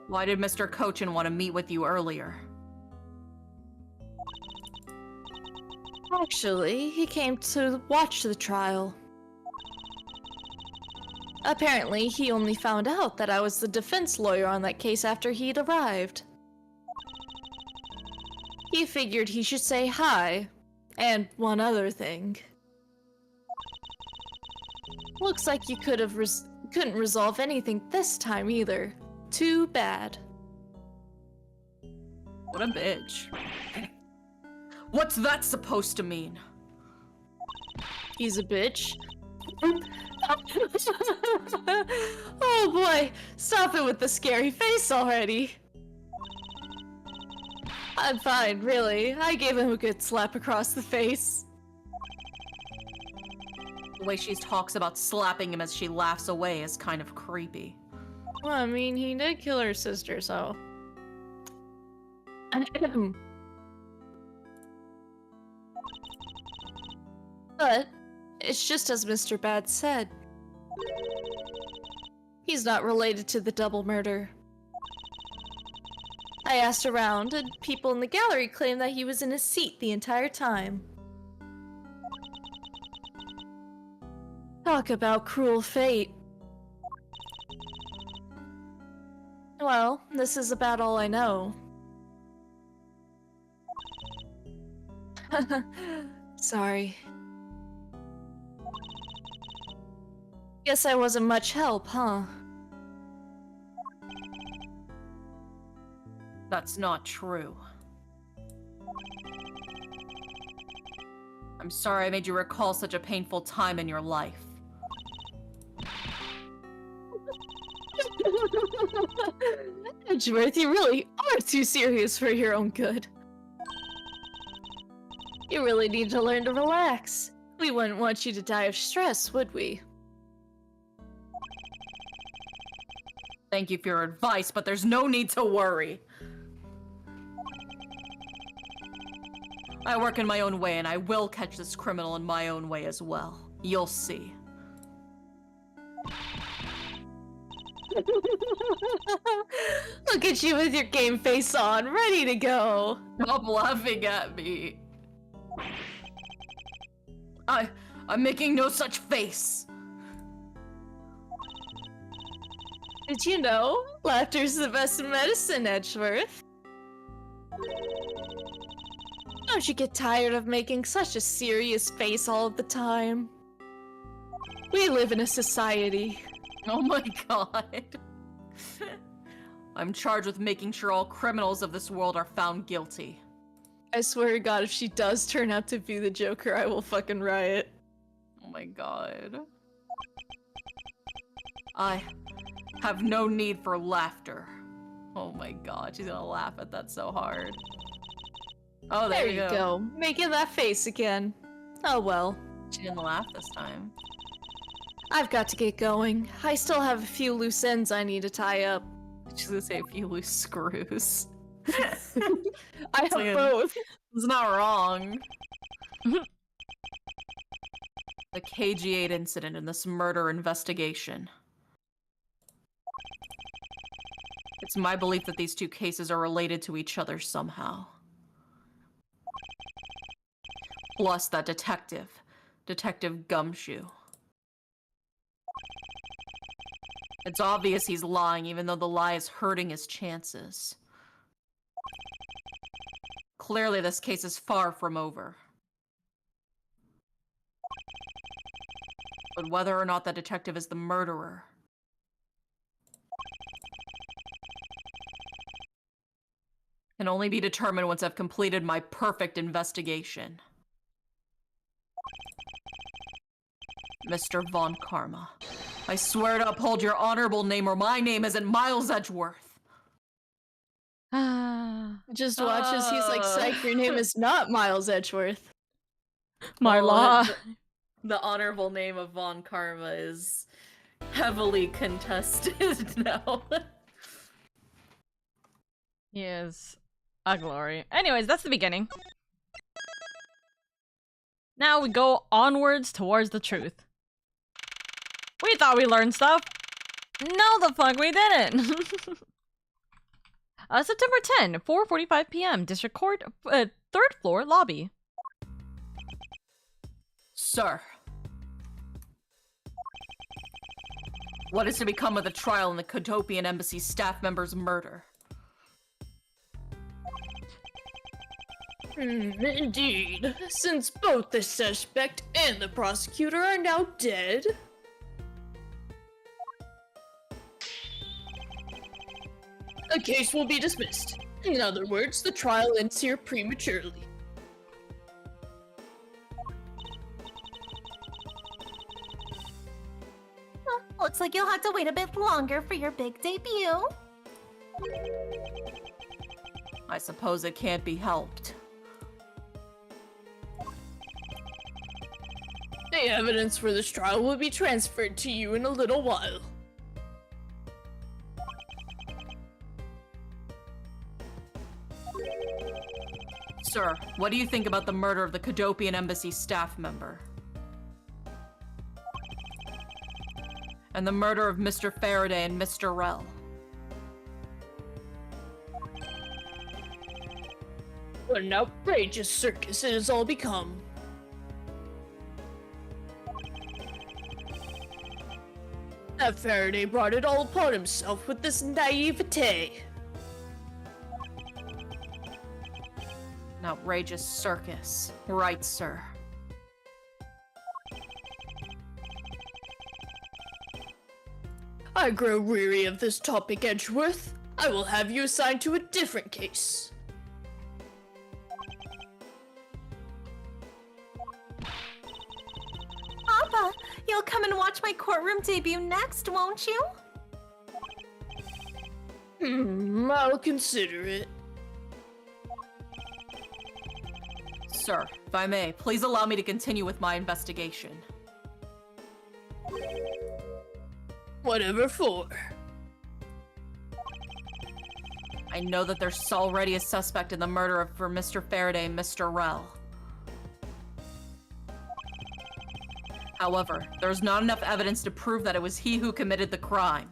Why did Mr. Cochin want to meet with you earlier? Actually, he came to watch the trial. Apparently, he only found out that I was the defense lawyer on that case after he'd arrived. He figured he should say hi, and one other thing. Looks like you couldn't resolve anything this time either. Too bad. What a bitch. What's that supposed to mean? He's a bitch. Oh boy, stop it with the scary face already. I'm fine, really. I gave him a good slap across the face. The way she talks about slapping him as she laughs away is kind of creepy. Well, I mean, he did kill her sister, so... But, it's just as Mr. Bad said. He's not related to the double murder. I asked around, and people in the gallery claimed that he was in his seat the entire time. Talk about cruel fate. Well, this is about all I know. Sorry. Guess I wasn't much help, huh? That's not true. I'm sorry I made you recall such a painful time in your life. Edgeworth, you really are too serious for your own good. You really need to learn to relax. We wouldn't want you to die of stress, would we? Thank you for your advice, but there's no need to worry. I work in my own way, and I will catch this criminal in my own way as well. You'll see. Look at you with your game face on, ready to go. Stop laughing at me. I'm making no such face. Did you know? Laughter's the best medicine, Edgeworth. Don't you get tired of making such a serious face all the time? We live in a society. Oh my god. I'm charged with making sure all criminals of this world are found guilty. I swear to God, if she does turn out to be the Joker, I will fucking riot. Oh my god. I have no need for laughter. Oh my god, she's gonna laugh at that so hard. Oh, there you go. Making that face again. Oh well. She didn't laugh this time. I've got to get going. I still have a few loose ends I need to tie up. She's gonna say a few loose screws. I have both. It's not wrong. The KG8 incident and this murder investigation. It's my belief that these two cases are related to each other somehow. Plus that detective, Detective Gumshoe. It's obvious he's lying, even though the lie is hurting his chances. Clearly, this case is far from over. But whether or not that detective is the murderer can only be determined once I've completed my perfect investigation. Mr. Von Karma, I swear to uphold your honorable name or my name isn't Miles Edgeworth. Just watch as he's like, psych, your name is not Miles Edgeworth. My law. The honorable name of Von Karma is heavily contested now. He is a glory. Anyways, that's the beginning. Now we go onwards towards the truth. We thought we learned stuff. No, the fuck we didn't. September 10, 4:45 p.m. District Court, 3rd floor lobby. Sir. What is to become of the trial in the Kodopian Embassy staff member's murder? Indeed. Since both the suspect and the prosecutor are now dead, the case will be dismissed. In other words, the trial ends here prematurely. Looks like you'll have to wait a bit longer for your big debut. I suppose it can't be helped. The evidence for this trial will be transferred to you in a little while. Sir, what do you think about the murder of the Kodopian Embassy staff member? And the murder of Mr. Faraday and Mr. Rell? What an outrageous circus it has all become. That Faraday brought it all upon himself with this naivete. An outrageous circus. Right, sir. I grow weary of this topic, Edgeworth. I will have you assigned to a different case. You'll come and watch my courtroom debut next, won't you? I'll consider it. Sir, if I may, please allow me to continue with my investigation. Whatever for. I know that there's already a suspect in the murder of for Mr. Faraday and Mr. Rell. However, there's not enough evidence to prove that it was he who committed the crime.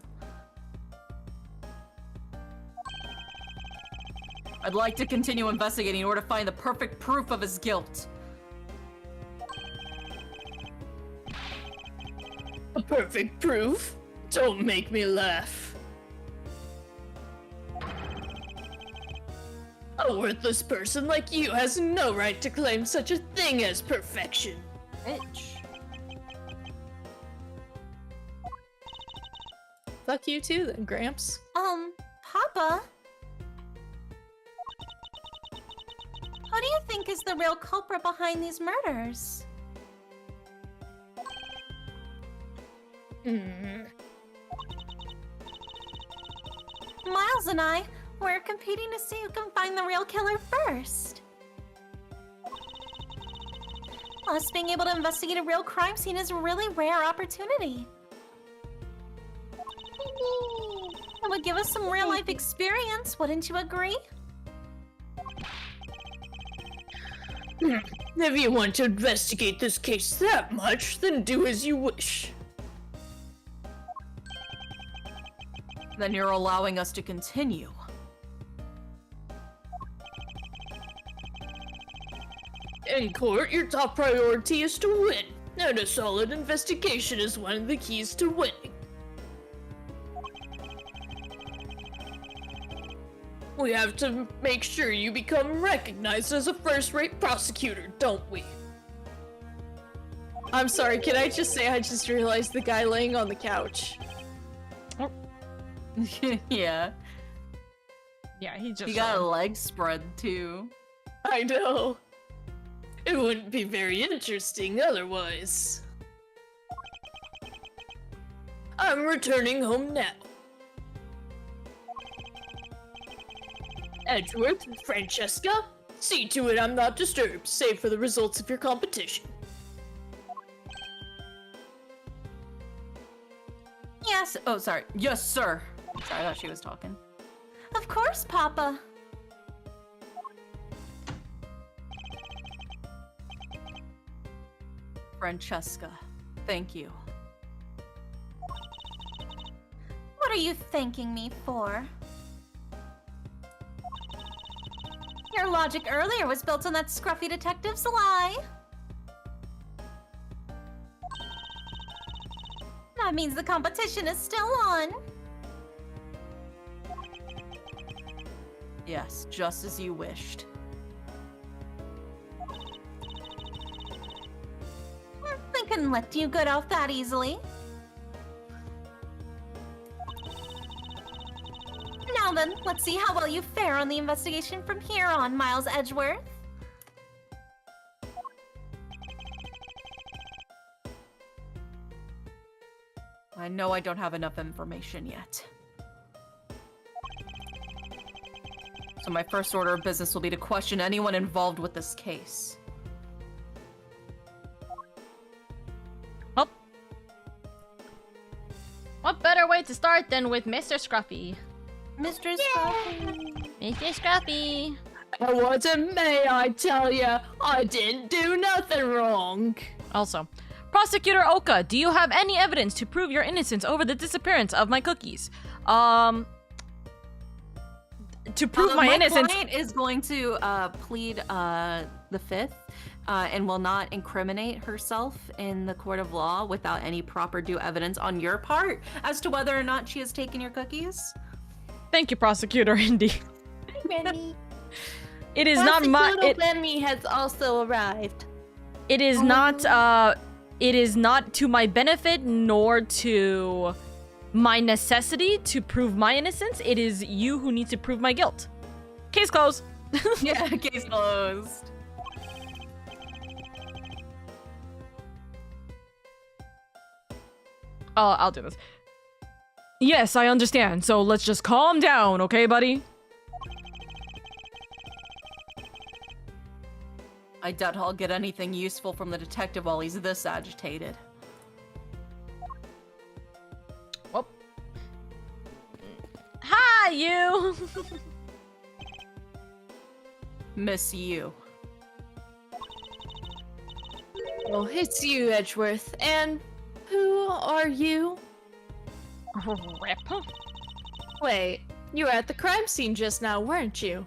I'd like to continue investigating in order to find the perfect proof of his guilt. A perfect proof? Don't make me laugh. A worthless person like you has no right to claim such a thing as perfection. Bitch. Fuck you too then, Gramps. Papa? Who do you think is the real culprit behind these murders? Miles and I, we're competing to see who can find the real killer first. Plus, being able to investigate a real crime scene is a really rare opportunity. It would give us some real-life experience, wouldn't you agree? If you want to investigate this case that much, then do as you wish. Then you're allowing us to continue. In court, your top priority is to win, and a solid investigation is one of the keys to winning. We have to make sure you become recognized as a first-rate prosecutor, don't we? I'm sorry, can I just say I just realized the guy laying on the couch? Yeah. Yeah, he just. He got a leg spread too. I know. It wouldn't be very interesting otherwise. I'm returning home now. Edgeworth, Francesca, see to it I'm not disturbed, save for the results of your competition. Yes. Oh, sorry. Yes, sir. Sorry, I thought she was talking. Of course, Papa. Francesca, thank you. What are you thanking me for? Your logic earlier was built on that scruffy detective's lie. That means the competition is still on. Yes, just as you wished. I couldn't let you get off that easily. Now then, let's see how well you fare on the investigation from here on, Miles Edgeworth. I know I don't have enough information yet. So my first order of business will be to question anyone involved with this case. Oh. What better way to start than with Mr. Scruffy? Mr. Scruffy. Mr. Scruffy. What may I tell ya? I didn't do nothing wrong. Also, Prosecutor Oka, do you have any evidence to prove your innocence over the disappearance of my cookies? To prove my innocence. My client is going to plead the fifth and will not incriminate herself in the court of law without any proper due evidence on your part as to whether or not she has taken your cookies. Thank you, Prosecutor Indy. Remy. It is not my. Remy has also arrived. It is not. It is not to my benefit nor to my necessity to prove my innocence. It is you who need to prove my guilt. Case closed. Yeah, case closed. I'll do this. Yes, I understand. So let's just calm down, okay, buddy? I doubt I'll get anything useful from the detective while he's this agitated. Well. Hi, you! Miss you. Well, it's you, Edgeworth. And who are you? Rip. Wait, you were at the crime scene just now, weren't you?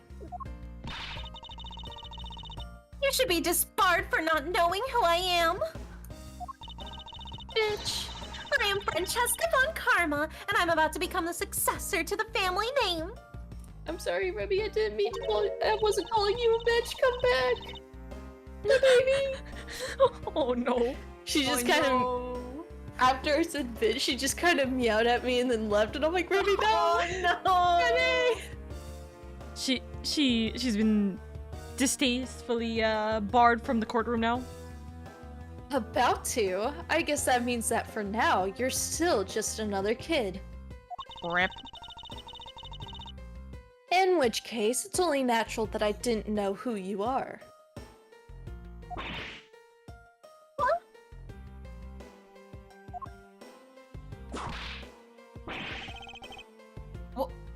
You should be disbarred for not knowing who I am. Bitch. I am Francesca von Karma, and I'm about to become the successor to the family name. I'm sorry, Ruby, I didn't mean to call you. I wasn't calling you a bitch. Come back. The baby. Oh no. She just kind of, after I said bitch, she just kind of meowed at me and then left, and I'm like, Ruby, no. Oh no! Ruby. She's been distastefully barred from the courtroom now. About to. I guess that means that for now, you're still just another kid. Rip. In which case, it's only natural that I didn't know who you are.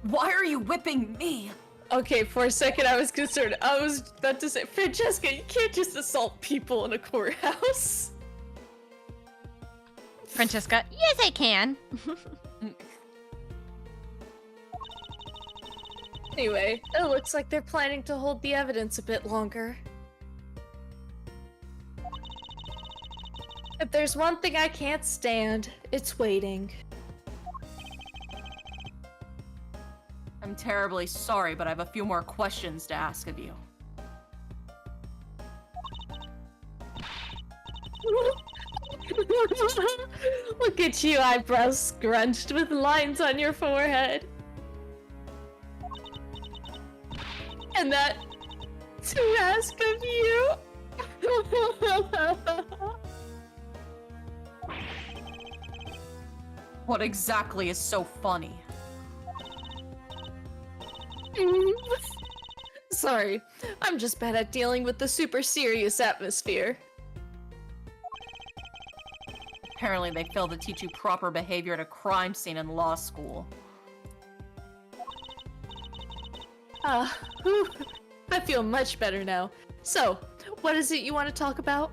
Why are you whipping me? Okay, for a second I was concerned. I was about to say, Francesca, you can't just assault people in a courthouse. Francesca, yes, I can. Anyway, it looks like they're planning to hold the evidence a bit longer. If there's one thing I can't stand, it's waiting. I'm terribly sorry, but I have a few more questions to ask of you. Look at you, eyebrows scrunched with lines on your forehead. And that to ask of you. What exactly is so funny? Sorry, I'm just bad at dealing with the super serious atmosphere. Apparently they failed to teach you proper behavior at a crime scene in law school. Whew. I feel much better now. So, what is it you want to talk about?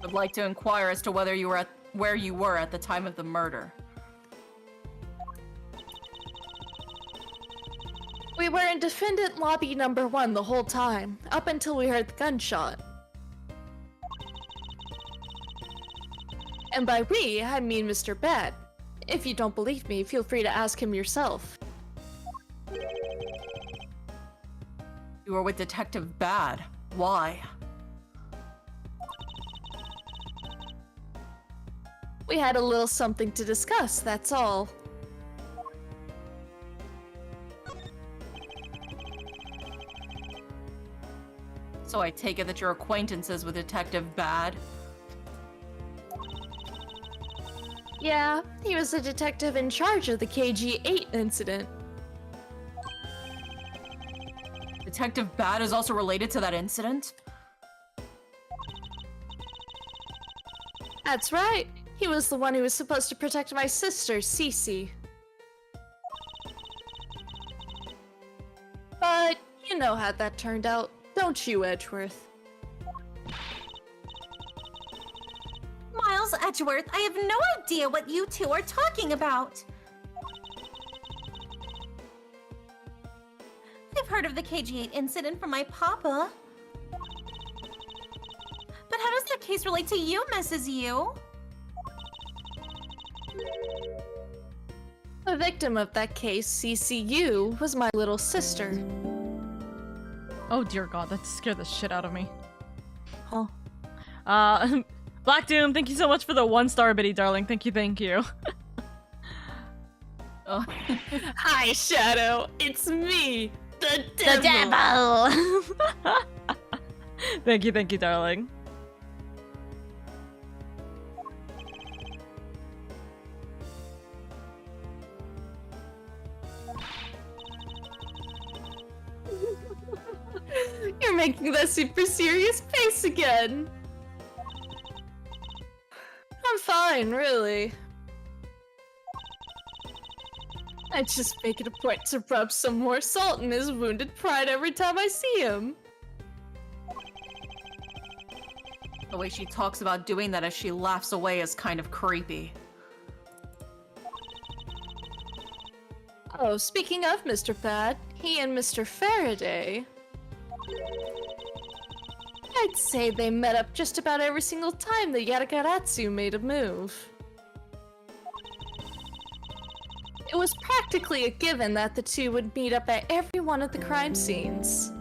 I'd like to inquire as to whether you were where you were at the time of the murder. We were in defendant lobby number 1 the whole time, up until we heard the gunshot. And by we, I mean Mr. Bad. If you don't believe me, feel free to ask him yourself. You were with Detective Bad. Why? We had a little something to discuss, that's all. So I take it that your acquaintances with Detective Bad? Yeah, he was the detective in charge of the KG-8 incident. Detective Bad is also related to that incident? That's right. He was the one who was supposed to protect my sister, Cece. But you know how that turned out, don't you, Edgeworth? Miles Edgeworth, I have no idea what you two are talking about. I've heard of the KG-8 incident from my papa. But how does that case relate to you, Mrs. Yu? The victim of that case, CCU, was my little sister. Oh dear god, that scared the shit out of me. Huh? Black Doom, thank you so much for the 1-star biddy, darling. Thank you, thank you. Oh. Hi, Shadow. It's me, the The devil! Thank you, darling. making that super serious face again? I'm fine, really. I just make it a point to rub some more salt in his wounded pride every time I see him. The way she talks about doing that as she laughs away is kind of creepy. Oh, speaking of Mr. Bad, he and Mr. Faraday... I'd say they met up just about every single time the Yatagaratsu made a move. It was practically a given that the two would meet up at every one of the crime scenes.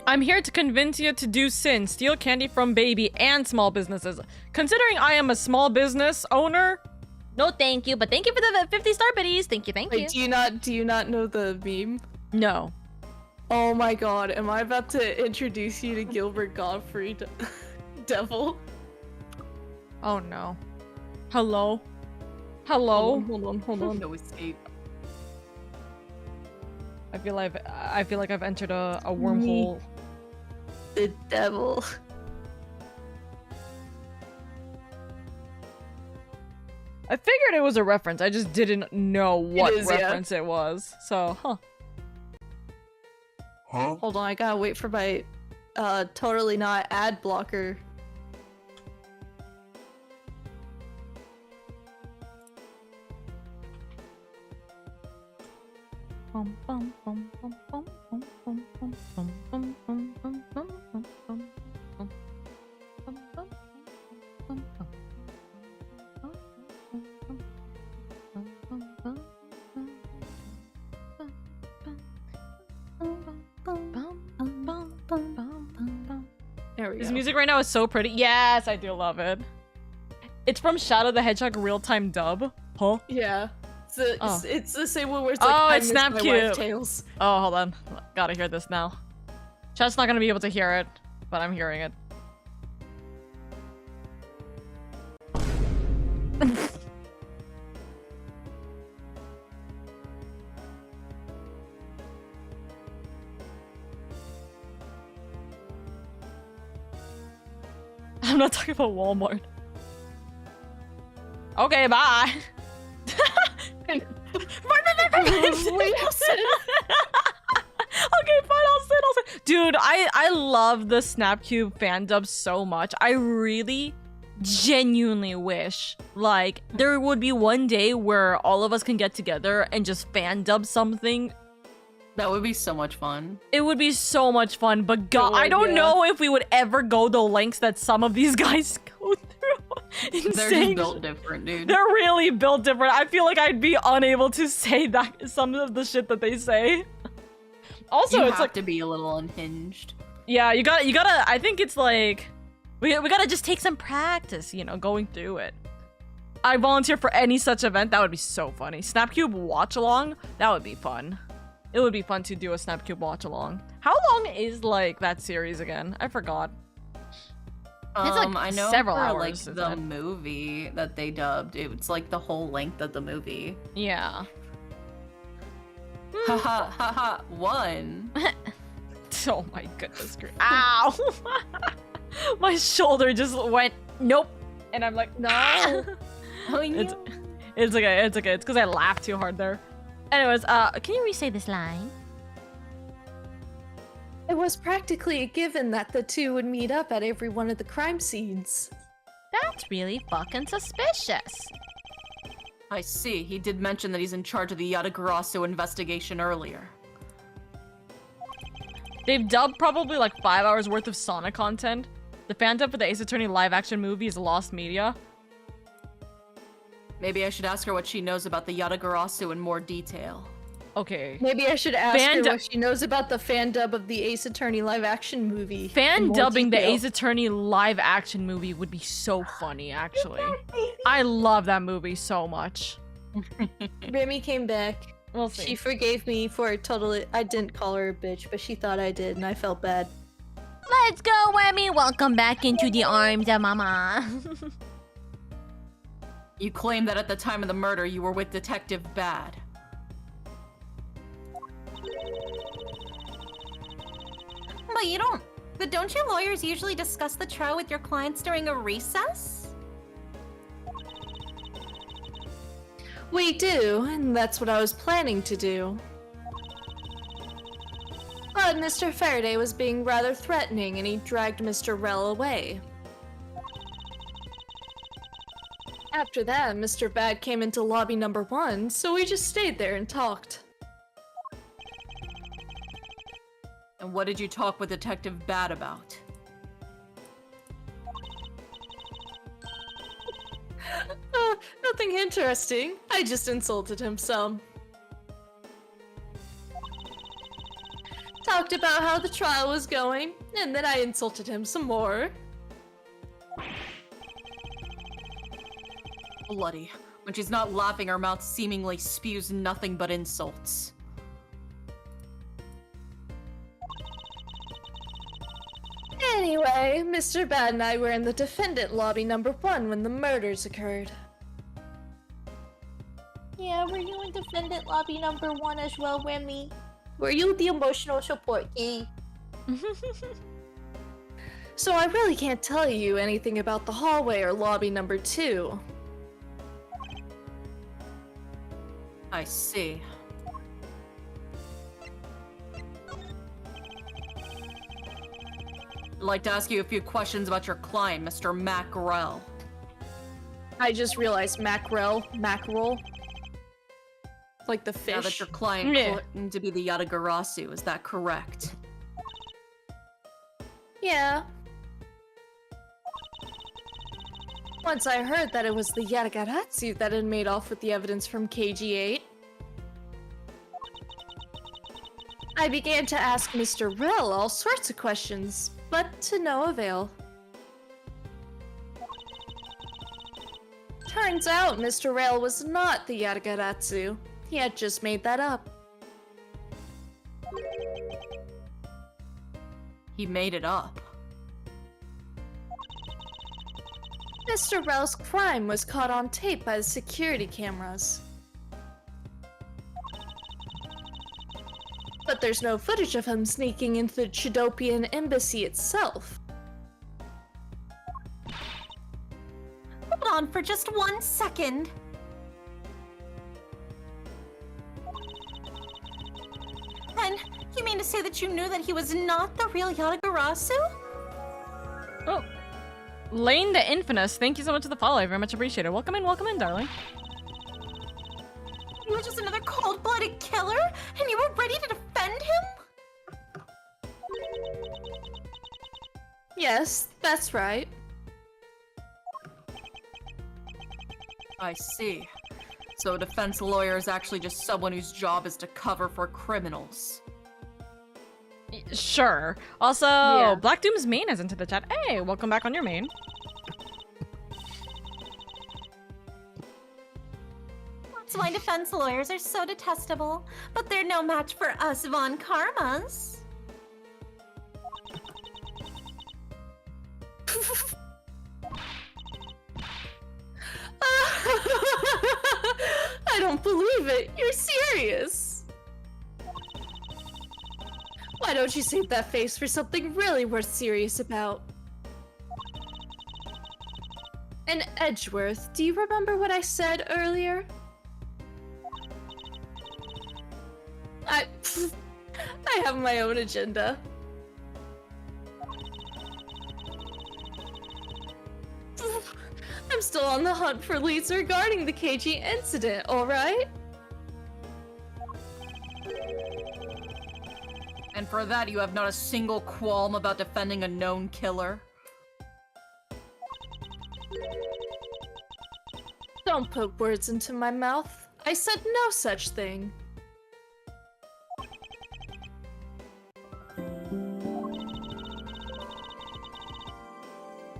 I'm here to convince you to do sin, steal candy from baby and small businesses. Considering I am a small business owner, No, thank you, but thank you for the 50 star biddies. Thank you, thank you. Wait, do you not know the meme? no. Oh my god, am I about to introduce you to Gilbert Gottfried Devil? Oh no. Hello? Hello? Hold on. No escape. I feel like I've entered a wormhole. The devil. I figured it was a reference. I just didn't know what is, yeah. reference it was. So, Hold on, I gotta wait for my totally not ad blocker. There we This go. music right now is so pretty. Yes, I do love it. It's from Shadow the Hedgehog real-time dub. Huh? Yeah. It's the same one where it's Oh, like, I it's miss my wife Snap Cute. Tales. Oh, hold on. Gotta hear this now. Chat's not gonna be able to hear it, but I'm hearing it. I'm not talking about Walmart. Okay, bye. Wait, Wilson. Okay, fine, I'll sit. Dude, I love the Snapcube fan dub so much. I really genuinely wish like there would be one day where all of us can get together and just fan dub something. That would be so much fun. It would be so much fun, but God, I don't yeah. know if we would ever go the lengths that some of these guys go through. They're Insane. just built different, dude. They're really built different. I feel like I'd be unable to say that some of the shit that they say. Also, You it's have like to be a little unhinged. yeah, you gotta. I think it's like we gotta just take some practice, you know, going through it. I volunteer for any such event. That would be so funny. Snapcube watch along. That would be fun. It would be fun to do a Snapcube watch along. How long is like that series again? I forgot. It's like I know several for, hours, like isn't the it? movie that they dubbed, it's like the whole length of the movie. Yeah. Haha, haha, one. Oh my goodness. Ow! My shoulder just went nope, and I'm like no. Oh, It's okay. It's okay. It's because I laughed too hard there. Anyways, can you re-say this line? It was practically a given that the two would meet up at every one of the crime scenes. That's really fucking suspicious. I see. He did mention that he's in charge of the Yatagarasu investigation earlier. They've dubbed probably like 5 hours worth of Sonic content. The fan dub for the Ace Attorney live-action movie is lost media. Maybe I should ask her what she knows about the Yatagarasu in more detail. Okay. Maybe I should ask Fan her dub- what she knows about the fan dub of the Ace Attorney live-action movie. in Fan more dubbing the detail. Ace Attorney live-action movie would be so funny, actually. I love that movie so much. Remy came back. We'll see. She forgave me for totally. I didn't call her a bitch, but she thought I did, and I felt bad. Let's go, Whammy. Welcome back into the arms of Mama. You claim that at the time of the murder you were with Detective Bad. you don't... But don't you lawyers usually discuss the trial with your clients during a recess? We do, and that's what I was planning to do. But Mr. Faraday was being rather threatening, and he dragged Mr. Rel away. After that, Mr. Bad came into lobby number 1, so we just stayed there and talked. And what did you talk with Detective Bad about? Nothing interesting. I just insulted him some. Talked about how the trial was going, and then I insulted him some more. Bloody. When she's not laughing, her mouth seemingly spews nothing but insults. Anyway, Mr. Bad and I were in the defendant lobby number 1 when the murders occurred. Yeah, were you in defendant lobby number 1 as well, Remy? Were you the emotional support key? So I really can't tell you anything about the hallway or lobby number 2. I see. I'd like to ask you a few questions about your client, Mr. Mackerel. I just realized mackerel. Like the fish. Now that your client Yeah. claimed to be the Yatagarasu, is that correct? Yeah. Once I heard that it was the Yatagaratsu that had made off with the evidence from KG8, I began to ask Mr. Rel all sorts of questions, but to no avail. Turns out Mr. Rel was not the Yatagaratsu. He had just made that up. He made it up. Mr. Rel's crime was caught on tape by the security cameras. But there's no footage of him sneaking into the Chidopian embassy itself. Hold on for just 1 second. Then, you mean to say that you knew that he was not the real Yatagarasu? Oh. Lane the Infamous, thank you so much for the follow. I very much appreciate it. Welcome in, darling. He was just another cold-blooded killer, and you were ready to defend him? Yes, that's right. I see. So a defense lawyer is actually just someone whose job is to cover for criminals. Sure. Also, Yeah. Black Doom's main is into the chat. Hey, welcome back on your main. That's why defense lawyers are so detestable, but they're no match for us Von Karmas. I don't believe it. You're serious. Why don't you save that face for something really worth serious about? And Edgeworth, do you remember what I said earlier? I have my own agenda. I'm still on the hunt for leads regarding the KG incident, alright? And for that, you have not a single qualm about defending a known killer? Don't put words into my mouth. I said no such thing.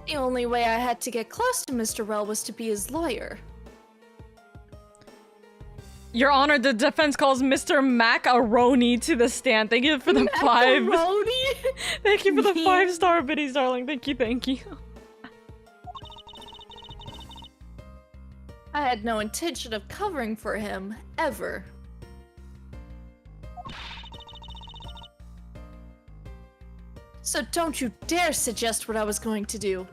The only way I had to get close to Mr. Rel was to be his lawyer. Your Honor, the defense calls Mr. Macaroni to the stand. Thank you for the 5. Macaroni? Thank you for the 5-star biddies, darling. Thank you. I had no intention of covering for him, ever. So don't you dare suggest what I was going to do.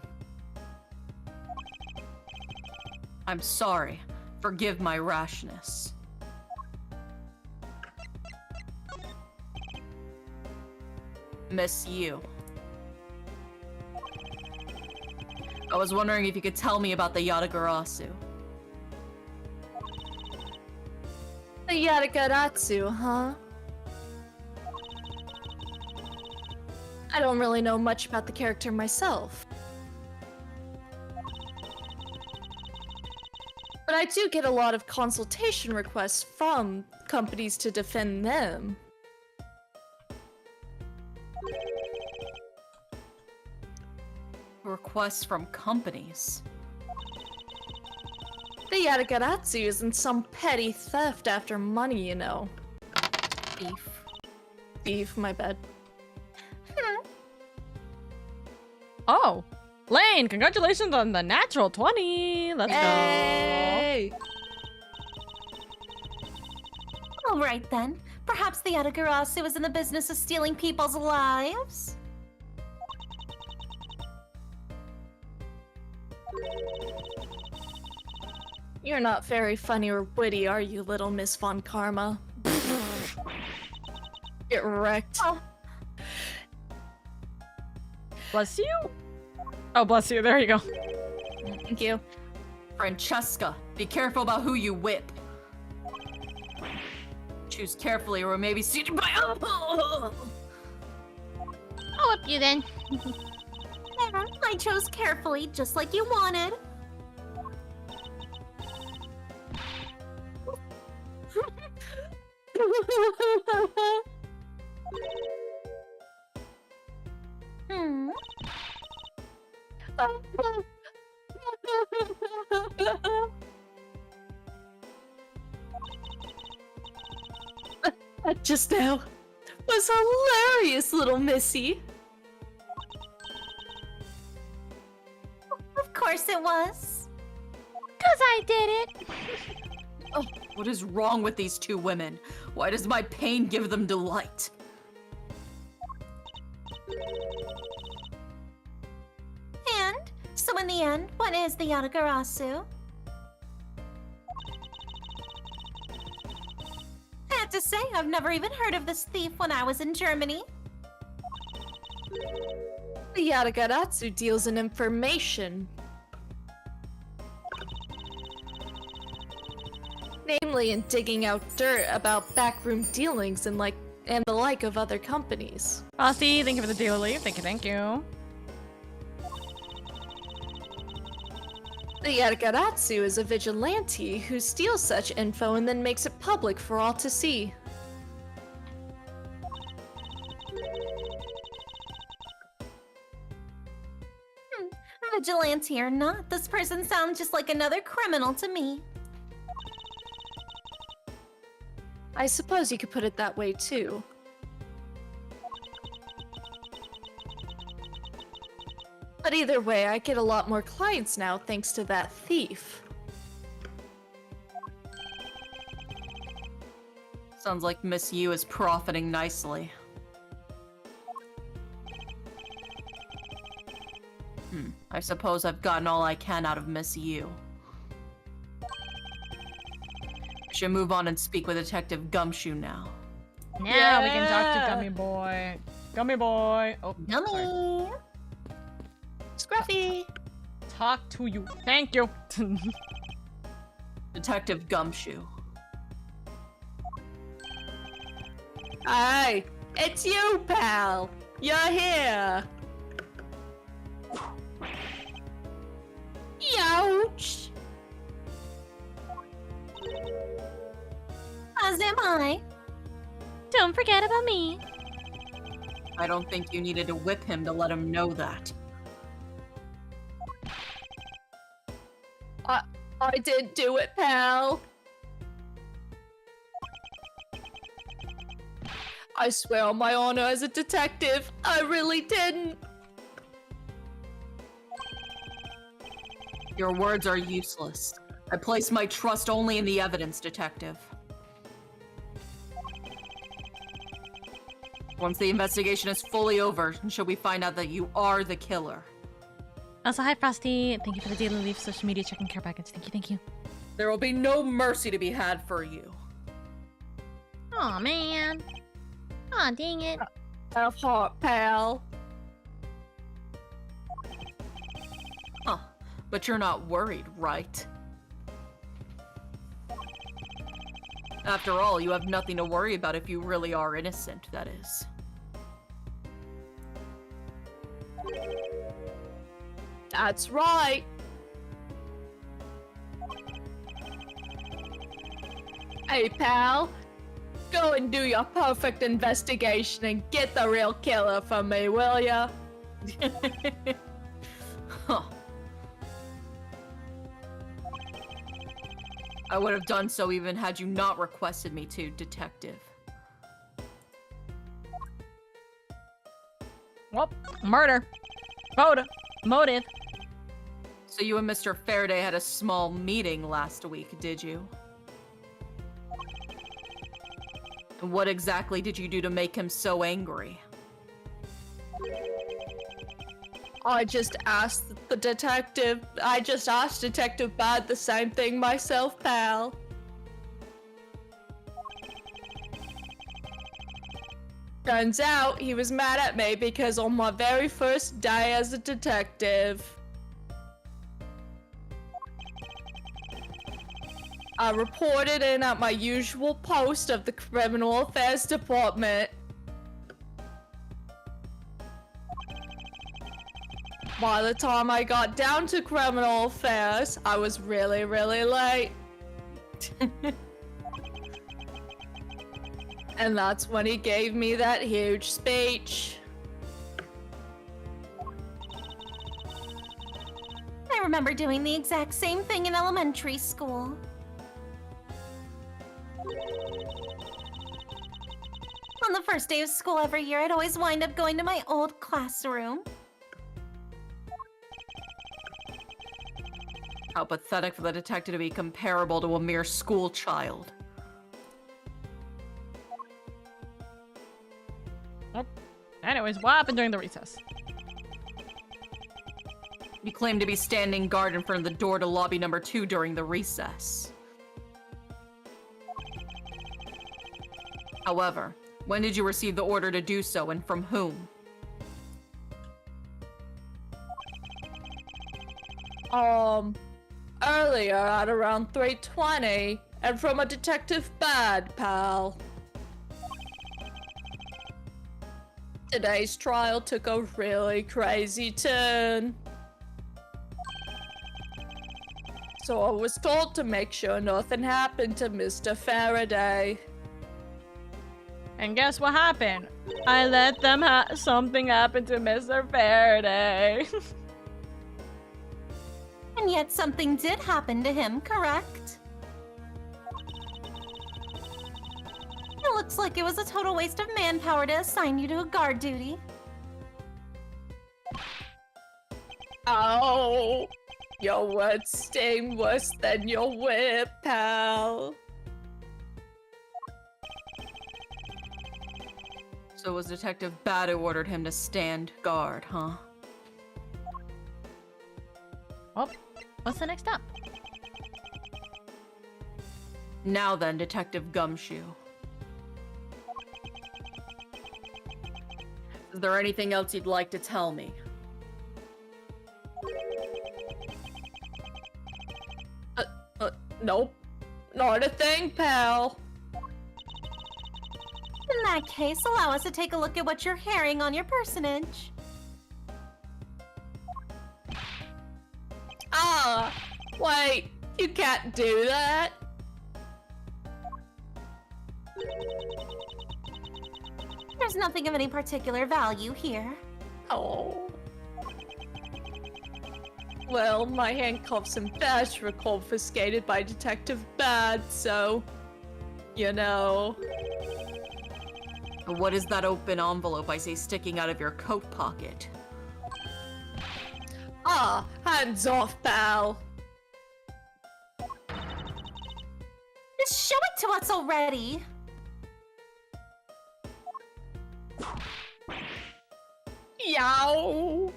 I'm sorry. Forgive my rashness. Miss you. I was wondering if you could tell me about the Yatagarasu. The Yatagarasu, huh? I don't really know much about the character myself. But I do get a lot of consultation requests from companies to defend them. Requests from companies. The Yatagarasu isn't some petty theft after money, you know. Thief. Thief, my bad. Oh, Lane, congratulations on the natural 20. Let's Hey! All right then. Perhaps the Yatagarasu is in the business of stealing people's lives? You're not very funny or witty, are you, little Miss Von Karma? Get wrecked. Oh. Bless you. Oh, bless you. There you go. Thank you. Francesca, be careful about who you whip. Choose carefully or maybe seated by. I'll whip you then. Yeah, I chose carefully, just like you wanted. Hmm. That just now was hilarious, little Missy. Of course it was. 'Cause I did it. Oh, what is wrong with these two women? Why does my pain give them delight? And so in the end, what is the Yatagarasu? I have to say, I've never even heard of this thief when I was in Germany. The Yatagarasu deals in information. Namely in digging out dirt about backroom dealings and the like of other companies. Rossi, thank you for the daily leave. Thank you, thank you. The Yatagarasu is a vigilante who steals such info and then makes it public for all to see. Vigilante or not, this person sounds just like another criminal to me. I suppose you could put it that way too. But either way, I get a lot more clients now thanks to that thief. Sounds like Miss Yu is profiting nicely. I suppose I've gotten all I can out of Miss Yu. I should move on and speak with Detective Gumshoe now. Now we can talk to Gummy Boy. Gummy Boy. Oh, sorry. Yummy! Scruffy! Talk to you. Thank you. Detective Gumshoe. Hi! It's you, pal! You're here! Youch! As am I. Don't forget about me. I don't think you needed to whip him to let him know that. I did do it, pal! I swear on my honor as a detective, I really didn't! Your words are useless. I place my trust only in the evidence, Detective. Once the investigation is fully over, should we find out that you are the killer? Also, hi Frosty. Thank you for the daily leaf social media check and care package. Thank you, thank you. There will be no mercy to be had for you. Aw, man. Aw, dang it. Have heart, pal. Huh. But you're not worried, right? After all, you have nothing to worry about if you really are innocent, that is. That's right. Hey, pal. Go and do your perfect investigation and get the real killer for me, will ya? Huh. I would have done so even had you not requested me to, Detective. Well, murder. Motive. So you and Mr. Faraday had a small meeting last week, did you? And what exactly did you do to make him so angry? I just asked Detective Bad the same thing myself, pal. Turns out he was mad at me because on my very first day as a detective, I reported in at my usual post of the Criminal Affairs Department. By the time I got down to Criminal Affairs, I was really, really late. And that's when he gave me that huge speech. I remember doing the exact same thing in elementary school. On the first day of school every year, I'd always wind up going to my old classroom. How pathetic for the detective to be comparable to a mere school child. Anyways, what happened during the recess? You claim to be standing guard in front of the door to lobby number 2 during the recess. However, when did you receive the order to do so, and from whom? Earlier at around 3:20, and from a Detective Bad, pal. Today's trial took a really crazy turn. So I was told to make sure nothing happened to Mr. Faraday. And guess what happened? I let them something happen to Mr. Faraday. And yet something did happen to him, correct? It looks like it was a total waste of manpower to assign you to a guard duty. Oh, your words sting worse than your whip, pal. So it was Detective Bad who ordered him to stand guard, huh? Well, what's the next step? Now then, Detective Gumshoe. Is there anything else you'd like to tell me? Nope. Not a thing, pal. In that case, allow us to take a look at what you're hearing on your personage. Ah, wait, you can't do that. There's nothing of any particular value here. Oh. Well, my handcuffs and badge were confiscated by Detective Bad, so, you know. What is that open envelope I see sticking out of your coat pocket? Ah, hands off, pal. Just show it to us already! Yow!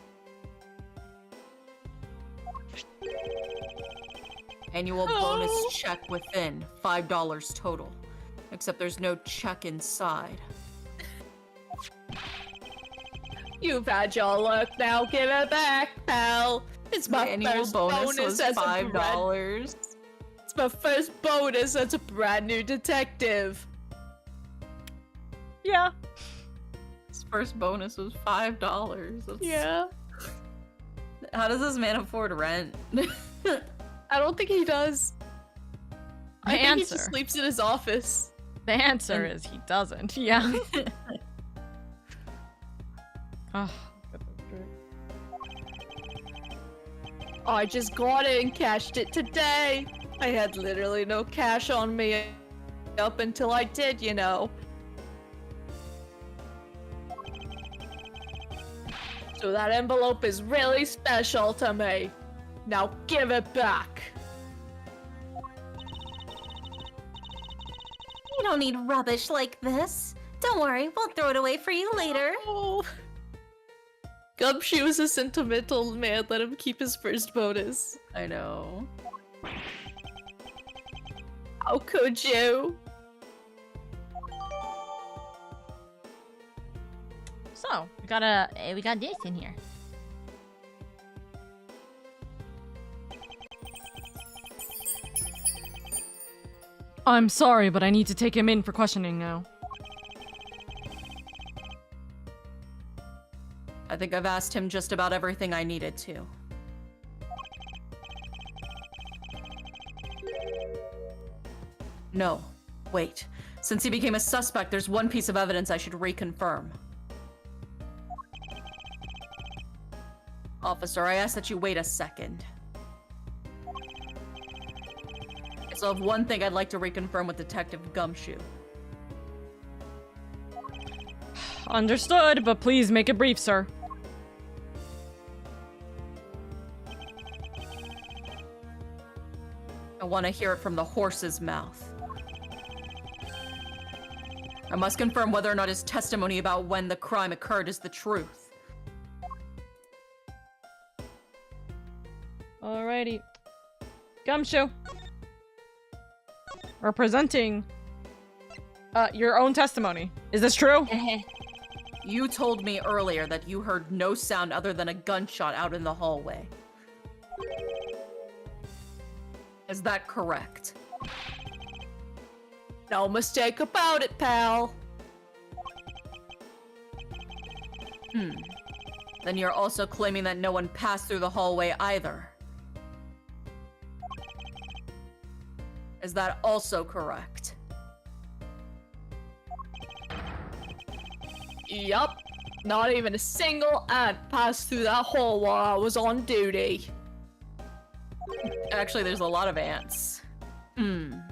Annual bonus check within, $5 total. Except there's no check inside. You've had your luck, now give it back, pal. It's my My annual first bonus was as $5. It's my first bonus as a brand new detective. Yeah. His first bonus was $5. That's- Yeah. How does this man afford rent? I don't think he does. The I think he answer. just sleeps in his office. The answer is he doesn't. Yeah. Oh. I just got it and cashed it today. I had literally no cash on me up until I did, you know. So that envelope is really special to me. Now give it back. You don't need rubbish like this. Don't worry, we'll throw it away for you later. Oh. Gumshoe was a sentimental man. Let him keep his first bonus. I know. How could you? So we got this in here. I'm sorry, but I need to take him in for questioning now. I think I've asked him just about everything I needed to. No. Wait. Since he became a suspect, there's one piece of evidence I should reconfirm. Officer, I ask that you wait a second. I still have one thing I'd like to reconfirm with Detective Gumshoe. Understood, but please make it brief, sir. I want to hear it from the horse's mouth. I must confirm whether or not his testimony about when the crime occurred is the truth. Alrighty. Gumshoe. Representing your own testimony. Is this true? You told me earlier that you heard no sound other than a gunshot out in the hallway. Is that correct? No mistake about it, pal. Then you're also claiming that no one passed through the hallway either. Is that also correct? Yup. Not even a single ant passed through that hole while I was on duty. Actually, there's a lot of ants. You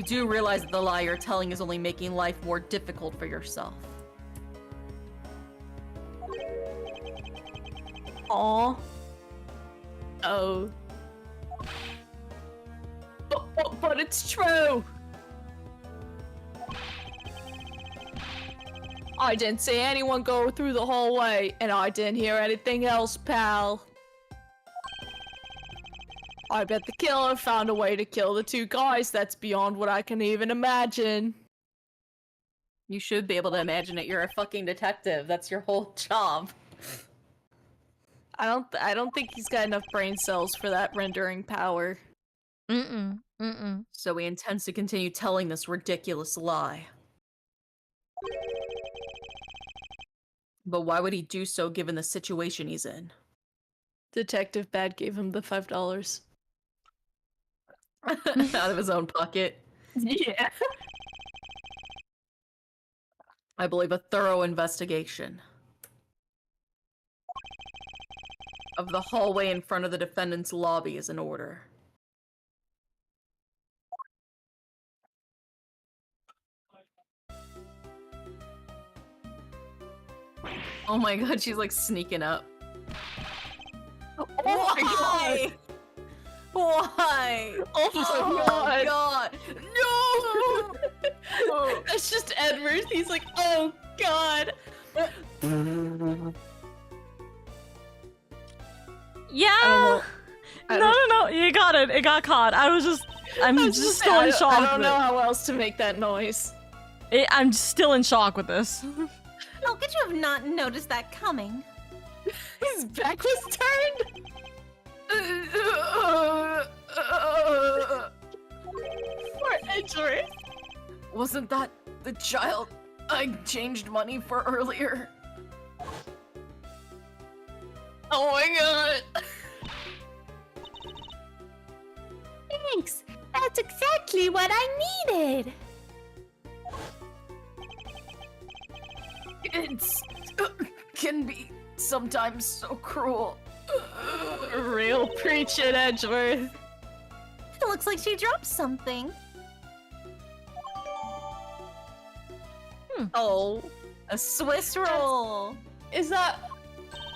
do realize that the lie you're telling is only making life more difficult for yourself. Aw. Oh. But it's true! I didn't see anyone go through the hallway, and I didn't hear anything else, pal. I bet the killer found a way to kill the two guys that's beyond what I can even imagine. You should be able to imagine it. You're a fucking detective. That's your whole job. I don't think he's got enough brain cells for that rendering power. So he intends to continue telling this ridiculous lie. But why would he do so given the situation he's in? Detective Bad gave him the $5. Out of his own pocket. Yeah. I believe a thorough investigation of the hallway in front of the defendant's lobby is in order. Oh my god, she's like sneaking up. Why? Why? Oh my god! God! No! That's just Edward. He's like, oh god. Yeah. No. You got it. It got caught. I'm just still in shock. I don't with know it. how else to make that noise. I'm still in shock with this. How could you have not noticed that coming? His back was turned. Poor Edgeworth. Wasn't that the child I changed money for earlier? Oh my god. Thanks. That's exactly what I needed. It's can be sometimes so cruel. Real preach it, Edgeworth. It looks like she dropped something. Oh. A Swiss roll. Is that...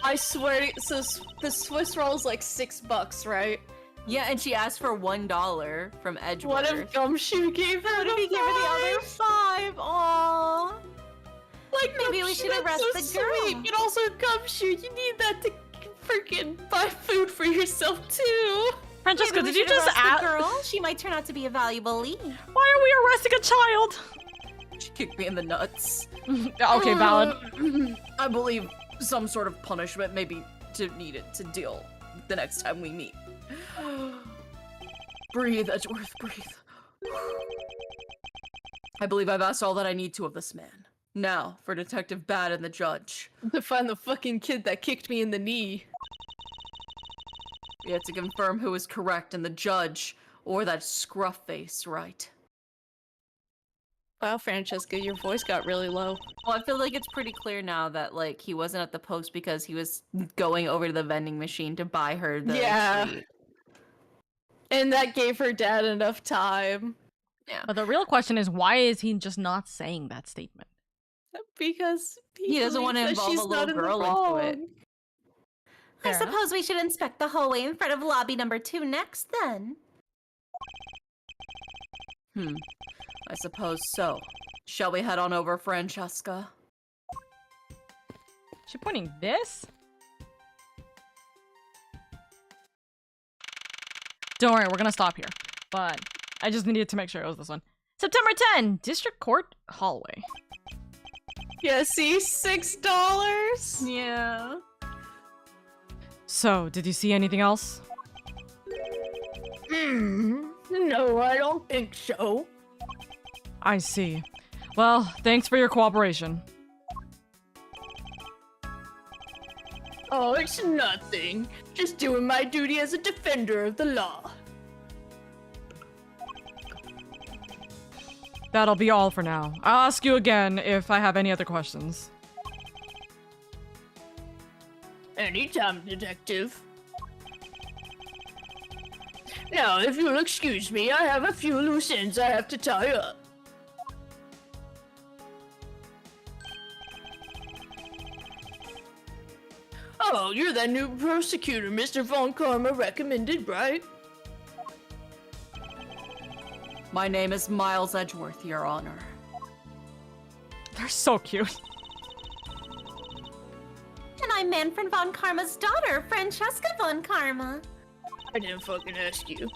I swear, so the Swiss roll is like $6, right? Yeah, and she asked for $1 from Edgeworth. What if Gumshoe gave her What if he gave her the other 5? Aww. Like, Maybe we Gumshoe, should that's arrest so the girl. sweet. And also, Gumshoe, you need that to freaking buy food for yourself too. Francesca, Maybe we did you should just arrest the ask? girl? She might turn out to be a valuable lead. Why are we arresting a child? She kicked me in the nuts. Okay, valid. I believe some sort of punishment may be needed to deal the next time we meet. Breathe, Edgeworth, breathe. I believe I've asked all that I need to of this man. Now, for Detective Bad and the judge. To find the fucking kid that kicked me in the knee. We had to confirm who was correct and the judge, or that scruff face, right? Wow, Francesca, your voice got really low. Well, I feel like it's pretty clear now that, like, he wasn't at the post because he was going over to the vending machine to buy her the treat. And that gave her dad enough time. Yeah. But the real question is, why is he just not saying that statement? Because He doesn't want to believes that involve she's a not little in the girl into it. wrong. I Fair enough. suppose we should inspect the hallway in front of lobby number 2 next, then. I suppose so. Shall we head on over, Francesca? She pointing this? Don't worry, we're gonna stop here. But I just needed to make sure it was this one. September 10, District Court Hallway. Yeah, see? $6? Yeah. So, did you see anything else? No, I don't think so. I see. Well, thanks for your cooperation. Oh, it's nothing. Just doing my duty as a defender of the law. That'll be all for now. I'll ask you again if I have any other questions. Anytime, detective. Now, if you'll excuse me, I have a few loose ends I have to tie up. Oh, you're that new prosecutor Mr. Von Karma recommended, right? My name is Miles Edgeworth, Your Honor. They're so cute. And I'm Manfred von Karma's daughter, Francesca von Karma. I didn't fucking ask you.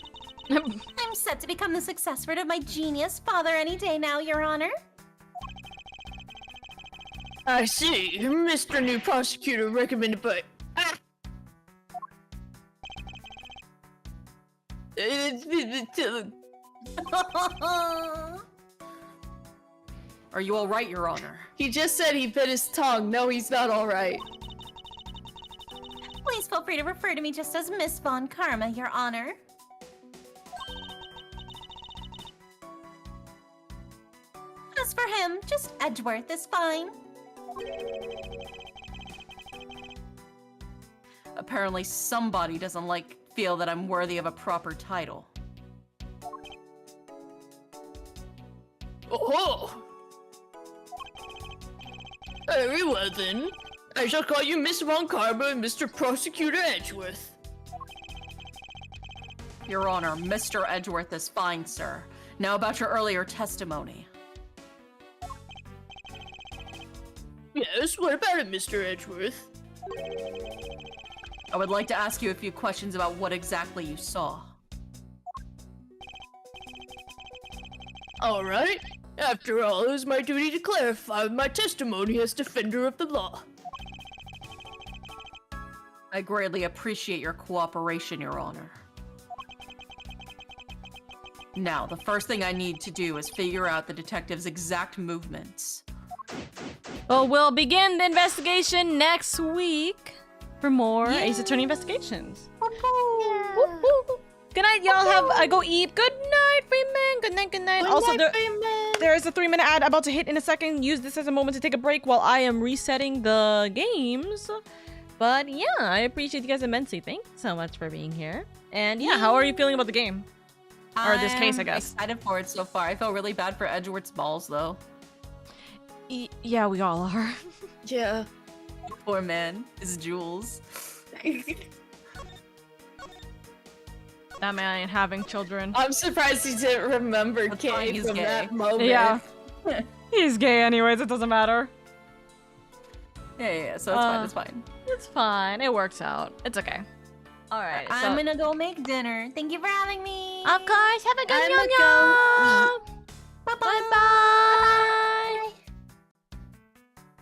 I'm set to become the successor of my genius father any day now, Your Honor. I see. Mr. New Prosecutor recommended by... Ah! Are you alright, Your Honor? He just said he bit his tongue. No, he's not alright. Please feel free to refer to me just as Miss von Karma, Your Honor. As for him, just Edgeworth is fine. Apparently somebody doesn't feel that I'm worthy of a proper title. Oh! Very well then. I shall call you Miss Von Karma and Mr. Prosecutor Edgeworth. Your Honor, Mr. Edgeworth is fine, sir. Now about your earlier testimony. Yes, what about it, Mr. Edgeworth? I would like to ask you a few questions about what exactly you saw. Alright. After all, it was my duty to clarify my testimony as defender of the law. I greatly appreciate your cooperation, Your Honor. Now, the first thing I need to do is figure out the detective's exact movements. Well, we'll begin the investigation next week for more Ace Attorney investigations. Whoop, whoop. Good night, y'all. Go eat. Good night, Freeman. Good night, good night. Also, there is a 3-minute ad about to hit in a second. Use this as a moment to take a break while I am resetting the games. But yeah, I appreciate you guys immensely. Thank you so much for being here. And yeah, how are you feeling about the game? Or this case, I guess. I'm excited for it so far. I feel really bad for Edgeworth's balls, though. Yeah, we all are. Yeah. Poor man. His jewels. That man ain't having children. I'm surprised he didn't remember That's fine, Kay he's from gay. that moment. Yeah. He's gay anyways, it doesn't matter. Yeah, so it's fine, it's fine. It's fine. It works out. It's okay. Alright, I'm gonna go make dinner. Thank you for having me. Of course, have a good I'm yum gonna yum! Bye-bye. Bye-bye!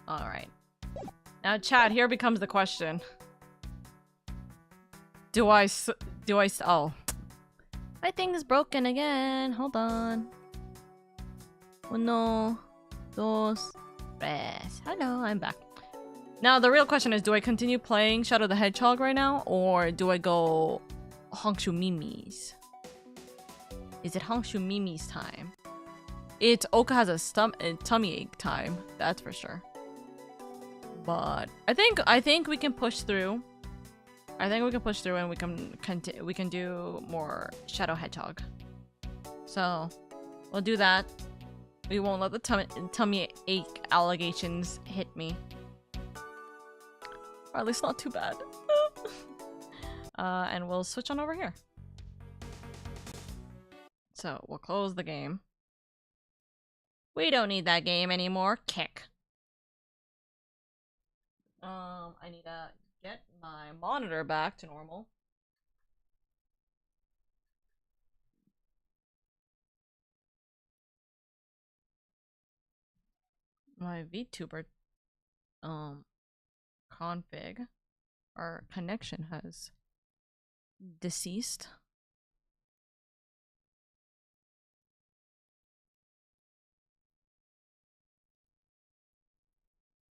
Alright. Now, Chad, here becomes the question. Oh. My thing is broken again. Hold on. Uno, dos, tres. Hello, I'm back. Now, the real question is, do I continue playing Shadow the Hedgehog right now? Or do I go Hongshu Mimi's? Is it Hongshu Mimi's time? Oka has a tummy ache time. That's for sure. But I think we can push through. I think we can push through and we can do more Shadow Hedgehog. So, we'll do that. We won't let the tummy ache allegations hit me. Or at least not too bad. And we'll switch on over here. So, we'll close the game. We don't need that game anymore. Kick. I need to get my monitor back to normal. My Vtuber config or connection has deceased.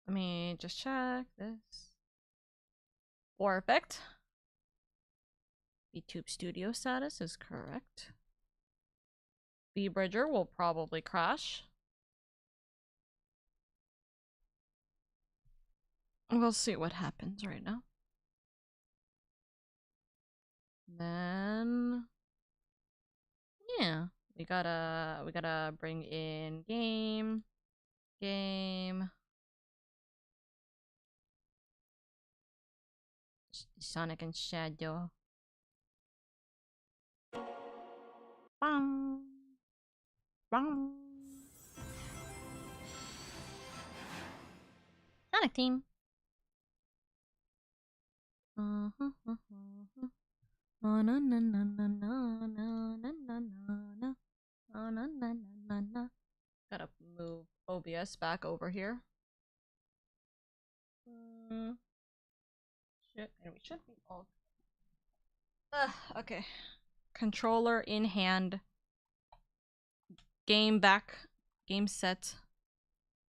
Let me just check this. Perfect. VTube Studio status is correct. V-Bridger will probably crash. We'll see what happens right now. Then yeah, we gotta bring in game. Sonic and Shadow. Bang. Bang. Sonic team. Oh, no, no, no, no, no, no, no, no, no, no. Oh, no, no, no, no. Gotta move OBS back over here. Shit, and we should be all. Okay. Controller in hand. Game back. Game set.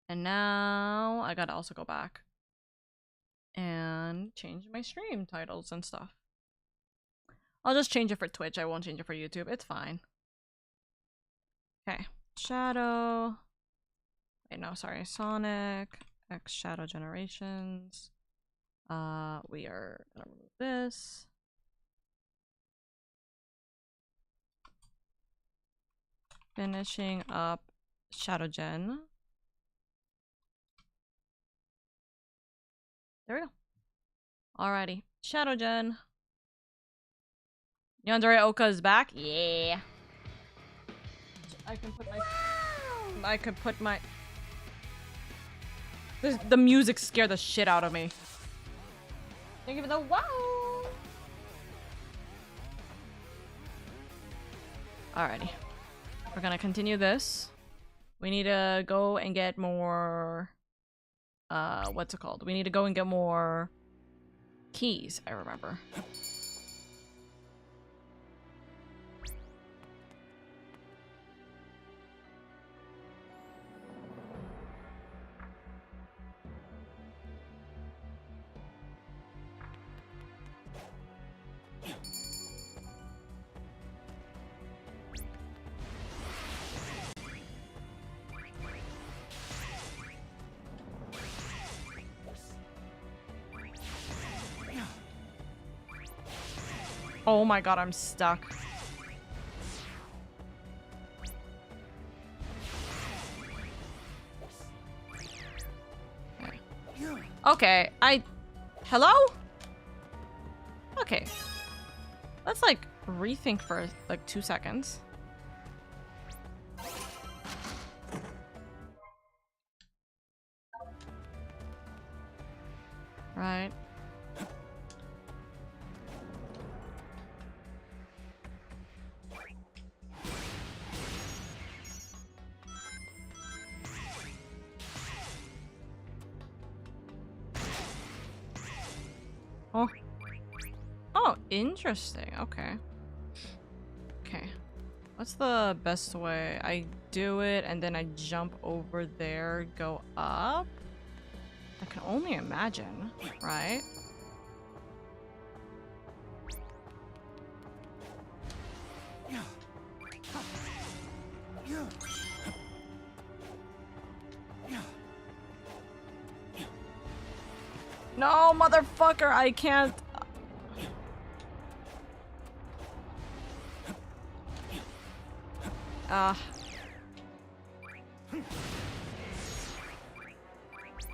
And now I gotta also go back and change my stream titles and stuff. I'll just change it for Twitch. I won't change it for YouTube. It's fine. Okay. Shadow. Wait, no, sorry. Sonic. X Shadow Generations. We are gonna remove this. Finishing up Shadow Gen. There we go. Alrighty. Shadow Gen. Yandere Oka is back. Yeah. I can put my The music scared the shit out of me. Thank you for the wow. Alrighty. We're gonna continue this. We need to go and get more... what's it called? We need to go and get more keys, I remember. Oh my god, I'm stuck. Okay, Hello? Okay. Let's, like, rethink for, like, 2 seconds. Right. Oh. Oh, interesting. Okay. Okay. What's the best way? I do it and then I jump over there, go up? I can only imagine, right? No, motherfucker, I can't.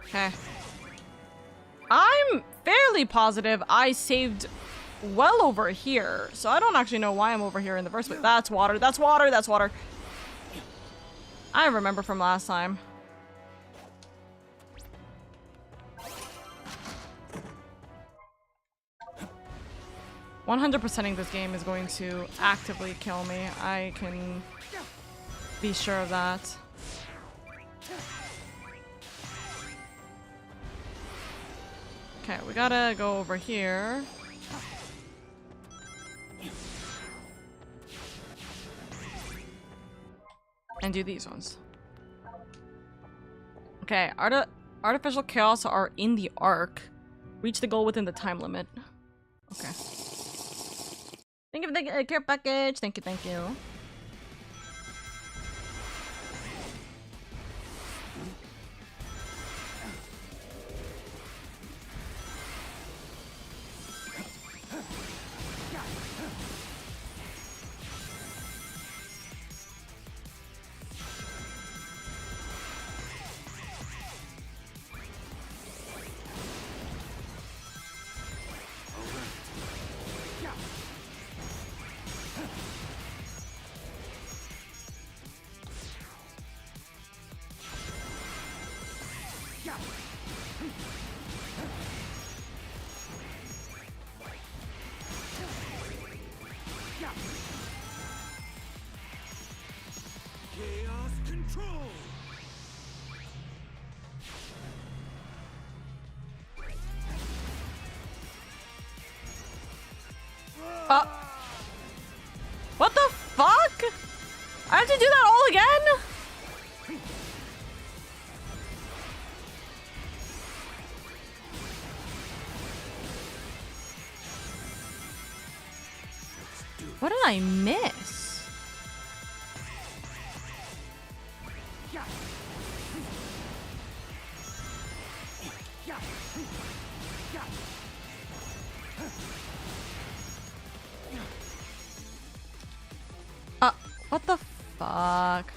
Okay. I'm fairly positive I saved well over here, so I don't actually know why I'm over here in the first place. That's water, that's water, that's water. I remember from last time. 100%ing this game is going to actively kill me. I can be sure of that. Okay, we gotta go over here. And do these ones. Okay, artificial chaos are in the arc. Reach the goal within the time limit. Okay. Thank you for the care package. Thank you, thank you. Chaos control. What the fuck? I have to do that all again? What did I miss? What the fuck?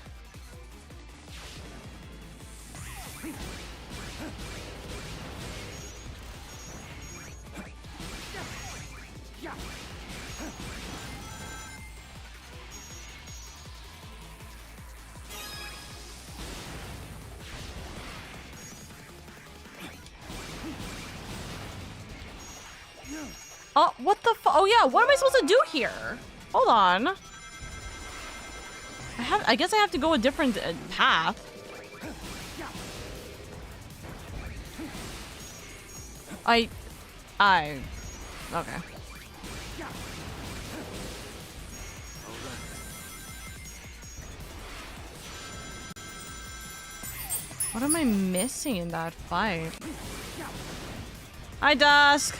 Oh, what the Oh yeah, what am I supposed to do here? Hold on. I guess I have to go a different path. Okay. What am I missing in that fight? Hi, Dusk.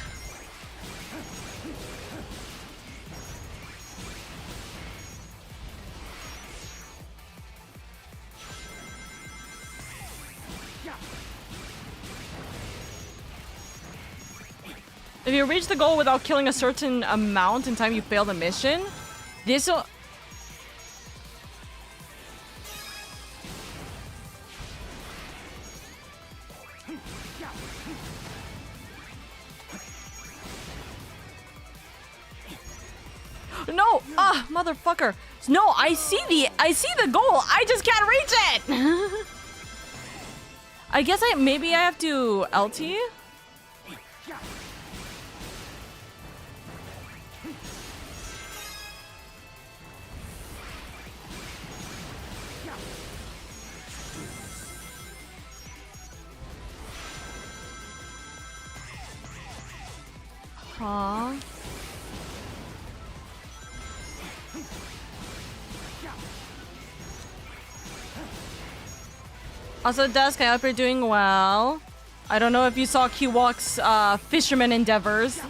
If you reach the goal without killing a certain amount in time, you fail the mission. This'll... No! Ah, motherfucker! No, I see the goal. I just can't reach it. I guess maybe I have to LT. Huh? Also, Dusk, I hope you're doing well. I don't know if you saw Q-Walk's fisherman endeavors.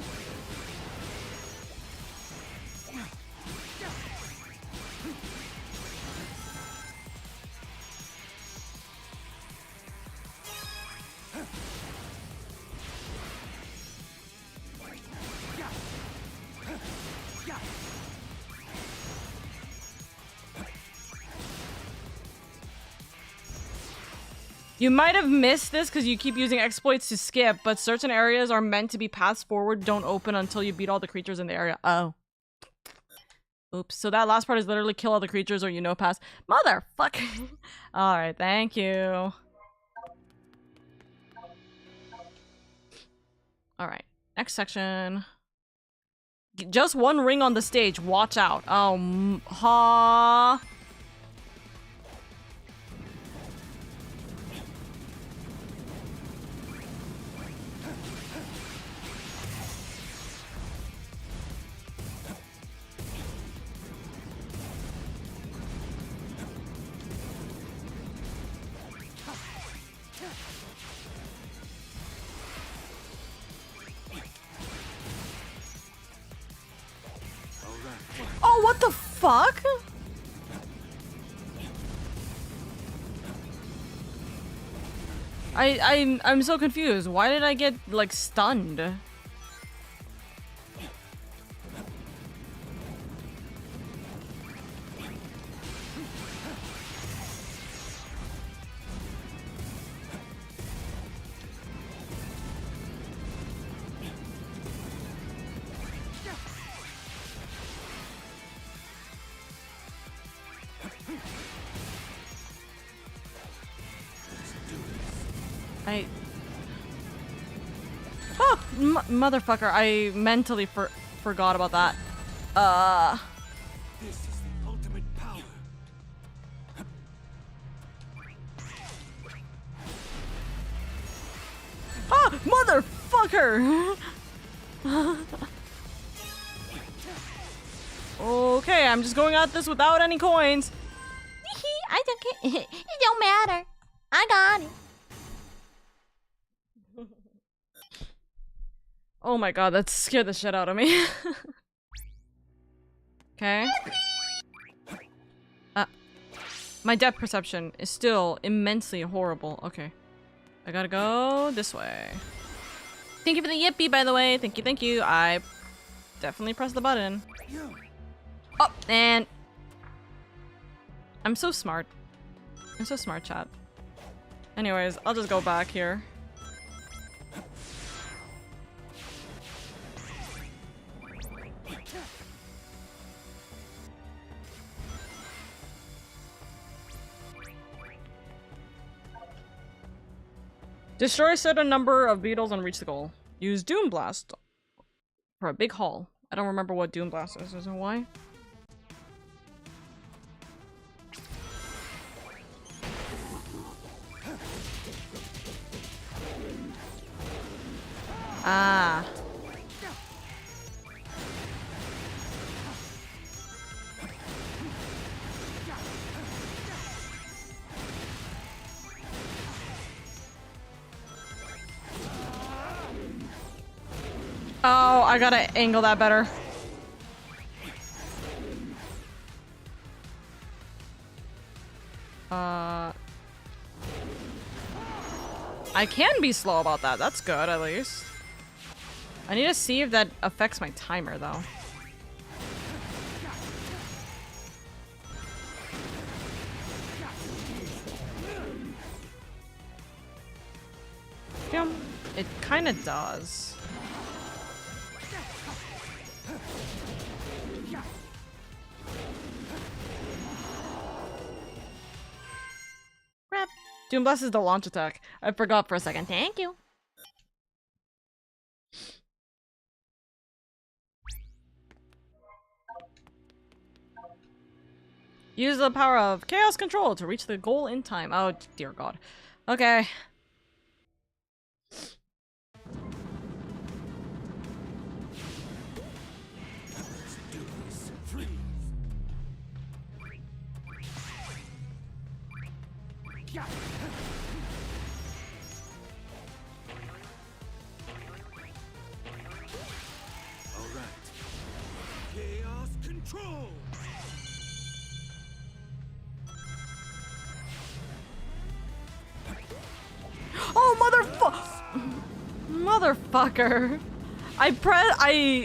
You might have missed this because you keep using exploits to skip, but certain areas are meant to be paths forward, don't open until you beat all the creatures in the area. Oh. Oops. So that last part is literally kill all the creatures or you know pass. Motherfucker. Alright, thank you. Alright, next section. Just one ring on the stage. Watch out. Oh, ha. Oh, what the fuck? I'm so confused. Why did I get like stunned? Oh, motherfucker! I mentally forgot about that. This is the ultimate power. Ah, motherfucker! Okay, I'm just going at this without any coins. I don't care. It don't matter. I got it. Oh my god, that scared the shit out of me. Okay. My depth perception is still immensely horrible. Okay. I gotta go this way. Thank you for the yippee, by the way. Thank you, thank you. I definitely pressed the button. Oh, and... I'm so smart. I'm so smart, chat. Anyways, I'll just go back here. Destroy a certain number of beetles and reach the goal. Use Doom Blast. For a big haul. I don't remember what Doom Blast is. Is it why? Ah. Oh, I gotta angle that better. I can be slow about that. That's good, at least. I need to see if that affects my timer, though. It kind of does. Crap. Doom Blast is the launch attack. I forgot for a second. Thank you. Use the power of Chaos Control to reach the goal in time. Oh, dear God. Okay. Alright. Chaos control! Oh, motherfucker. I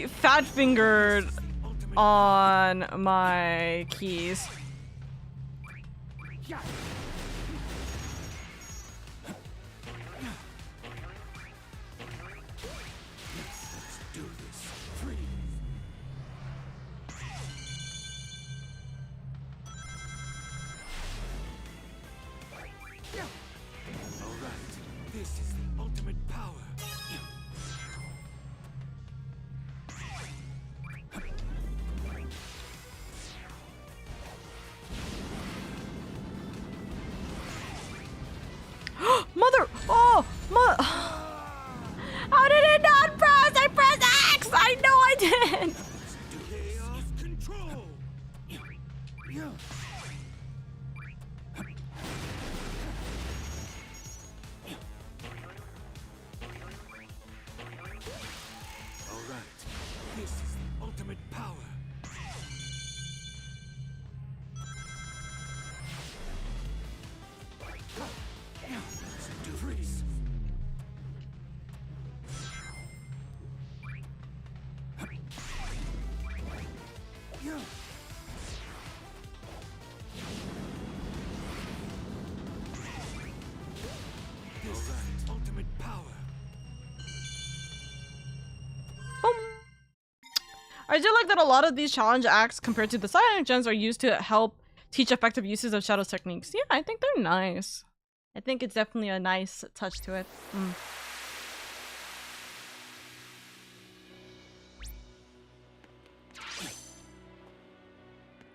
fat fingered on my keys. This is the ultimate power. Mother! Oh! How did it not press? I pressed X! I know I did! Chaos control! Alright, this is the ultimate power. Freeze. This is the ultimate power. Boom. I do like that a lot of these challenge acts compared to the silent gens are used to help teach effective uses of Shadow's techniques. Yeah, I think they're nice. I think it's definitely a nice touch to it.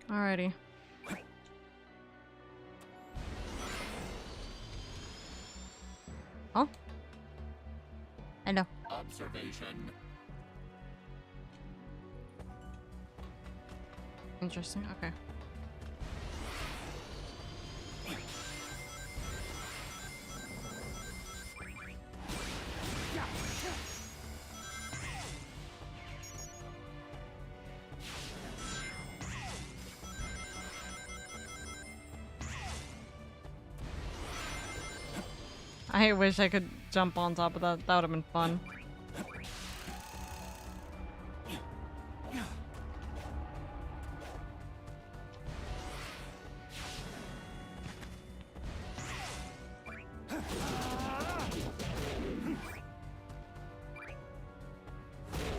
Alrighty. Oh? I know. Observation. Interesting, okay. I wish I could jump on top of that. That would have been fun.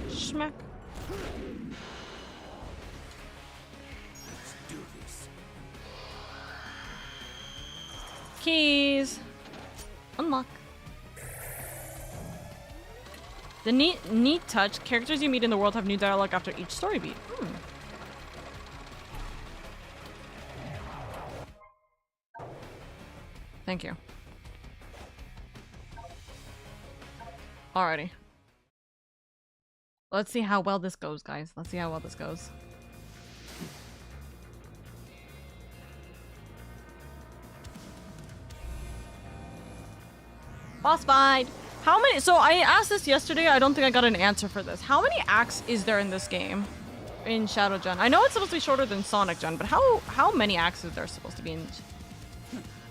Schmack. Let's do this. Keys. Unlock. The neat touch. Characters you meet in the world have new dialogue after each story beat. Thank you. Alrighty. Let's see how well this goes, guys. Let's see how well this goes. Boss fight! How many- so I asked this yesterday, I don't think I got an answer for this. How many acts is there in this game? In Shadow Gen? I know it's supposed to be shorter than Sonic Gen, but how many acts is there supposed to be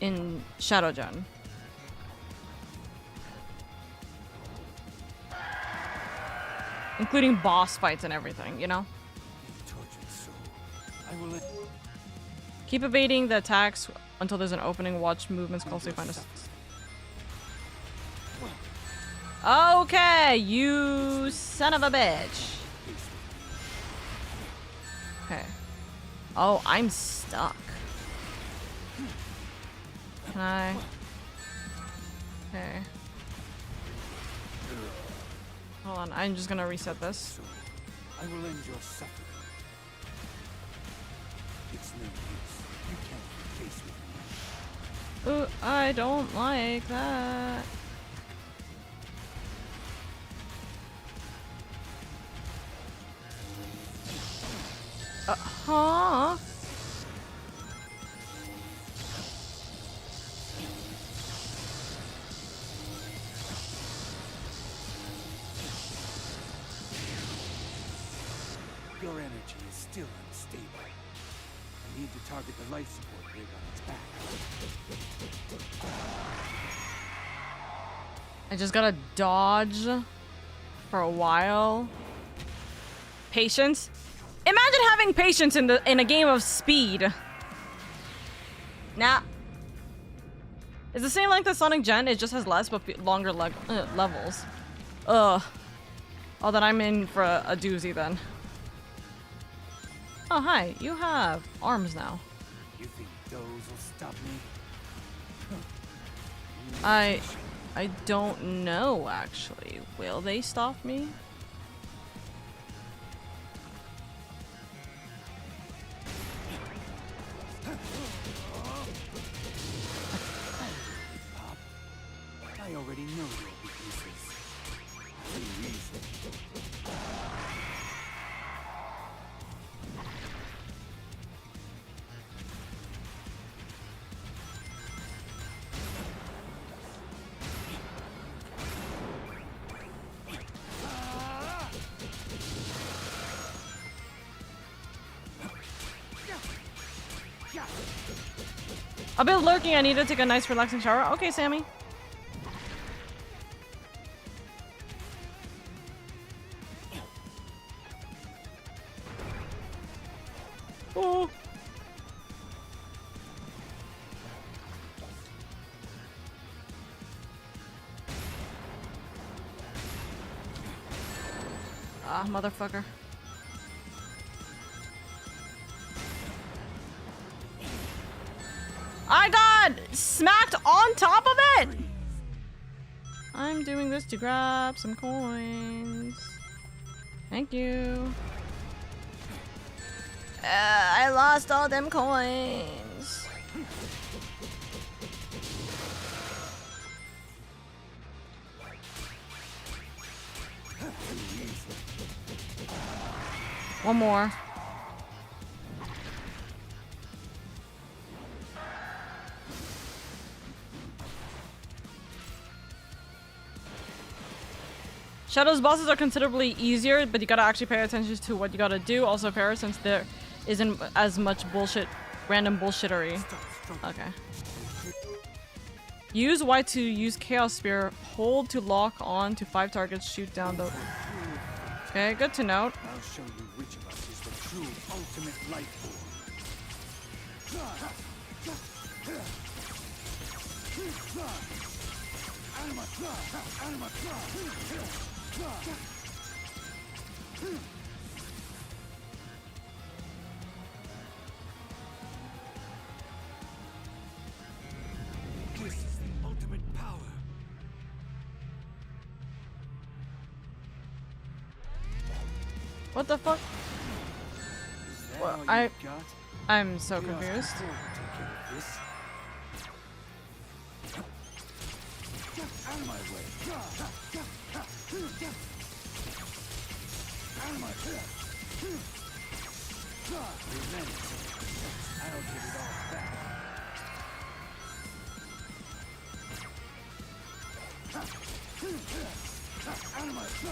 in Shadow Gen? Including boss fights and everything, you know? Tortured soul. I will let Keep evading the attacks until there's an opening. Watch movements closely. Find us. Okay, you son of a bitch. Okay. Oh, I'm stuck. Can I? Okay. Hold on, I'm just gonna reset this. I will end your suffering. It's no use. You can't face with me. Ooh, I don't like that. Huh? Your energy is still unstable. I need to target the life support rig on its back. I just gotta dodge for a while. Patience? Imagine having patience in a game of speed. Nah. It's the same length as Sonic Gen, it just has less but longer levels. Ugh. Oh, then I'm in for a doozy then. Oh, hi. You have arms now. You think those will stop me? I don't know, actually. Will they stop me? I already know your weaknesses. Too easy. I've been lurking. I need to take a nice relaxing shower. Okay, Sammy. Oh. Ah, motherfucker. I got smacked on top of it! I'm doing this to grab some coins. Thank you. I lost all them coins. One more. Shadow's bosses are considerably easier, but you gotta actually pay attention to what you gotta do. Also fair since there isn't as much bullshit, random bullshittery. Okay. Use Y to use Chaos Spear. Hold to lock on to 5 targets. Shoot down the... Okay, good to note. I'll show you which of us is the true ultimate life form. This is the ultimate power. What the fuck? Is that Well, all I- you got? I'm so Chaos confused. Control will take care of this. Out of my way. Out of my way. Revenge. I'll give it all back. Out of my way.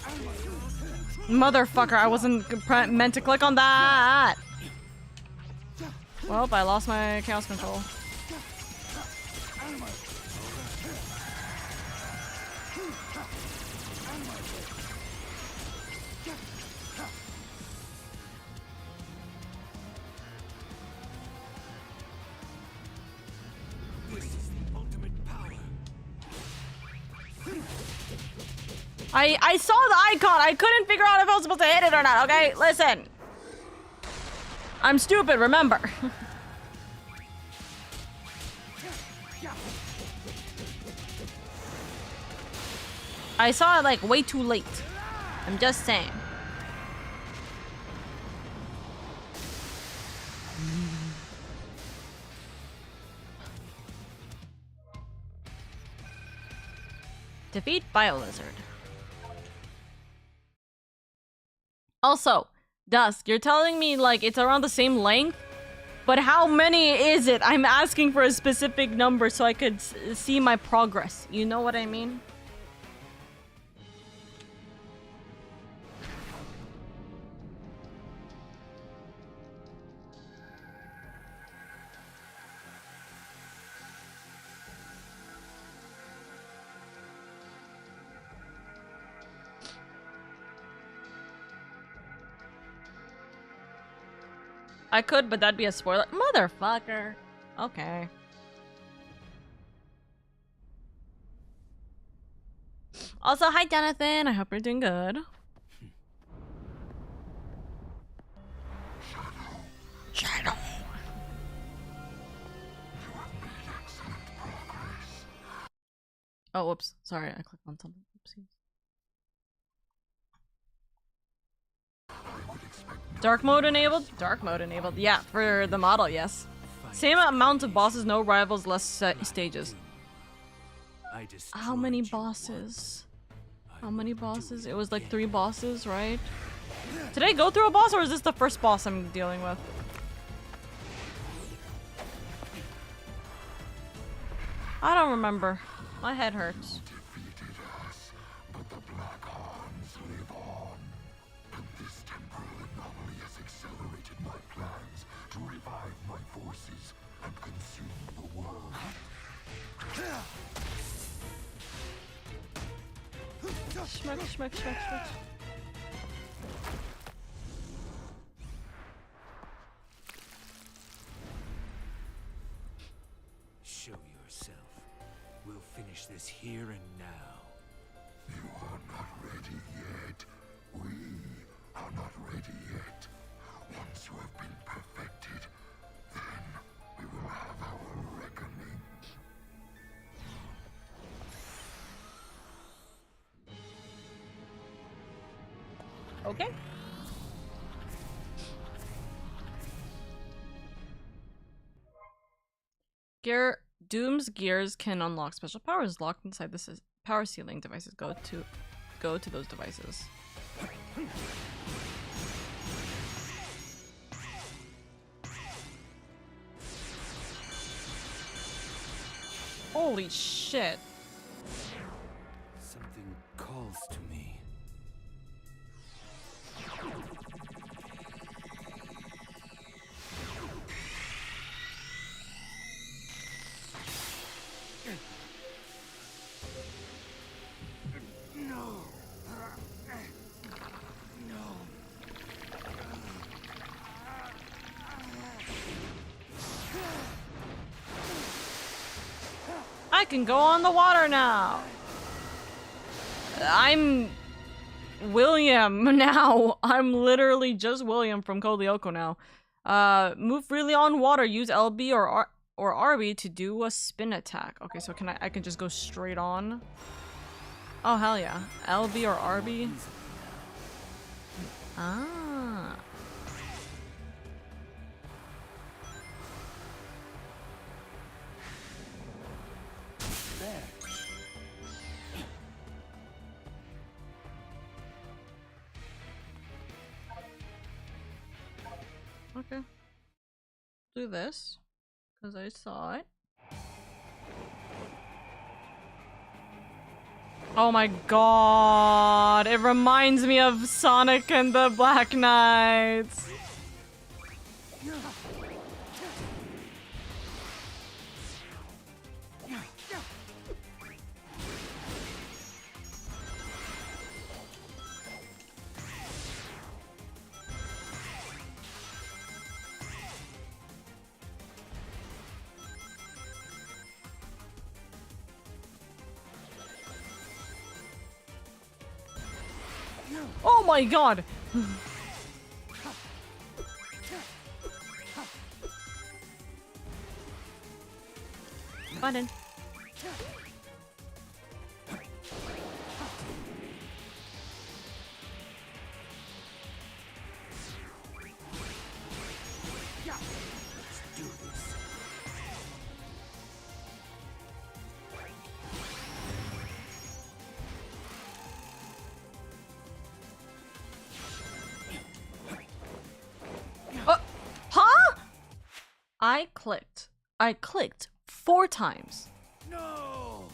Out of my way. Motherfucker, I wasn't meant to click on that! Well, I lost my chaos control. This is the ultimate power. I saw the icon. I couldn't figure out if I was supposed to hit it or not, okay? Listen. I'm stupid, remember. I saw it like way too late. I'm just saying. Defeat Biolizard. Also, Dusk, you're telling me like it's around the same length? But how many is it? I'm asking for a specific number so I could see my progress. You know what I mean? I could, but that'd be a spoiler. Motherfucker. Okay. Also, hi Jonathan. I hope you're doing good. Shadow. Oh, whoops. Sorry, I clicked on something. Oopsies. Dark mode enabled? Dark mode enabled. Yeah, for the model, yes. Same amount of bosses, no rivals, less stages. How many bosses? How many bosses? It was like 3 bosses, right? Did I go through a boss, or is this the first boss I'm dealing with? I don't remember. My head hurts. Schmuck, schmuck, schmuck, schmuck. Show yourself. We'll finish this here and now. You are not ready yet. We are not ready yet. Once you have been perfected, then we will have our reckoning. Okay. Doom's gears can unlock special powers locked inside this power ceiling devices. Go to those devices. Holy shit. Something calls to me. No. No. I can go on the water now. I'm William now. I'm literally just William from LadyOka now. Move freely on water. Use LB or RB to do a spin attack. Okay, so I can just go straight on. Oh, hell yeah. LB or RB? Ah. Okay. Do this, because I saw it. Oh my god, it reminds me of Sonic and the Black Knights. Oh my god! Button. Huh? I clicked 4 times. No!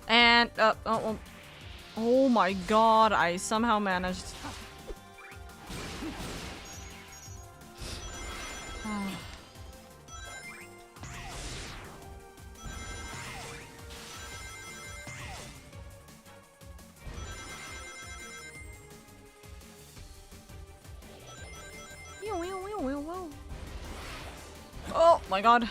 And, oh my god, I somehow managed. Oh my god.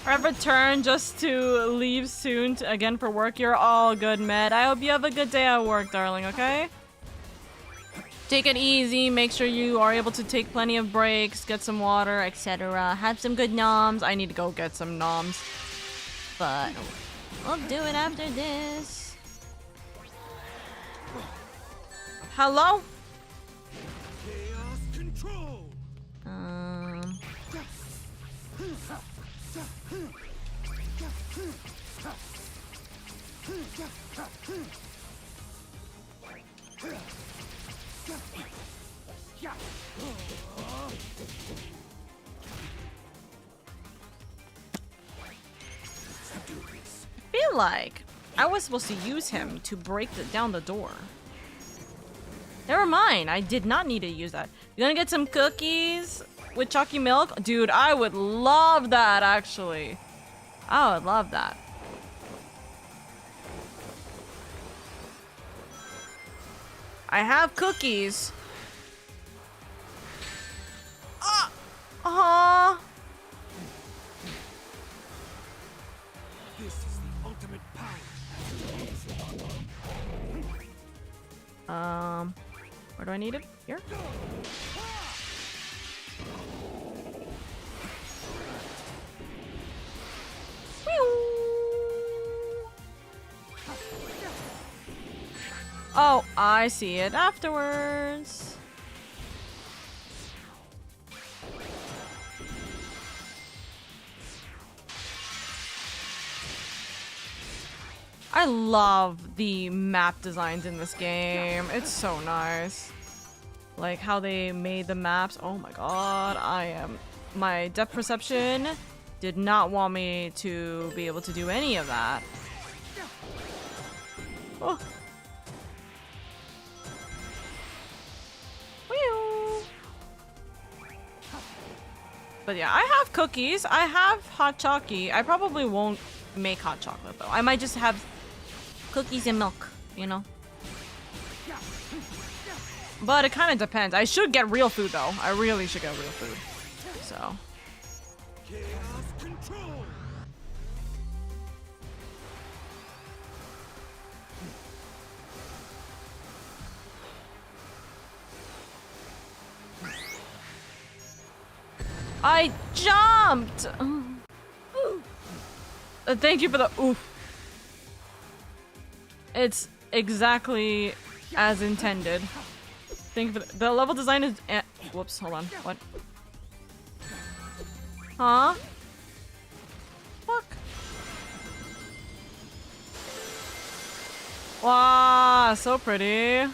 I've returned just to leave soon again for work. You're all good, Med. I hope you have a good day at work, darling, okay? Take it easy. Make sure you are able to take plenty of breaks, get some water, etc. Have some good noms. I need to go get some noms. But we'll do it after this. Hello? Chaos control! I feel like I was supposed to use him to break down the door. Never mind. I did not need to use that. You gonna get some cookies with chalky milk? Dude, I would love that, actually. I would love that. I have cookies. This is the ultimate power. Where do I need it? Here? Oh, I see it afterwards. I love the map designs in this game. It's so nice. Like how they made the maps. Oh my god, my depth perception did not want me to be able to do any of that. Oh. But yeah, I have cookies. I have hot chalky. I probably won't make hot chocolate though. I might just have cookies and milk, you know? But it kind of depends. I should get real food though. I really should get real food. So. Chaos control. I jumped! Thank you for the oof. It's exactly as intended. Thank you for the level design is whoops, hold on. What? Huh? Fuck. Wow, so pretty.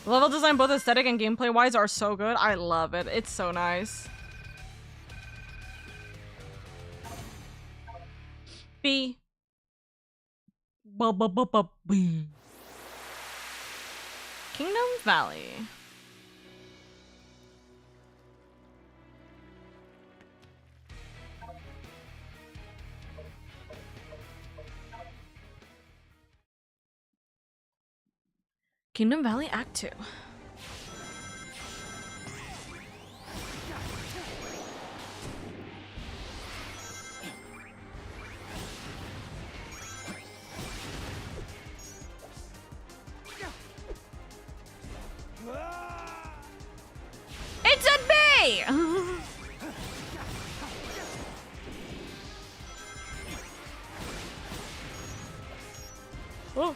Level design, both aesthetic and gameplay wise, are so good. I love it. It's so nice. B. B. Kingdom Valley. Kingdom Valley Act 2. It's a bee! Oh.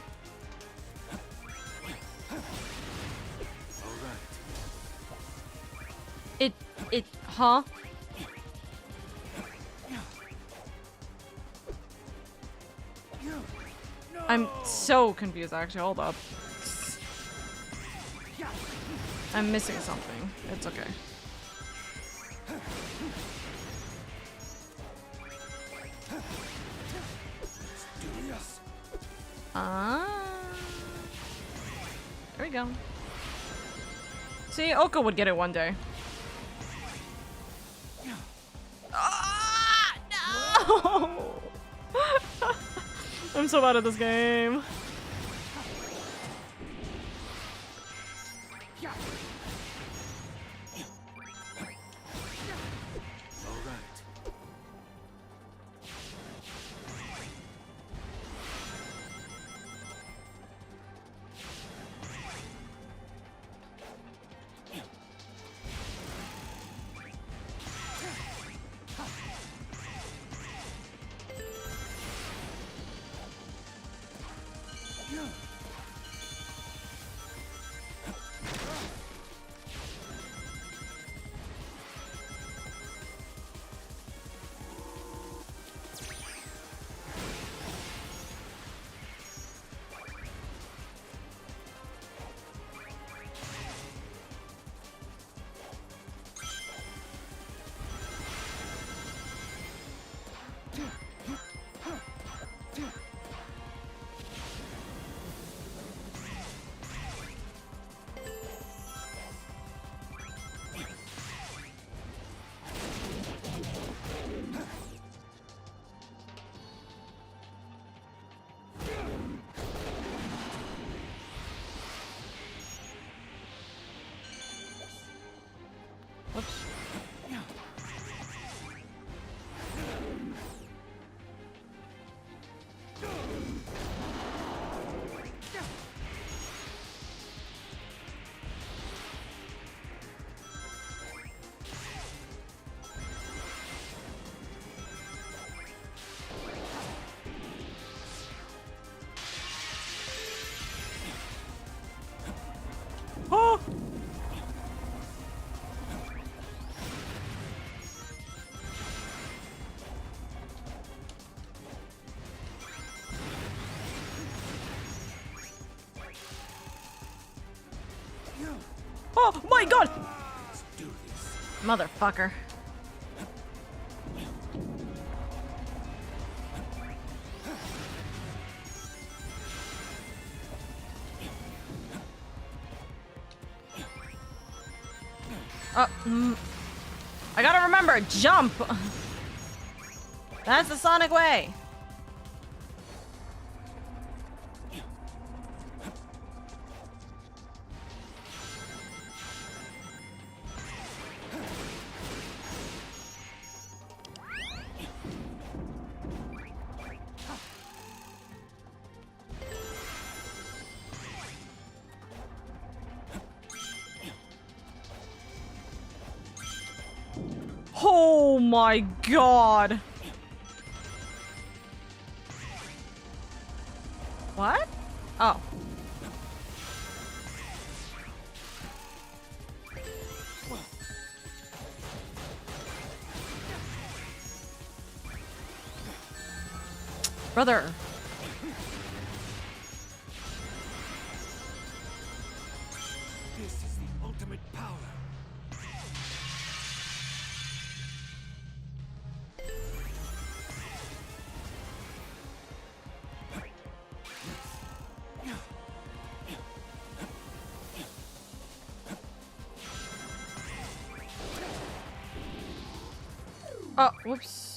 Huh? I'm so confused actually, hold up. I'm missing something. It's okay. There we go. See, Oka would get it one day. No! I'm so bad at this game. Oh my god! Let's do this. Motherfucker. I gotta remember, jump! That's the Sonic way. Oh my god. What? Oh. Brother. This is the ultimate power. Oh, whoops.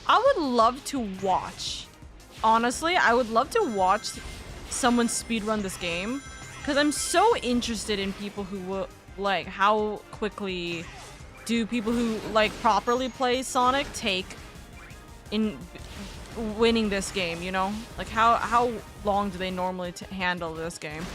I would love to watch. Honestly, I would love to watch someone speedrun this game because I'm so interested in people who will like how quickly do people who like properly play Sonic take in winning this game, you know? Like how long do they normally handle this game?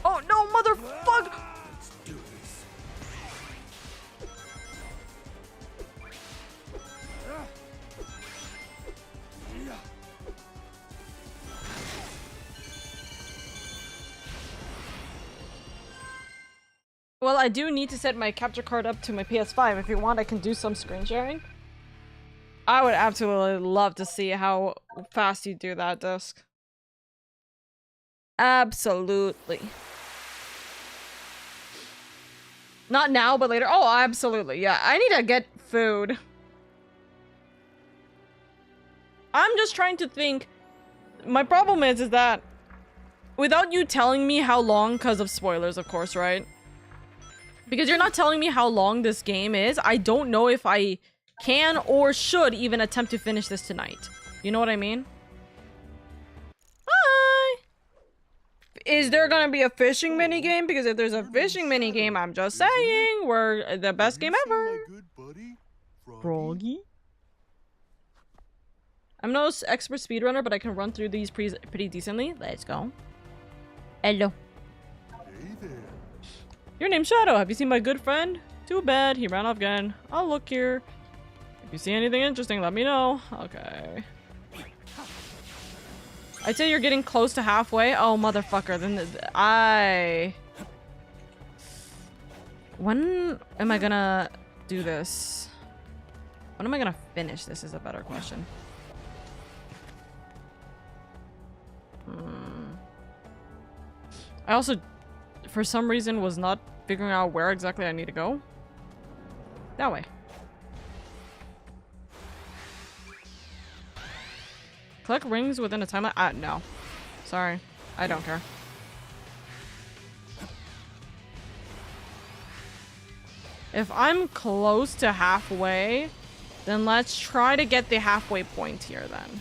Oh no, motherfucker! Let's do this. Well, I do need to set my capture card up to my PS5. If you want, I can do some screen sharing. I would absolutely love to see how fast you do that, Disc. Absolutely. Not now, but later. Oh, absolutely. Yeah, I need to get food. I'm just trying to think. My problem is that without you telling me how long, because of spoilers, of course, right? Because you're not telling me how long this game is, I don't know if I can or should even attempt to finish this tonight. You know what I mean? Hi! Is there gonna be a fishing minigame? Because if there's a fishing minigame, I'm just saying, we're the best game ever. Froggy? I'm no expert speedrunner, but I can run through these pretty decently. Let's go. Hello. Hey there. Your name's Shadow. Have you seen my good friend? Too bad, he ran off again. I'll look here. If you see anything interesting, let me know. Okay. I'd say you're getting close to halfway. Oh, motherfucker. Then when am I gonna do this? When am I gonna finish this is a better question. I also, for some reason, was not figuring out where exactly I need to go. That way. Collect rings within a timeline? No. Sorry. I don't care. If I'm close to halfway, then let's try to get the halfway point here then.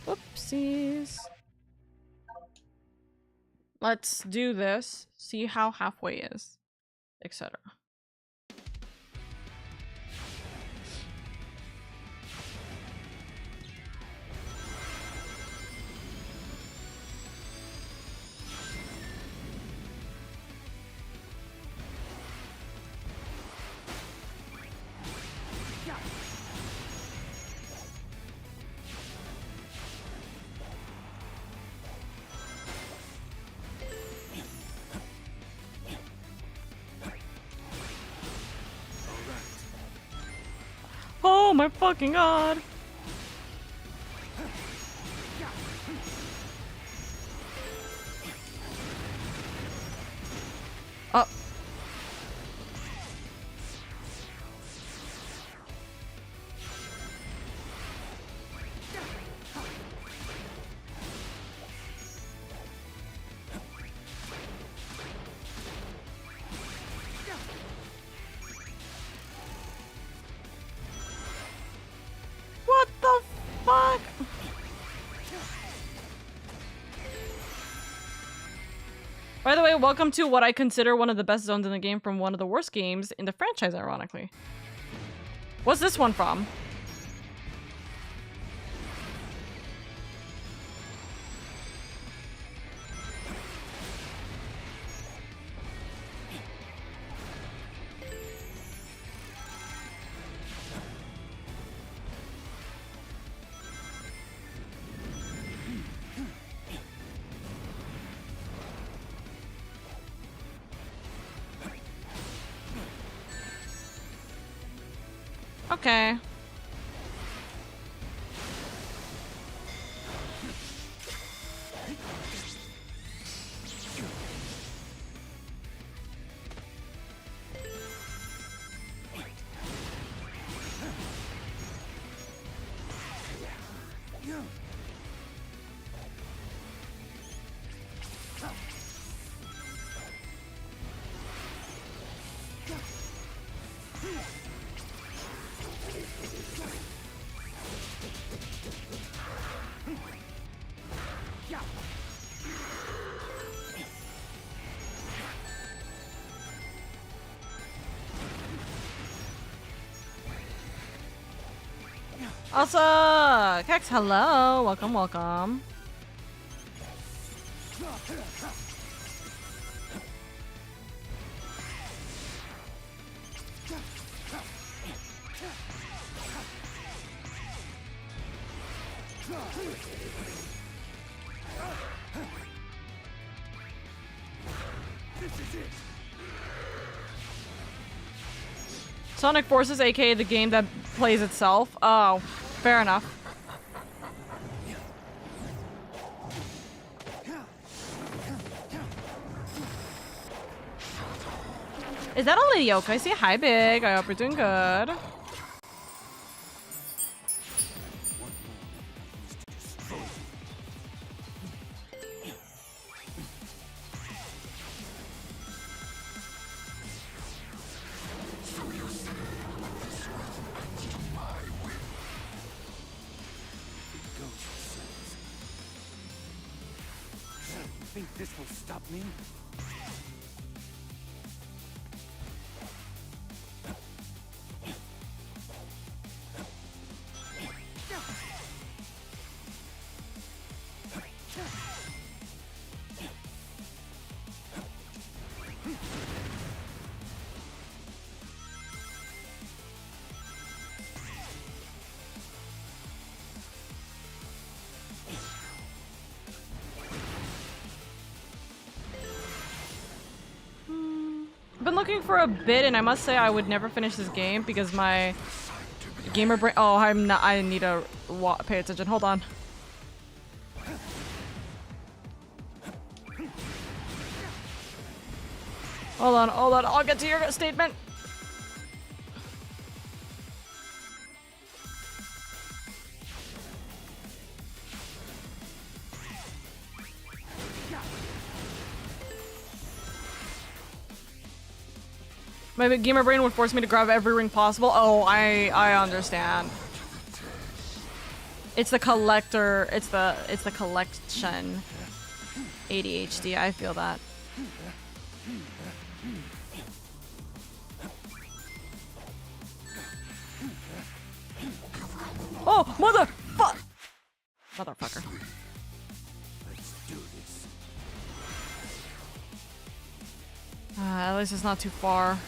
Whoopsies. Let's do this. See how halfway is. Etc. Oh my fucking god. Oh. What the fuck? By the way, welcome to what I consider one of the best zones in the game from one of the worst games in the franchise, ironically. What's this one from? Okay. Also, Kex, hello. Welcome, welcome. Sonic Forces, aka the game that plays itself. Oh, fair enough. Is that a LadyOka? I say hi, Big. I hope you're doing good. Think this will stop me? I've been looking for a bit, and I must say I would never finish this game because my gamer brain. Oh, I'm not. I need to pay attention. Hold on. Hold on, hold on. I'll get to your statement. My gamer brain would force me to grab every ring possible. Oh, I understand. It's the collector. It's the collection. ADHD. I feel that. Oh, motherfucker. Let's do this. At least it's not too far.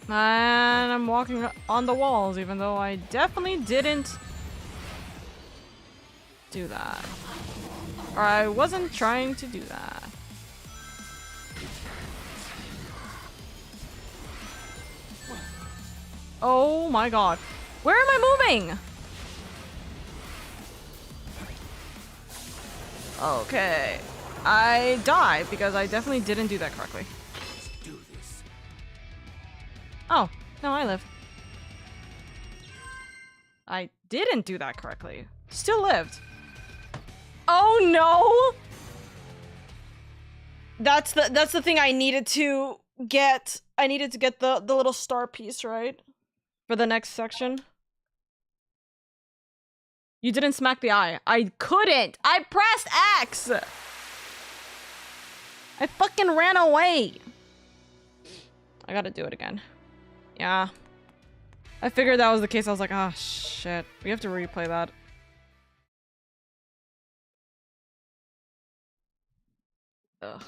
And I'm walking on the walls, even though I definitely didn't do that. Or I wasn't trying to do that. Oh my god. Where am I moving? Okay. I died because I definitely didn't do that correctly. Let's do this. Oh, no, I live. I didn't do that correctly. Still lived. Oh no! That's the thing I needed to get. I needed to get the little star piece, right? For the next section. You didn't smack the eye. I couldn't! I pressed X! I fucking ran away! I gotta do it again. Yeah. I figured that was the case. I was like, ah, shit. We have to replay that. Ugh.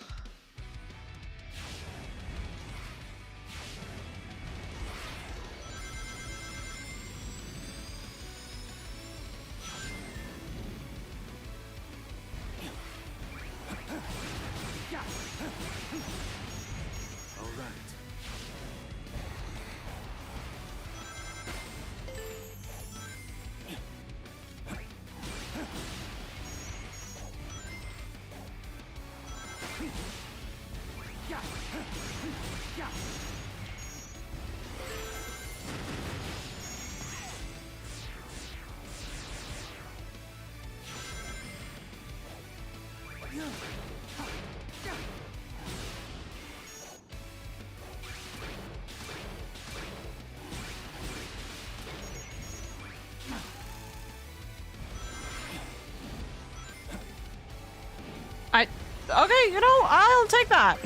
All right. Okay, you know, I'll take that.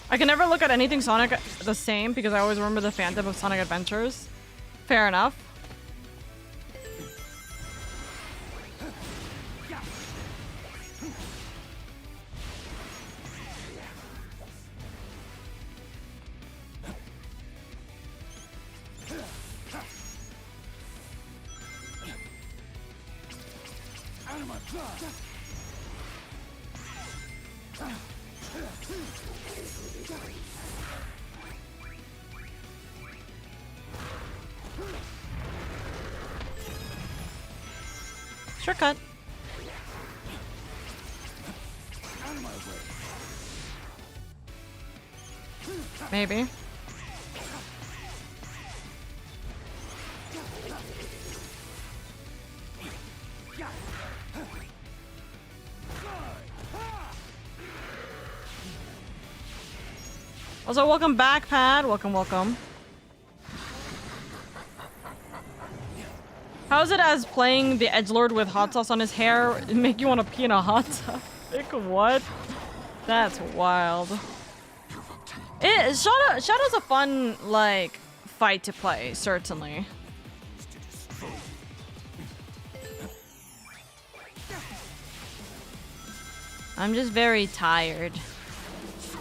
I can never look at anything Sonic the same because I always remember the fandom of Sonic Adventures. Fair enough. Shortcut. Maybe. Also, welcome back, Pad. Welcome, welcome. How's it as playing the edgelord with hot sauce on his hair make you want to pee in a hot tub? Like, what? That's wild. Shadow's a fun, like, fight to play, certainly. I'm just very tired.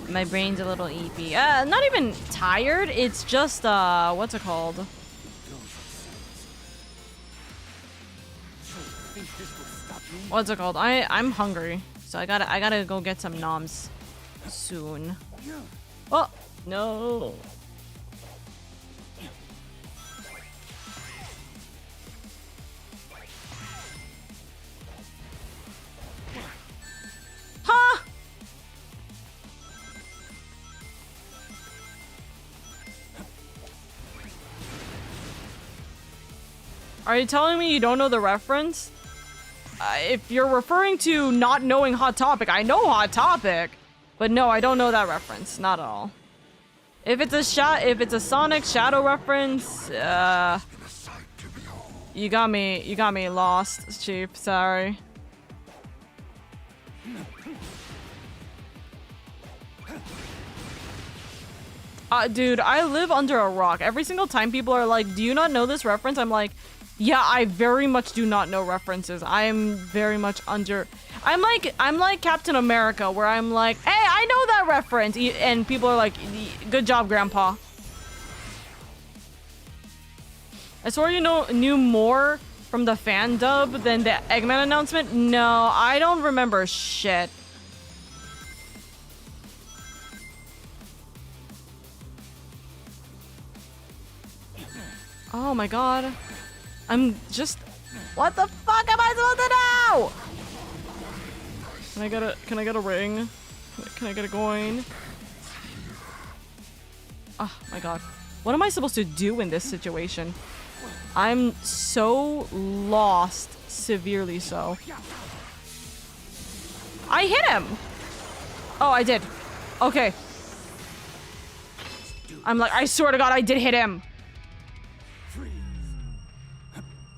My brain's a little eepy. Not even tired, it's just, what's it called? What's it called? I'm hungry, so I gotta go get some noms soon. Oh no! Huh? Are you telling me you don't know the reference? If you're referring to not knowing Hot Topic, I know Hot Topic, But no, I don't know that reference. Not at all. If it's a Sonic Shadow reference, you got me lost, Chief. Sorry. Dude, I live under a rock. Every single time people are like, do you not know this reference? I'm like, yeah, I very much do not know references. I am very much under... I'm like Captain America, where I'm like, hey, I know that reference! And people are like, good job, Grandpa. I swore you knew more from the fan dub than the Eggman announcement? No, I don't remember shit. Oh my god. I'm just... What the fuck am I supposed to do? Can I get a ring? Can I get a coin? Oh my god. What am I supposed to do in this situation? I'm so lost. Severely so. I hit him! Oh, I did. Okay. I'm like, I swear to god, I did hit him!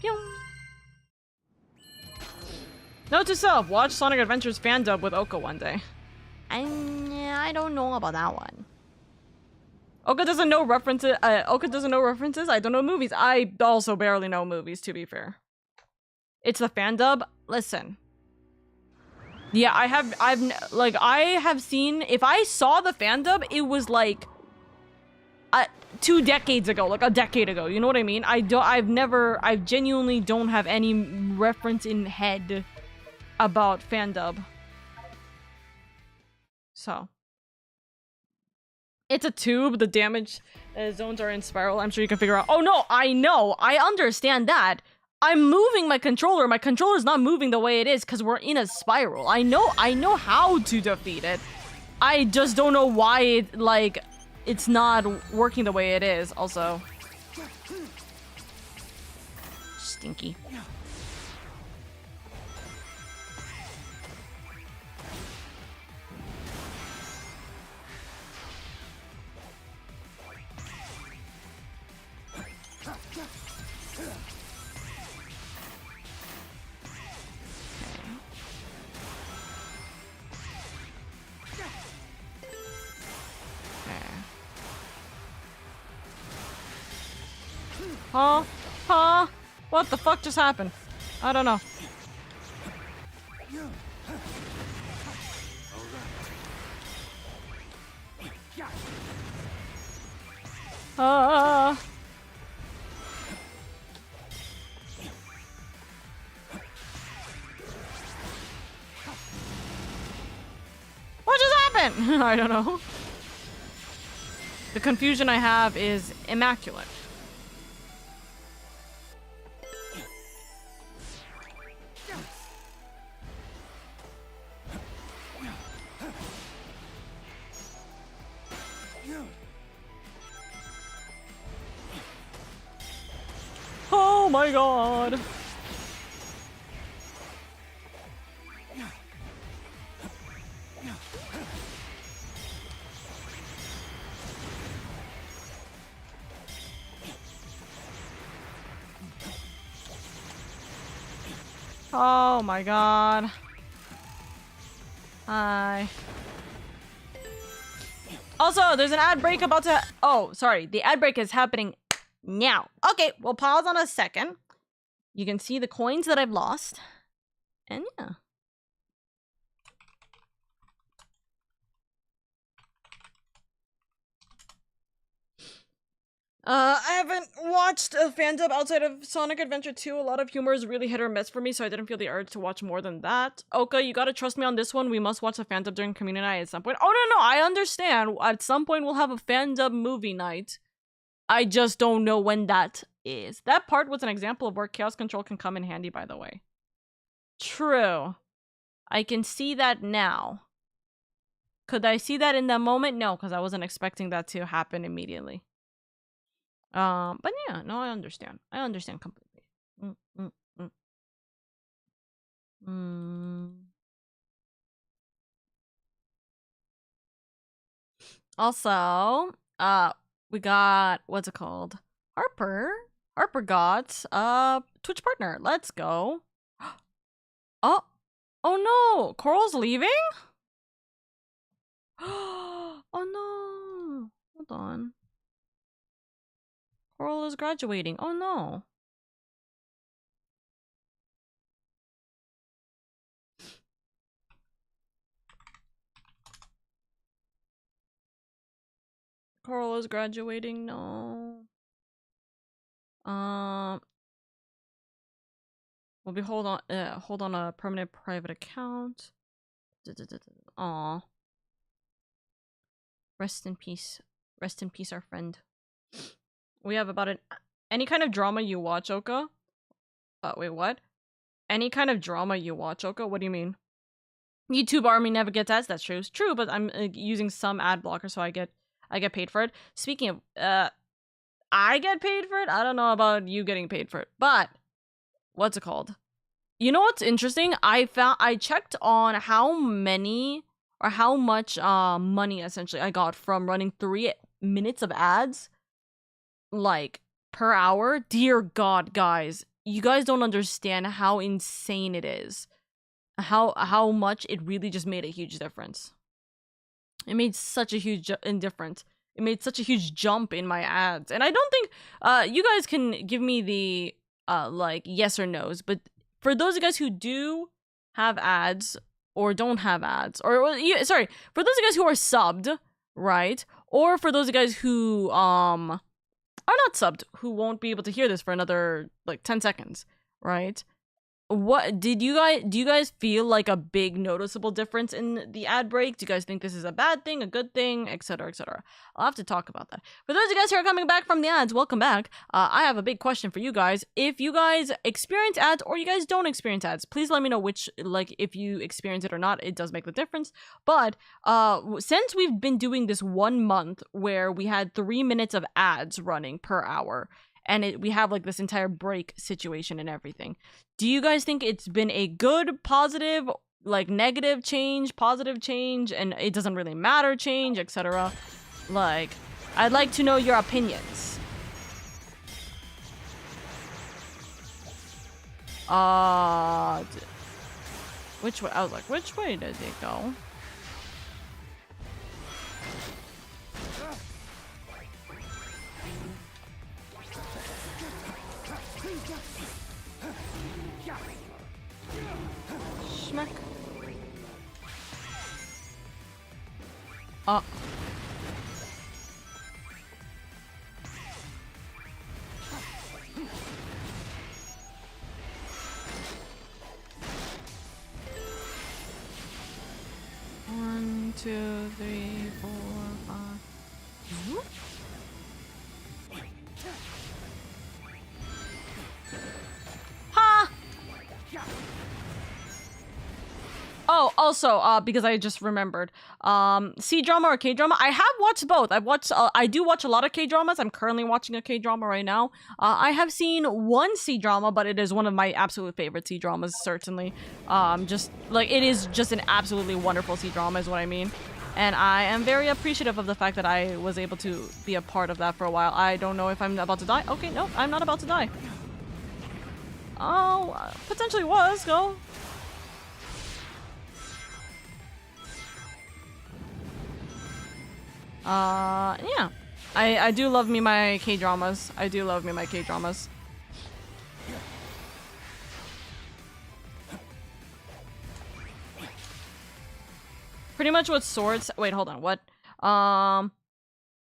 Pew. Note to self, watch Sonic Adventures fan dub with Oka one day. I don't know about that one. Oka doesn't know references. Oka doesn't know references. I don't know movies. I also barely know movies, to be fair. It's the fan dub. Listen. Yeah, I have seen. If I saw the fan dub, it was like 2 decades ago, like a decade ago. You know what I mean? I genuinely don't have any reference in head about fan dub. So. It's a tube. The damage zones are in spiral. I'm sure you can figure out. Oh no, I know. I understand that. I'm moving my controller. My controller's not moving the way it is because we're in a spiral. I know how to defeat it. I just don't know why it, like, it's not working the way it is. Also. Stinky. Huh? Huh? What the fuck just happened? I don't know. What just happened? I don't know. The confusion I have is immaculate. Oh my god. Oh my god. Hi. Also, there's an ad break about to... Oh, sorry. The ad break is happening now. Okay, we'll pause on a second. You can see the coins that I've lost. And yeah. I haven't watched a fan dub outside of Sonic Adventure 2. A lot of humor is really hit or miss for me, so I didn't feel the urge to watch more than that. Oka, you gotta trust me on this one. We must watch a fan dub during community night at some point. Oh, no, I understand. At some point, we'll have a fan dub movie night. I just don't know when that is. That part was an example of where chaos control can come in handy, by the way. True. I can see that now. Could I see that in that moment? No, because I wasn't expecting that to happen immediately. But yeah, no, I understand. I understand completely. Also, we got, what's it called? Harper. Harper got Twitch partner. Let's go. Oh no, Coral's leaving? Oh no. Hold on. Coral is graduating. Oh no. Coral is graduating. No. We'll be hold on a permanent private account. Aw. Rest in peace. Rest in peace, our friend. We have about any kind of drama you watch, Oka? Wait, what? Any kind of drama you watch, Oka? What do you mean? YouTube Army never gets ads. That's true. It's true, but I'm using some ad blocker, so I get paid for it. Speaking of, I get paid for it. I don't know about you getting paid for it, but what's it called? You know what's interesting? I checked on how many or how much money essentially I got from running 3 minutes of ads, like per hour. Dear God, guys, you guys don't understand how insane it is. How much it really just made a huge difference. It made such a huge difference. It made such a huge jump in my ads. And I don't think you guys can give me the like yes or no's, but for those of you guys who do have ads or don't have ads, or sorry, for those of you guys who are subbed, right? Or for those of you guys who are not subbed, who won't be able to hear this for another like 10 seconds, right? What do you guys feel like a big noticeable difference in the ad break? Do you guys think this is a bad thing, a good thing, etc., etc.? I'll have to talk about that. For those of you guys who are coming back from the ads, welcome back. I have a big question for you guys. If you guys experience ads or you guys don't experience ads, please let me know which, like, if you experience it or not. It does make the difference. But since we've been doing this 1 month where we had 3 minutes of ads running per hour, and we have like this entire break situation and everything, do you guys think it's been a good, positive, like negative change, positive change, and it doesn't really matter change, etc.? Like, I'd like to know your opinions. Which way? I was like, which way did it go? Schmack. One, two, three, 4, 5. Ha! Oh, also, because I just remembered, C-drama or K-drama, I have watched both. I do watch a lot of K-dramas. I'm currently watching a K-drama right now. I have seen one C-drama, but it is one of my absolute favorite C-dramas, certainly. Just, like, it is just an absolutely wonderful C-drama is what I mean. And I am very appreciative of the fact that I was able to be a part of that for a while. I don't know if I'm about to die. Okay, no, I'm not about to die. Oh, potentially was, go. Yeah. I do love me my K-dramas. I do love me my K-dramas. Pretty much what Swords... Wait, hold on, what? I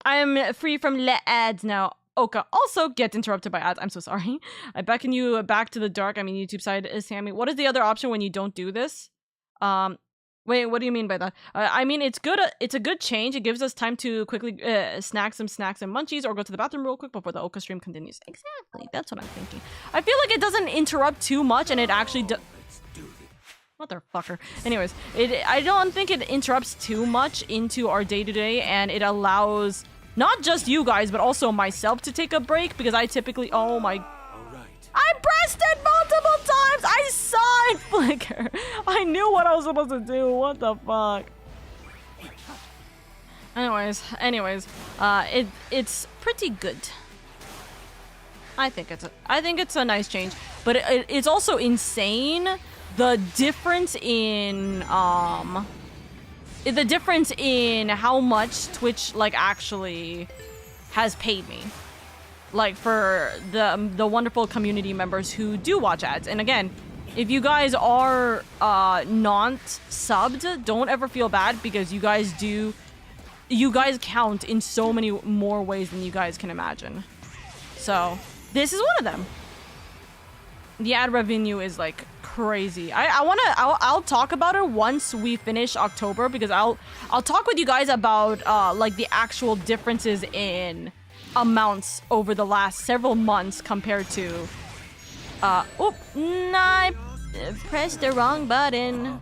am free from ads now. Oka, also get interrupted by ads. I'm so sorry. I beckon you back to the dark. I mean, YouTube side is Sammy. What is the other option when you don't do this? Wait, what do you mean by that? I mean, it's good. It's a good change. It gives us time to quickly snack some snacks and munchies or go to the bathroom real quick before the Oka stream continues. Exactly. That's what I'm thinking. I feel like it doesn't interrupt too much and it actually does... Motherfucker. Anyways, I don't think it interrupts too much into our day-to-day, and it allows not just you guys, but also myself to take a break, because I typically... Oh my... I pressed it multiple times! I saw it flicker! I knew what I was supposed to do. What the fuck? Anyways, it's pretty good. I think it's a nice change, but it's also insane the difference in how much Twitch like actually has paid me, like for the wonderful community members who do watch ads. And again, if you guys are not subbed, don't ever feel bad, because you guys count in so many more ways than you guys can imagine. So this is one of them. The ad revenue is like crazy. I'll talk about it once we finish October, because I'll talk with you guys about like the actual differences in amounts over the last several months compared to I pressed the wrong button.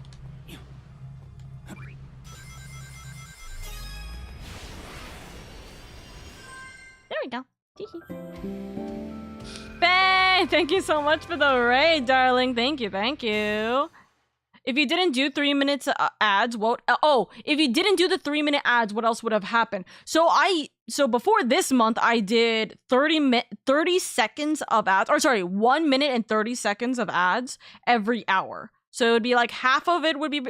There we go. Bang! Thank you so much for the raid, darling. Thank you. If you didn't do 3 minutes ads, what? If you didn't do the 3-minute ads, what else would have happened? So before this month, I did 30 seconds of ads, or sorry, 1 minute and 30 seconds of ads every hour. So it would be like half of it would be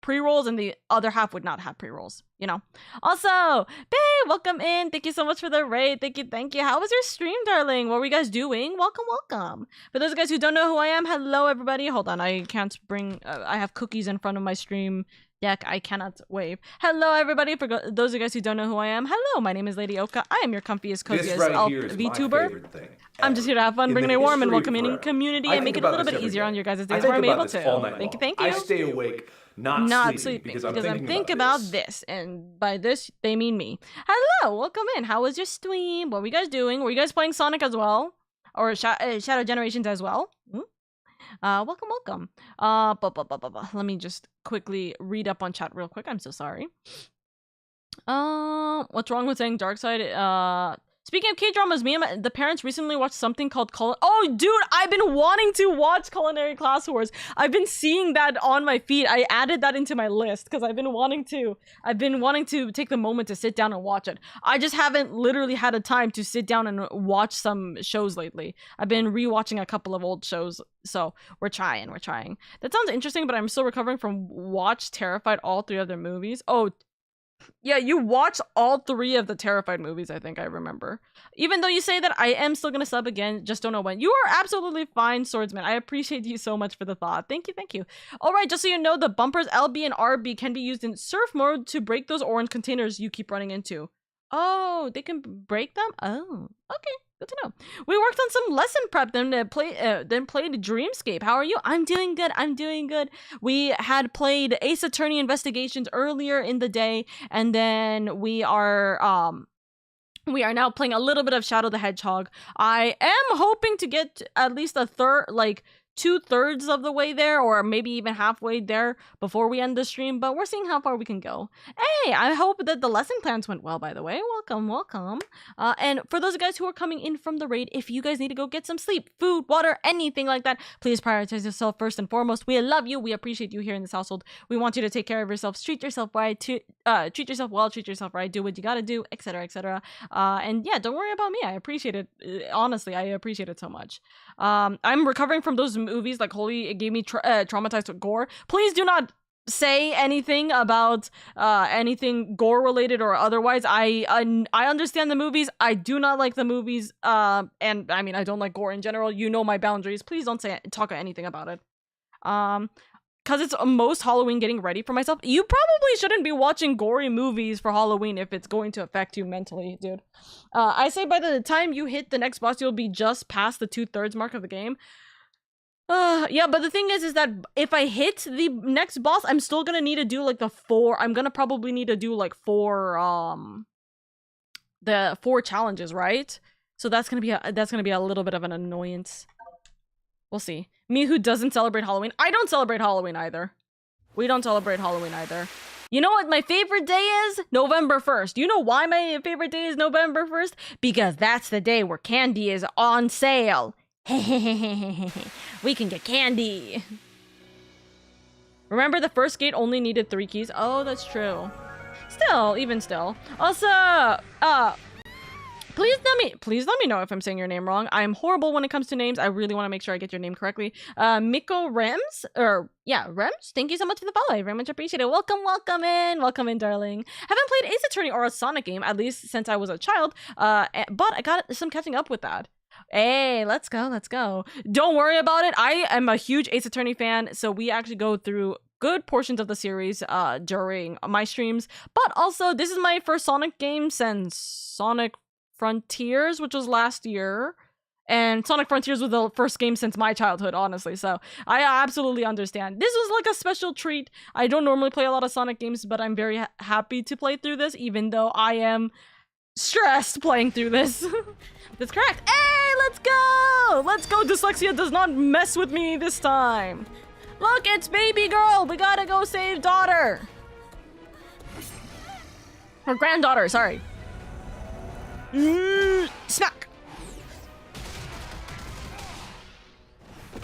pre-rolls, and the other half would not have pre-rolls, you know? Also, babe, welcome in. Thank you so much for the raid. Thank you. How was your stream, darling? What were you guys doing? Welcome. For those guys who don't know who I am, hello, everybody. Hold on, I can't bring... I have cookies in front of my stream deck. I cannot wave. Hello, everybody. For those of you guys who don't know who I am, hello, my name is LadyOka. I am your comfiest, coziest Vtuber. I'm just here to have fun, bring it warm, and welcome in community, and make it a little bit easier on your guys' days where I'm able to. Thank you. I stay awake, not sleeping, because I'm thinking about this. And by this, they mean me. Hello, welcome in. How was your stream? What were you guys doing? Were you guys playing Sonic as well? Or Shadow Generations as well? Welcome. Let me just quickly read up on chat real quick. I'm so sorry. What's wrong with saying dark side? Speaking of K-dramas, me and the parents recently watched something called Oh, dude, I've been wanting to watch Culinary Class Wars. I've been seeing that on my feed. I added that into my list because I've been wanting to take the moment to sit down and watch it. I just haven't literally had a time to sit down and watch some shows lately. I've been rewatching a couple of old shows, so we're trying. That sounds interesting, but I'm still recovering from Terrified, all 3 of their movies. Oh, yeah, you watch all 3 of the Terrified movies, I think I remember. Even though you say that, I am still gonna sub again, just don't know when. You are absolutely fine, Swordsman. I appreciate you so much for the thought. Thank you. Alright, just so you know, the bumpers LB and RB can be used in surf mode to break those orange containers you keep running into. Oh, they can break them? Oh, okay. Good to know. We worked on some lesson prep, then played Dreamscape. How are you? I'm doing good. We had played Ace Attorney Investigations earlier in the day, and then we are now playing a little bit of Shadow the Hedgehog. I am hoping to get at least a third, like 2/3 of the way there, or maybe even halfway there before we end the stream, but we're seeing how far we can go. Hey, I hope that the lesson plans went well, by the way. Welcome. And for those guys who are coming in from the raid, if you guys need to go get some sleep, food, water, anything like that, please prioritize yourself first and foremost. We love you. We appreciate you here in this household. We want you to take care of yourselves, treat yourself right, treat yourself well, treat yourself right, do what you gotta do, etc. And yeah, don't worry about me. I appreciate it. Honestly, I appreciate it so much. I'm recovering from those movies like Holy. It gave me traumatized with gore. Please do not say anything about anything gore related or otherwise. I understand the movies. I do not like the movies. And I mean, I don't like gore in general. You know my boundaries. Please don't talk anything about it. Because it's most Halloween getting ready for myself. You probably shouldn't be watching gory movies for Halloween if it's going to affect you mentally, dude. I say by the time you hit the next boss, you'll be just past the 2/3 mark of the game. Yeah, but the thing is that if I hit the next boss, I'm still gonna need to do like I'm gonna probably need to do like 4 challenges, right? So that's gonna be a little bit of an annoyance. We'll see. Me who doesn't celebrate Halloween. I don't celebrate Halloween either. We don't celebrate Halloween either. You know what my favorite day is? November 1st. You know why my favorite day is November 1st? Because that's the day where candy is on sale. We can get candy. Remember the first gate only needed 3 keys? Oh, that's true. Still, even still. Also, please let me know if I'm saying your name wrong. I'm horrible when it comes to names. I really want to make sure I get your name correctly. Miko Rems, Rems. Thank you so much for the follow. I very much appreciate it. Welcome in, darling. Haven't played Ace Attorney or a Sonic game at least since I was a child. But I got some catching up with that. Hey, let's go. Don't worry about it. I am a huge Ace Attorney fan, so we actually go through good portions of the series during my streams. But also, this is my first Sonic game since Sonic Frontiers, which was last year, and Sonic Frontiers was the first game since my childhood, honestly, so I absolutely understand. This was like a special treat. I don't normally play a lot of Sonic games, but I'm very happy to play through this, even though I am stressed playing through this. That's correct. Hey, let's go! Dyslexia does not mess with me this time. Look, it's baby girl! We gotta go save daughter! Her granddaughter, sorry. Smack!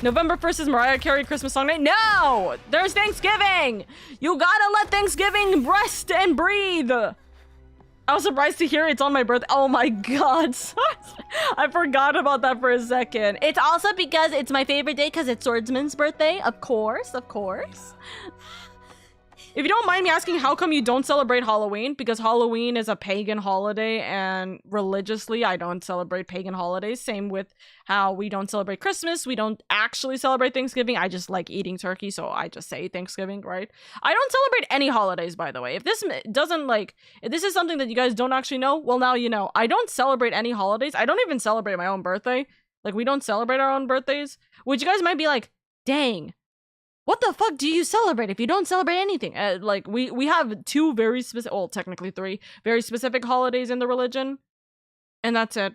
November 1st is Mariah Carey Christmas song night. No! There's Thanksgiving! You gotta let Thanksgiving rest and breathe! I was surprised to hear it's on my birthday. Oh my god. I forgot about that for a second. It's also because it's my favorite day because it's Swordsman's birthday. Of course. If you don't mind me asking, how come you don't celebrate Halloween? Because Halloween is a pagan holiday, and religiously, I don't celebrate pagan holidays. Same with how we don't celebrate Christmas. We don't actually celebrate Thanksgiving. I just like eating turkey, so I just say Thanksgiving, right? I don't celebrate any holidays, by the way. If this is something that you guys don't actually know, well, now you know. I don't celebrate any holidays. I don't even celebrate my own birthday. Like, we don't celebrate our own birthdays, which you guys might be like, dang. What the fuck do you celebrate if you don't celebrate anything? Like, we have two very specific, well, technically three very specific holidays in the religion, and that's it.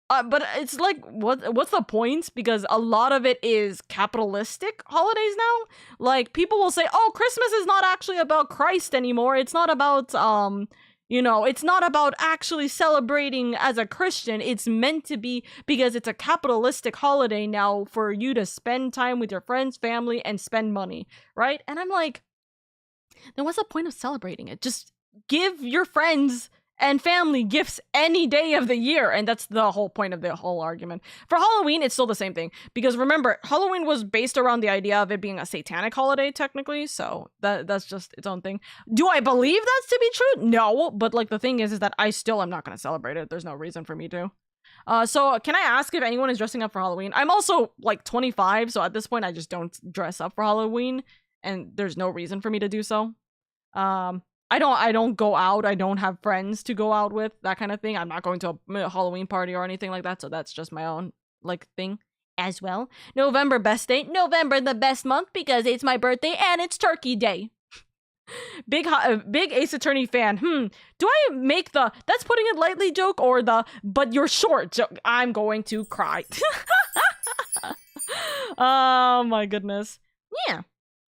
But it's like, what's the point? Because a lot of it is capitalistic holidays now. Like, people will say, oh, Christmas is not actually about Christ anymore. It's not about, it's not about actually celebrating as a Christian. It's meant to be because it's a capitalistic holiday now for you to spend time with your friends, family, and spend money, right? And I'm like, then what's the point of celebrating it? Just give your friends and family gifts any day of the year. And that's the whole point of the whole argument. For Halloween, it's still the same thing. Because remember, Halloween was based around the idea of it being a satanic holiday, technically. So that's just its own thing. Do I believe that's to be true? No. But like the thing is that I still am not going to celebrate it. There's no reason for me to. So can I ask if anyone is dressing up for Halloween? I'm also like 25. So at this point, I just don't dress up for Halloween. And there's no reason for me to do so. I don't go out. I don't have friends to go out with, that kind of thing. I'm not going to a Halloween party or anything like that. So that's just my own like thing as well. November best date. November the best month because it's my birthday and it's Turkey Day. Big Ace Attorney fan. Do I make the that's putting it lightly joke or the but you're short joke? I'm going to cry. Oh my goodness. Yeah.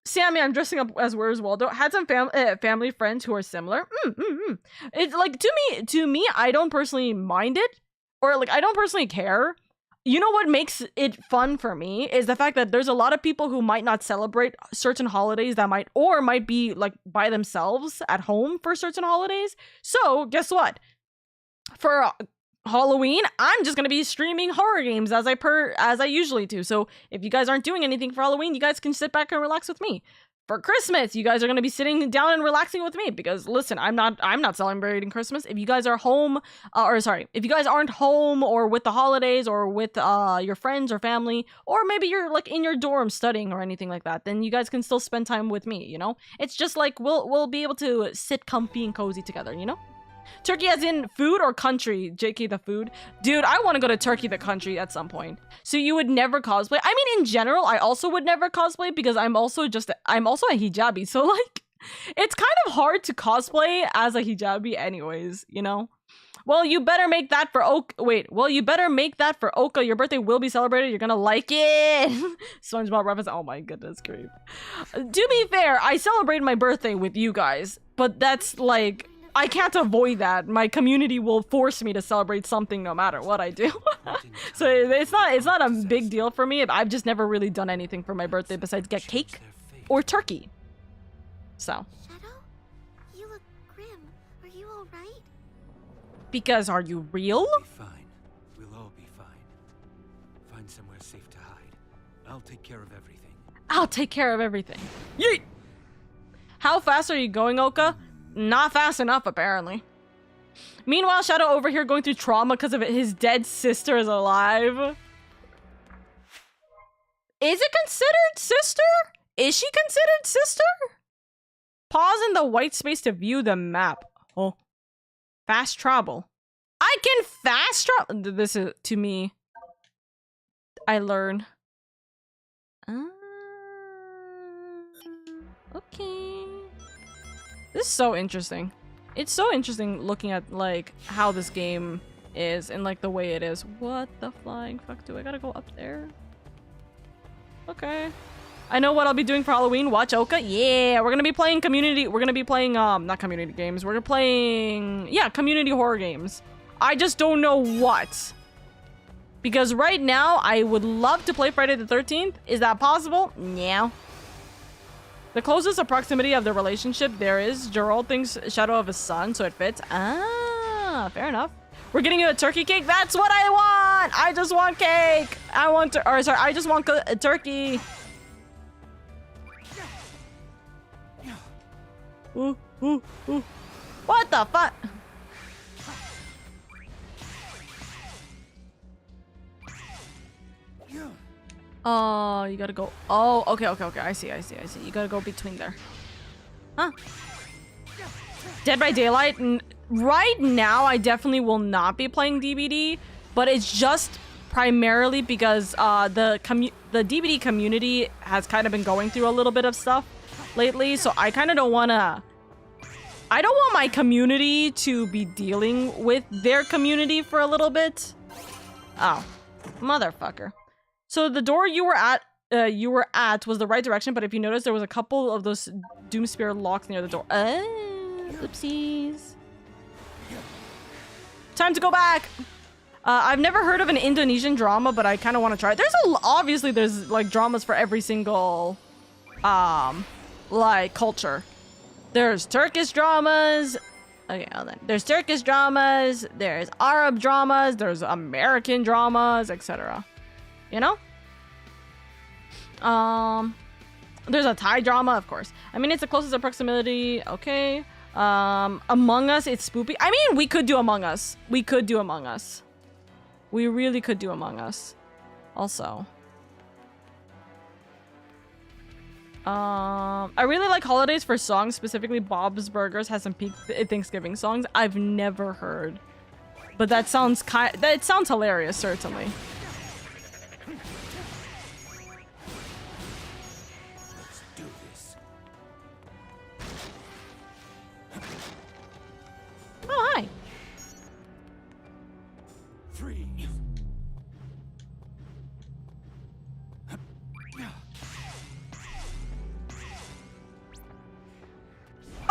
Sammy, I'm dressing up as Where's Waldo. Had some family friends who are similar. It's like to me, I don't personally mind it, or like I don't personally care. You know what makes it fun for me is the fact that there's a lot of people who might not celebrate certain holidays that might be like by themselves at home for certain holidays. So guess what? For Halloween, I'm just gonna be streaming horror games as I usually do. So if you guys aren't doing anything for Halloween, you guys can sit back and relax with me. For Christmas, you guys are gonna be sitting down and relaxing with me because listen, I'm not celebrating Christmas. If you guys are home, if you guys aren't home or with the holidays or with your friends or family, or maybe you're like in your dorm studying or anything like that, then you guys can still spend time with me. You know, it's just like we'll be able to sit comfy and cozy together. You know. Turkey as in food or country? JK the food? Dude, I want to go to Turkey the country at some point. So you would never cosplay? I mean, in general, I also would never cosplay because I'm also a hijabi. So like, it's kind of hard to cosplay as a hijabi anyways, you know? Well, you better make that for you better make that for Oka. Your birthday will be celebrated. You're gonna like it. SpongeBob reference. Oh my goodness, creep. To be fair, I celebrate my birthday with you guys, but that's like, I can't avoid that. My community will force me to celebrate something no matter what I do. So it's not a big deal for me. I've just never really done anything for my birthday besides get cake or turkey. So. Shadow, you look grim. Because are you real? We'll be fine. We'll all be fine. Find somewhere safe to hide. I'll take care of everything. I'll take care of everything. Yeet! How fast are you going, Oka? Not fast enough, apparently. Meanwhile, Shadow over here going through trauma because of his dead sister is alive. Is it considered sister? Is she considered sister? Pause in the white space to view the map. Oh. Fast travel. I can fast travel. This is, to me, I learn. Okay. This is so interesting. It's so interesting looking at, like, how this game is and, like, the way it is. What the flying fuck? Do I gotta go up there? Okay. I know what I'll be doing for Halloween. Watch Oka. Yeah, we're gonna be playing community. We're gonna be playing, not community games. We're playing, yeah, community horror games. I just don't know what. Because right now, I would love to play Friday the 13th. Is that possible? No. The closest proximity of the relationship there is, Gerald thinks Shadow of his son, so it fits. Ah, fair enough. We're getting you a turkey cake. That's what I want. I just want cake. I just want a turkey. Ooh, ooh, ooh. What the fuck? Oh, you gotta go. Oh, okay. I see. You gotta go between there. Huh? Dead by Daylight. Right now, I definitely will not be playing DBD, but it's just primarily because the DBD community has kind of been going through a little bit of stuff lately, so I kind of don't want to. I don't want my community to be dealing with their community for a little bit. Oh, motherfucker. So the door you were at was the right direction, but if you notice, there was a couple of those Doom Spear locks near the door. Oopsies. Time to go back. I've never heard of an Indonesian drama, but I kind of want to try it. Obviously there's like dramas for every single like culture. There's Turkish dramas. Okay, hold on. There's Turkish dramas, there's Arab dramas, there's American dramas, etc. You know? There's a Thai drama, of course. I mean, it's the closest proximity. Okay. Among Us, it's spoopy. I mean, we could do Among Us. We could do Among Us. We really could do Among Us. Also. I really like holidays for songs. Specifically, Bob's Burgers has some peak Thanksgiving songs I've never heard. But that sounds hilarious, certainly. Let's do this. Oh, hi. 3.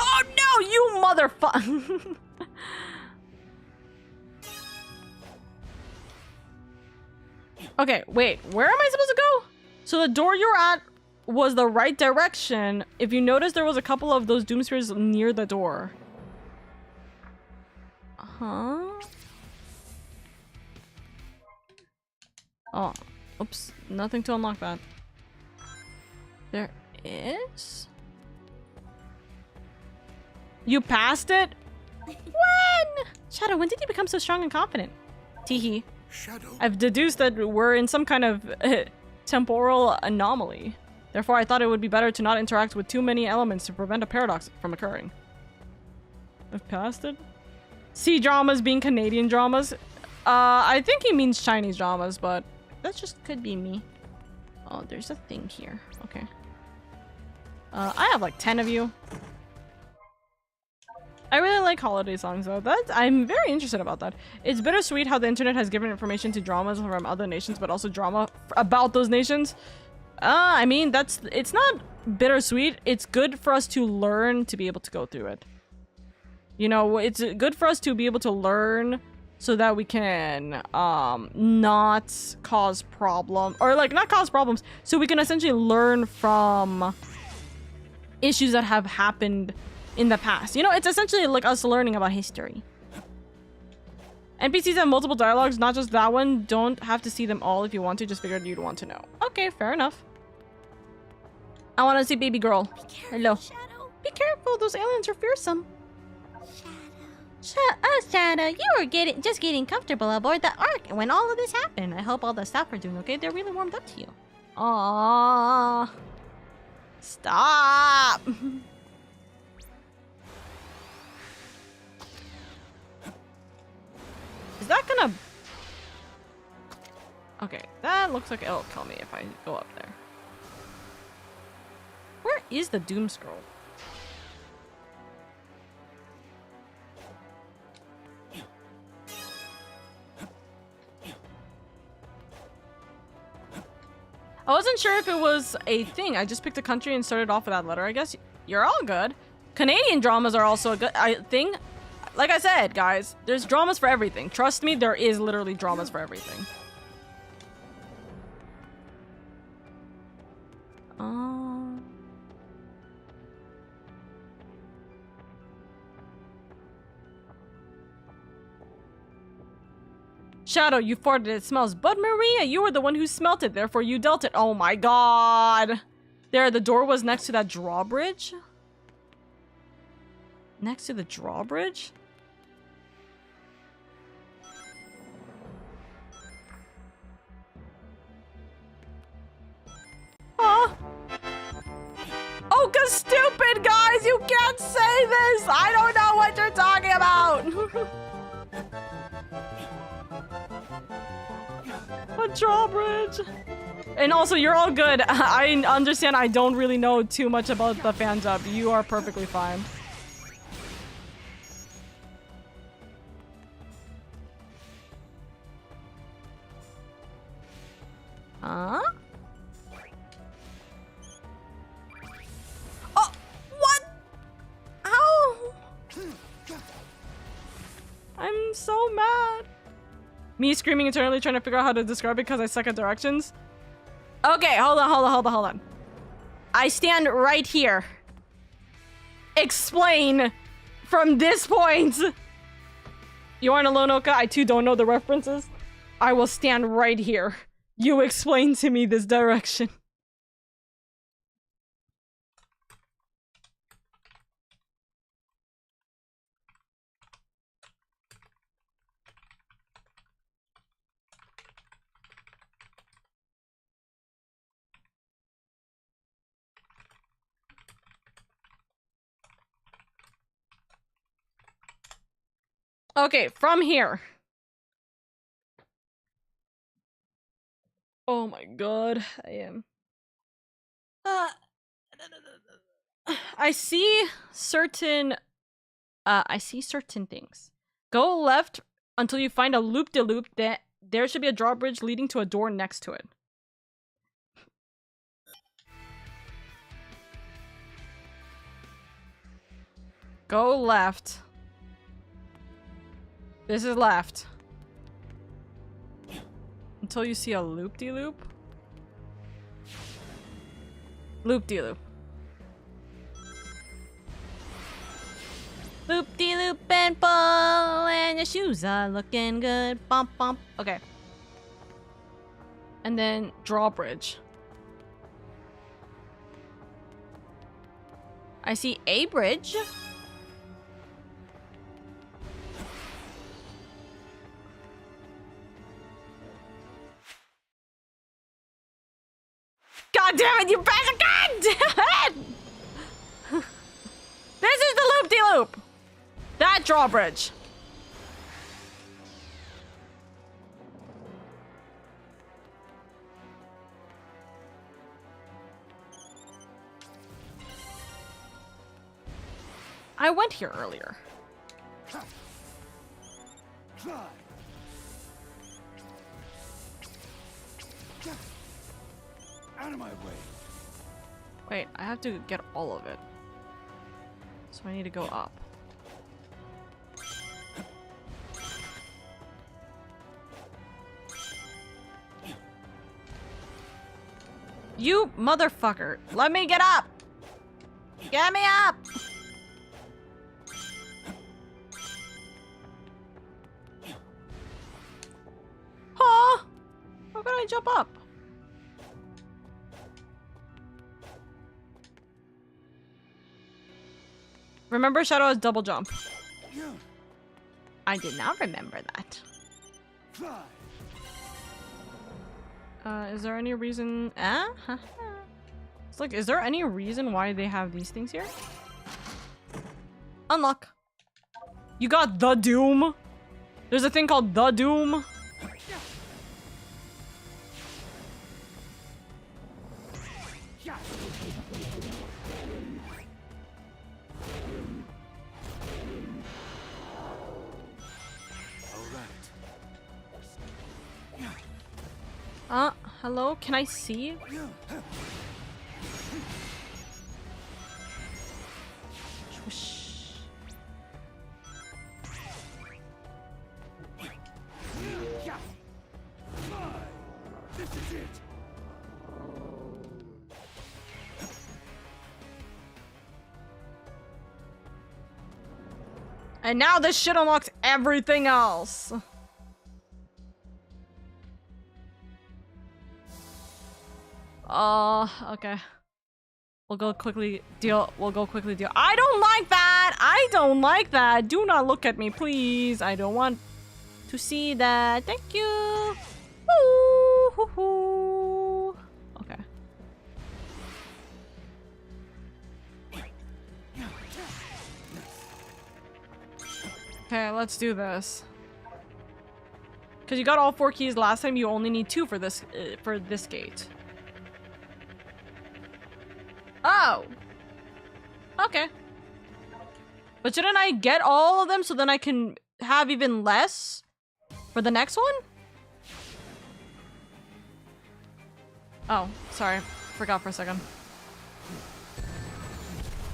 Oh no, you motherfucker! Okay, wait, where am I supposed to go? So the door you're at was the right direction. If you notice, there was a couple of those Doom Spheres near the door. Huh? Oh, oops, nothing to unlock that. There is? You passed it? When? Shadow, when did you become so strong and confident? Teehee. Shadow. I've deduced that we're in some kind of temporal anomaly. Therefore, I thought it would be better to not interact with too many elements to prevent a paradox from occurring. I've passed it? C-dramas being Canadian dramas? I think he means Chinese dramas, but that just could be me. Oh, there's a thing here. Okay. I have like 10 of you. I really like holiday songs though. I'm very interested about that. It's bittersweet how the internet has given information to dramas from other nations, but also drama about those nations. I mean, it's not bittersweet. It's good for us to learn to be able to go through it. You know, it's good for us to be able to learn so that we can not cause problems, or like not cause problems, so we can essentially learn from issues that have happened in the past. You know, it's essentially like us learning about history. NPCs have multiple dialogues, not just that one. Don't have to see them all if you want to. Just figured you'd want to know. Okay, fair enough. I want to see baby girl. Hello. Shadow. Be careful, those aliens are fearsome. Shadow, you were just getting comfortable aboard the Ark when all of this happened. I hope all the staff are doing okay. They're really warmed up to you. Aww. Stop. Is that gonna... Okay, that looks like it'll kill me if I go up there. Where is the Doom Scroll? I wasn't sure if it was a thing. I just picked a country and started off with that letter. I guess you're all good. Canadian dramas are also a good thing. Like I said, guys, there's dramas for everything. Trust me, there is literally dramas for everything. Shadow, you farted, it smells. But Maria, you were the one who smelt it, therefore you dealt it. Oh my god. There, the door was next to that drawbridge? Next to the drawbridge? Huh? Oh, 'cause stupid, guys! You can't say this! I don't know what you're talking about! A drawbridge! And also, you're all good. I understand I don't really know too much about the fan dub. You are perfectly fine. Huh? Oh! What? How? I'm so mad. Me screaming internally trying to figure out how to describe it because I suck at directions. Okay, hold on. I stand right here. Explain from this point. You aren't alone, Oka. I too don't know the references. I will stand right here. You explain to me this direction. Okay, from here. Oh my god, I am. I see certain things. Go left until you find a loop-de-loop. There should be a drawbridge leading to a door next to it. Go left. This is left. Until you see a loop-de-loop. Loop-de-loop. Loop-de-loop and pull, and your shoes are looking good. Bump, bump. Okay. And then drawbridge. I see a bridge. God damn it, you bastard! God damn it! This is the loop-de-loop! That drawbridge. I went here earlier. Out of my way. Wait, I have to get all of it. So I need to go up. You motherfucker. Let me get up. Get me up. can't I jump up? Remember, Shadow has double jump. I did not remember that. Is there any reason? It's like, is there any reason why they have these things here? Unlock. You got the Doom. There's a thing called the Doom. Hello? Can I see? Swoosh. This is it. And now this shit unlocks everything else. Okay. We'll go quickly deal. I don't like that! I don't like that! Do not look at me, please. I don't want to see that. Thank you! Ooh, hoo, hoo. Okay. Okay, let's do this. Because you got all 4 keys last time, you only need 2 for this gate. Oh! Okay. But shouldn't I get all of them so then I can have even less for the next one? Oh, sorry. Forgot for a second.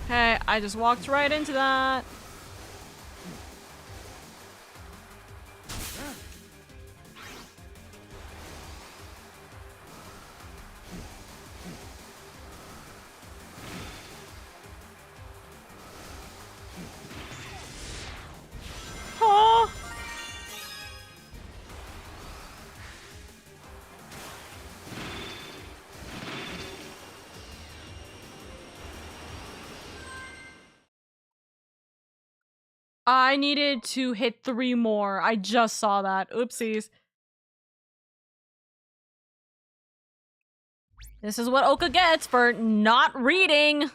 Hey, I just walked right into that. Oh. I needed to hit 3 more. I just saw that. Oopsies. This is what Oka gets for not reading.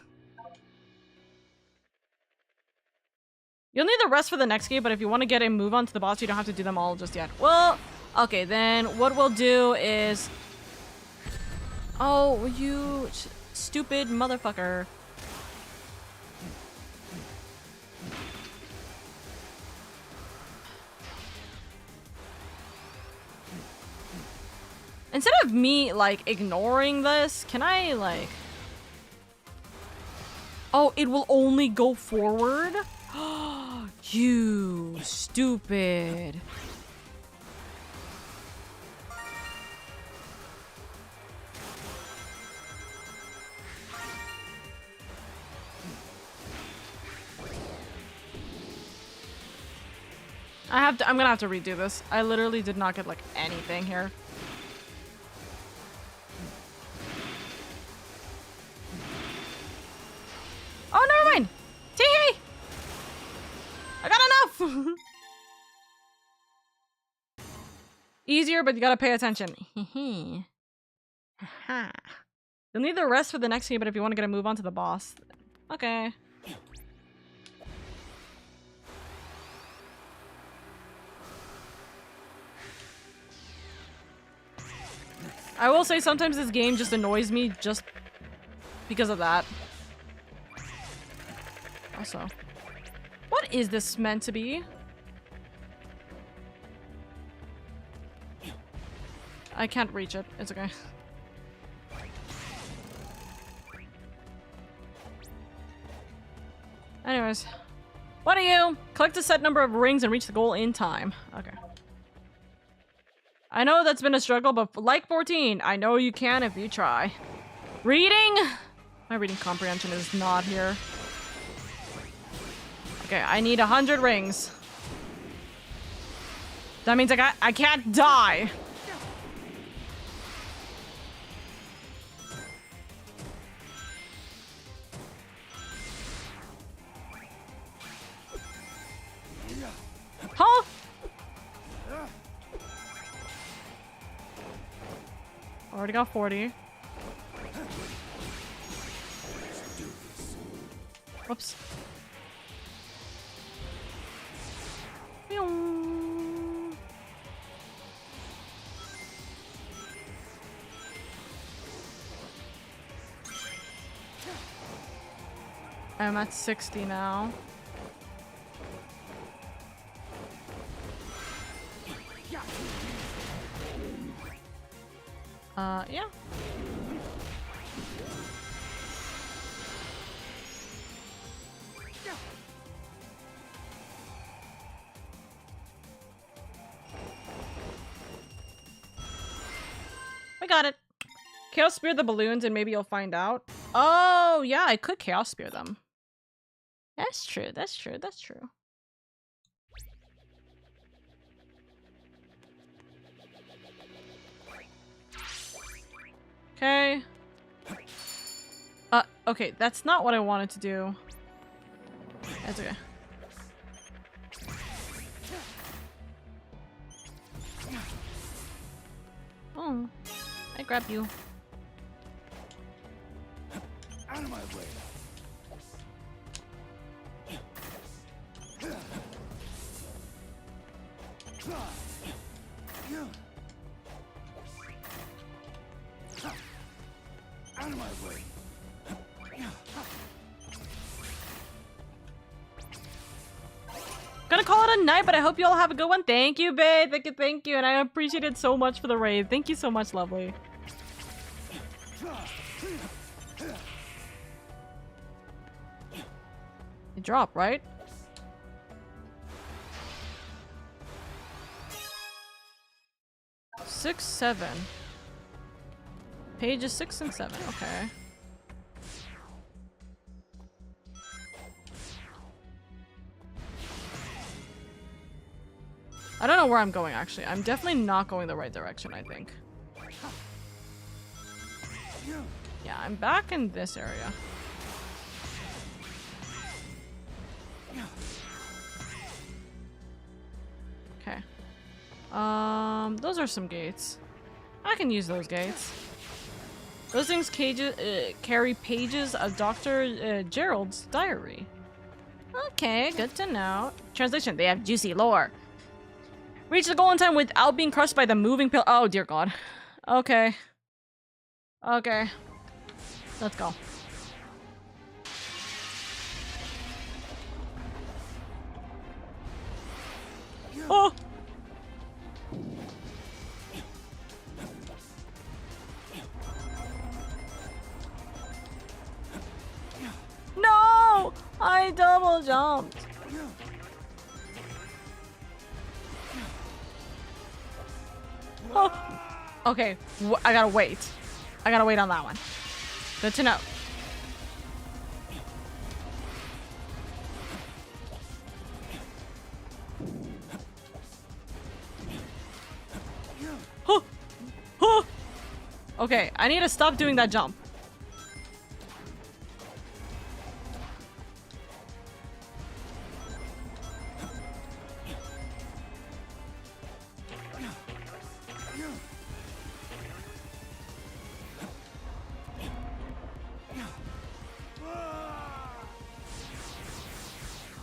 You'll need the rest for the next game, but if you want to get a move on to the boss, you don't have to do them all just yet. Well, okay, then what we'll do is... Oh, you stupid motherfucker. Instead of me, like, ignoring this, can I, like... Oh, it will only go forward? You stupid. I'm gonna have to redo this. I literally did not get, like, anything here. Oh, never mind! Tee-hee! I got enough! Easier, but you gotta pay attention. You'll need the rest for the next game, but if you want to get a move on to the boss. Okay. I will say sometimes this game just annoys me just because of that. Also, what is this meant to be? I can't reach it. It's okay. Anyways, what are you? Collect a set number of rings and reach the goal in time. Okay. I know that's been a struggle, but like 14, I know you can if you try. Reading? My reading comprehension is not here. Okay, I need 100 rings. That means I can't die. Huh? Already got 40. Whoops. Meow. I'm at 60 now. Yeah. I got it. Chaos Spear the balloons and maybe you'll find out. Oh, yeah, I could Chaos Spear them. That's true, that's true, that's true. Okay. Okay, that's not what I wanted to do. That's okay. Oh, I grabbed you. Out of my way. Out of my way. Gonna call it a night, but I hope you all have a good one. Thank you, babe. Thank you. And I appreciate it so much for the raid. Thank you so much, lovely. You drop, right? Six, 7. Pages 6 and 7. Okay. I don't know where I'm going, actually. I'm definitely not going the right direction, I think. Yeah, I'm back in this area. Okay. Those are some gates. I can use those gates. Those things carry pages of Dr. Gerald's diary. Okay, good to know. Translation, they have juicy lore. Reach the goal in time without being crushed by the moving pill. Oh, dear God. Okay. Okay. Let's go. Oh! No! I double jumped. Oh. Okay, I gotta wait. I gotta wait on that one. Good to know. Oh. Oh. Okay, I need to stop doing that jump.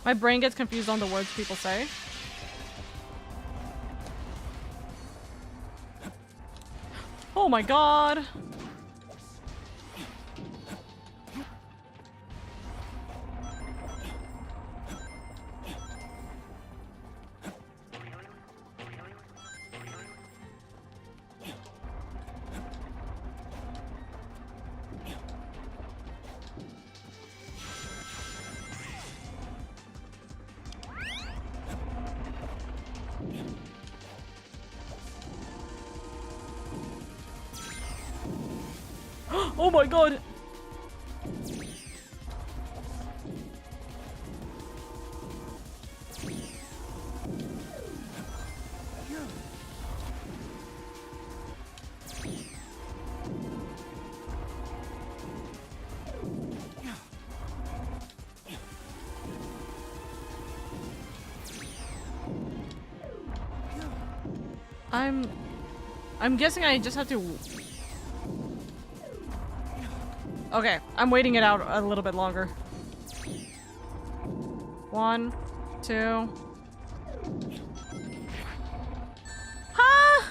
My brain gets confused on the words people say. Oh my God. Oh my God. I'm guessing I just have to... Okay, I'm waiting it out a little bit longer. 1, 2... Huh?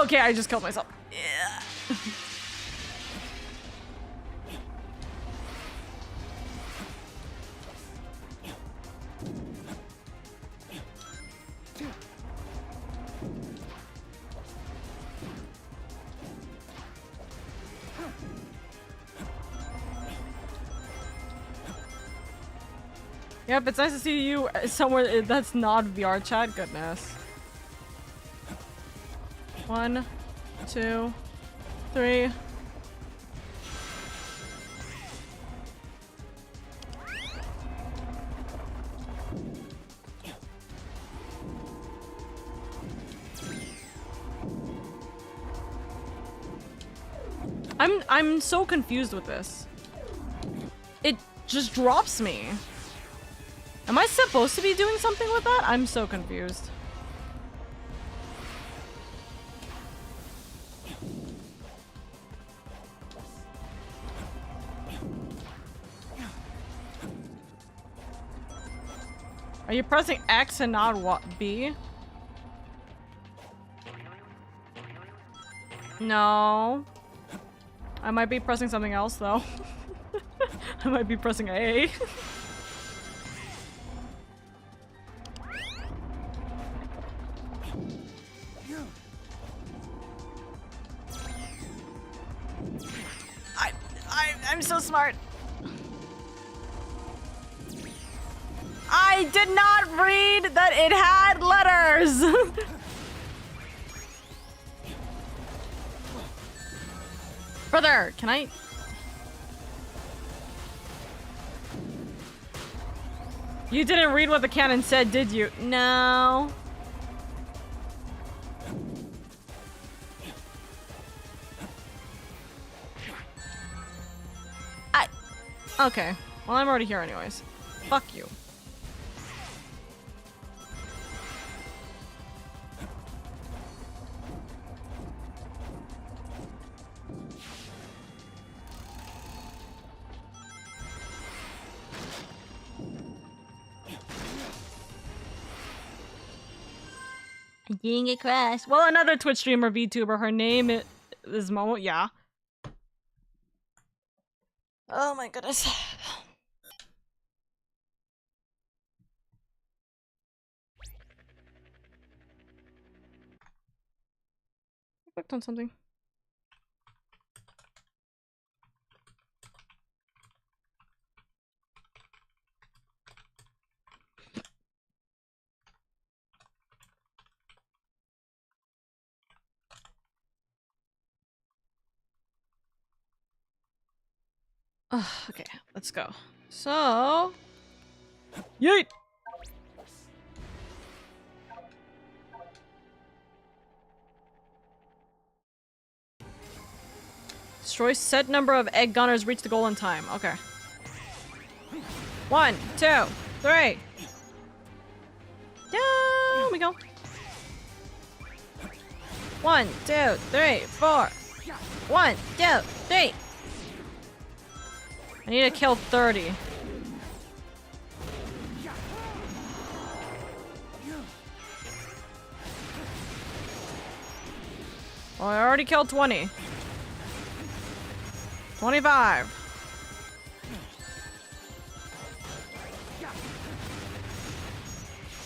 Okay, I just killed myself. Yeah. Yep, it's nice to see you somewhere that's not VR chat. Goodness. 1, 2, 3. I'm so confused with this. It just drops me. Am I supposed to be doing something with that? I'm so confused. Are you pressing X and not what, B? No. I might be pressing something else though. I might be pressing A. I'm so smart. I did not read that it had letters. Brother, can I? You didn't read what the cannon said, did you? No. Okay. Well, I'm already here anyways. Fuck you. I didn't get crashed. Well, another Twitch streamer, Vtuber. Her name is Momo. Yeah. Oh my goodness. I clicked on something. Okay, let's go. So... Yeet! Destroy set number of egg gunners, reach the goal in time. Okay. 1, 2, 3. Down we go. 1, 2, 3, 4. 1, 2, 3. I need to kill 30. Well, I already killed 20. 25.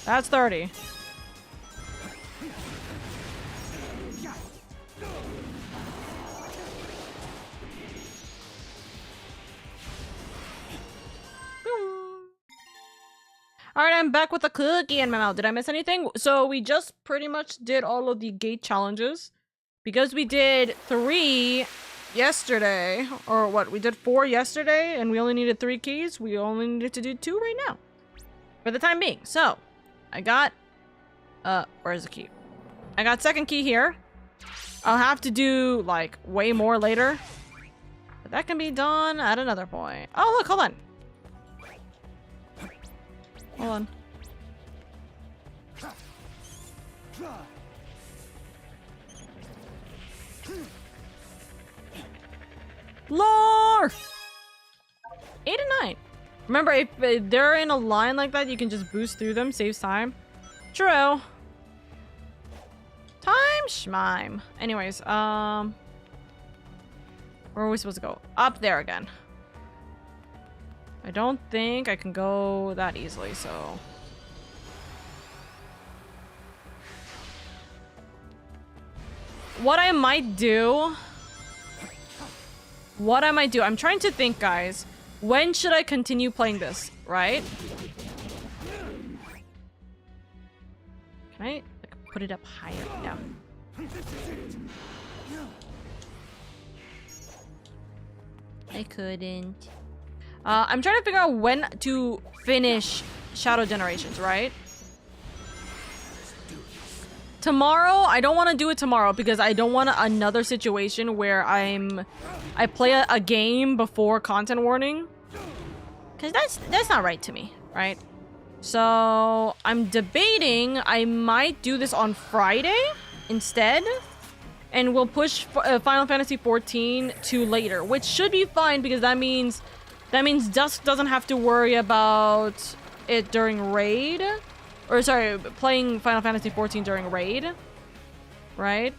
That's 30. Alright, I'm back with a cookie in my mouth. Did I miss anything? So we just pretty much did all of the gate challenges. Because we did 3 yesterday, or what, we did 4 yesterday, and we only needed 3 keys. We only needed to do 2 right now. For the time being. So, I got, where's the key? I got second key here. I'll have to do, like, way more later. But that can be done at another point. Oh, look, hold on. Hold on. Lore! 8 and 9. Remember, if they're in a line like that, you can just boost through them, saves time. True. Time schmime. Anyways, where are we supposed to go? Up there again. I don't think I can go that easily, so... What I might do... I'm trying to think, guys. When should I continue playing this, right? Can I like, put it up higher? Yeah. I couldn't. I'm trying to figure out when to finish Shadow Generations, right? Tomorrow, I don't want to do it tomorrow because I don't want another situation where I play a game before content warning. Because that's not right to me, right? So I'm debating I might do this on Friday instead. And we'll push Final Fantasy XIV to later, which should be fine because that means Dusk doesn't have to worry about it during raid. Or sorry, playing Final Fantasy XIV during raid. Right?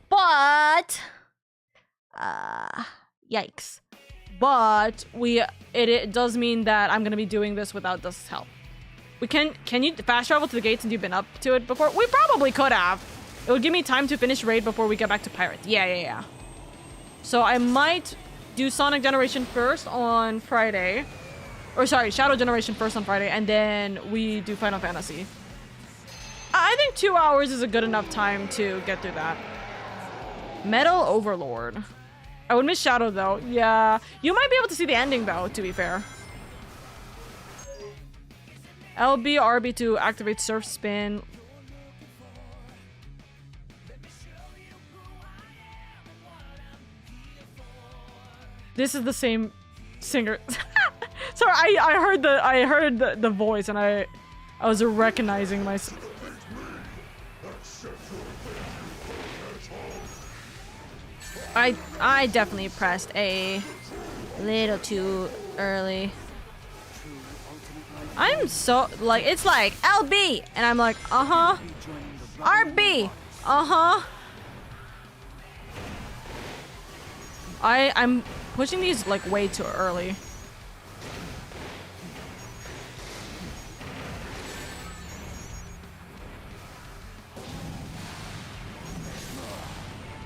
But yikes. But it does mean that I'm gonna be doing this without Dusk's help. Can you fast travel to the gates and you've been up to it before? We probably could have. It would give me time to finish raid before we get back to Pirate. Yeah. So I might do Sonic Generation first on Friday. Or sorry, Shadow Generation first on Friday, and then we do Final Fantasy. I think 2 hours is a good enough time to get through that. Metal Overlord. I would miss Shadow though. Yeah. You might be able to see the ending though, to be fair. LB, RB to activate Surf Spin. This is the same singer. Sorry, I heard the voice and I was recognizing myself. I definitely pressed a little too early. I'm so like it's like LB and I'm like RB I'm pushing these like way too early.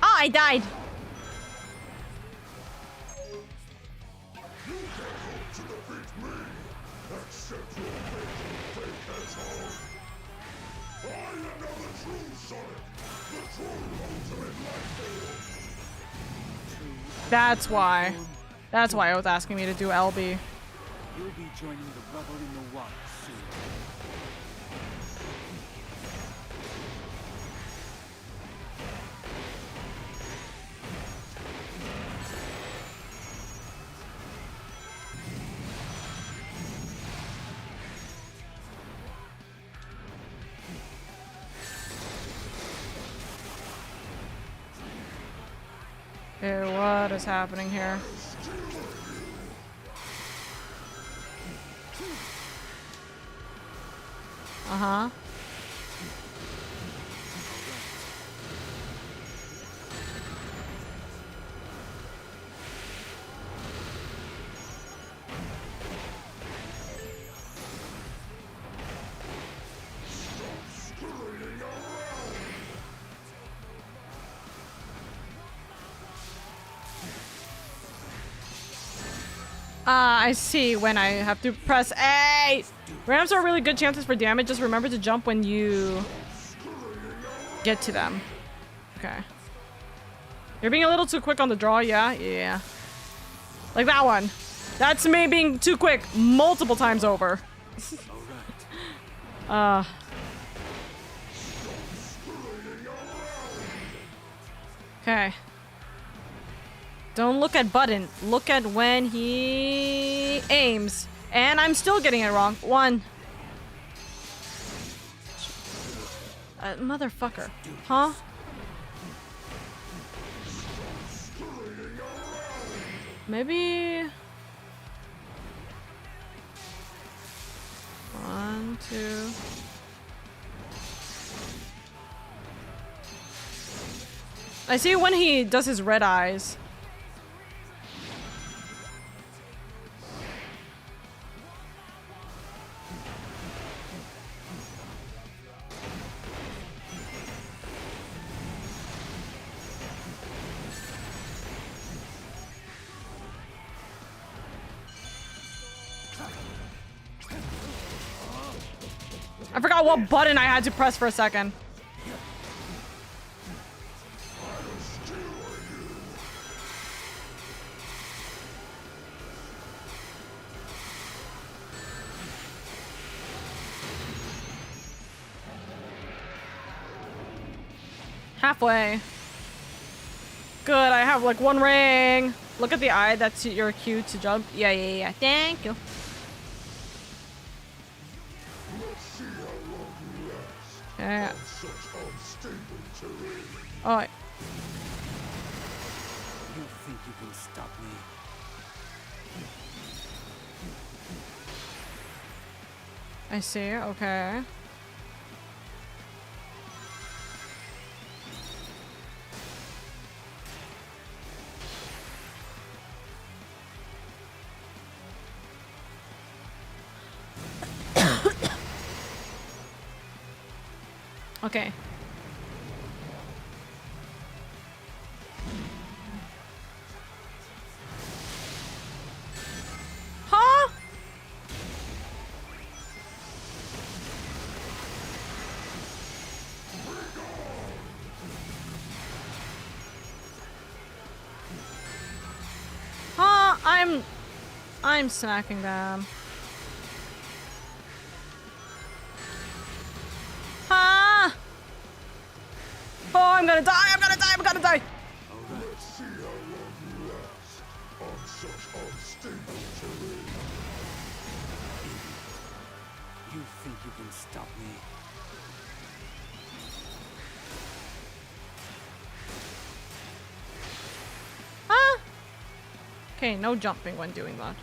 Oh, I died. That's why I was asking me to do LB. You'll be joining the rubble in the water soon. Okay, what is happening here? Uh-huh. I see when I have to press A. Ramps are really good chances for damage. Just remember to jump when you get to them. Okay. You're being a little too quick on the draw, yeah? Yeah. Like that one. That's me being too quick multiple times over. Okay. Don't look at button. Look at when he aims. And I'm still getting it wrong. 1. Motherfucker. Huh? Maybe... 1, 2... I see when he does his red eyes. I forgot what button I had to press for a second. Halfway. Good, I have like 1 ring. Look at the eye, that's your cue to jump. Yeah. Thank you. Yeah. Oh. You think you can stop me? I see, okay. Okay. Huh? Huh? I'm smacking them. Huh? Oh, I'm gonna die! I'm gonna die! I'm gonna die! Let's see how long you last on such unstable terrain. You think you can stop me? Huh? Okay, no jumping when doing that.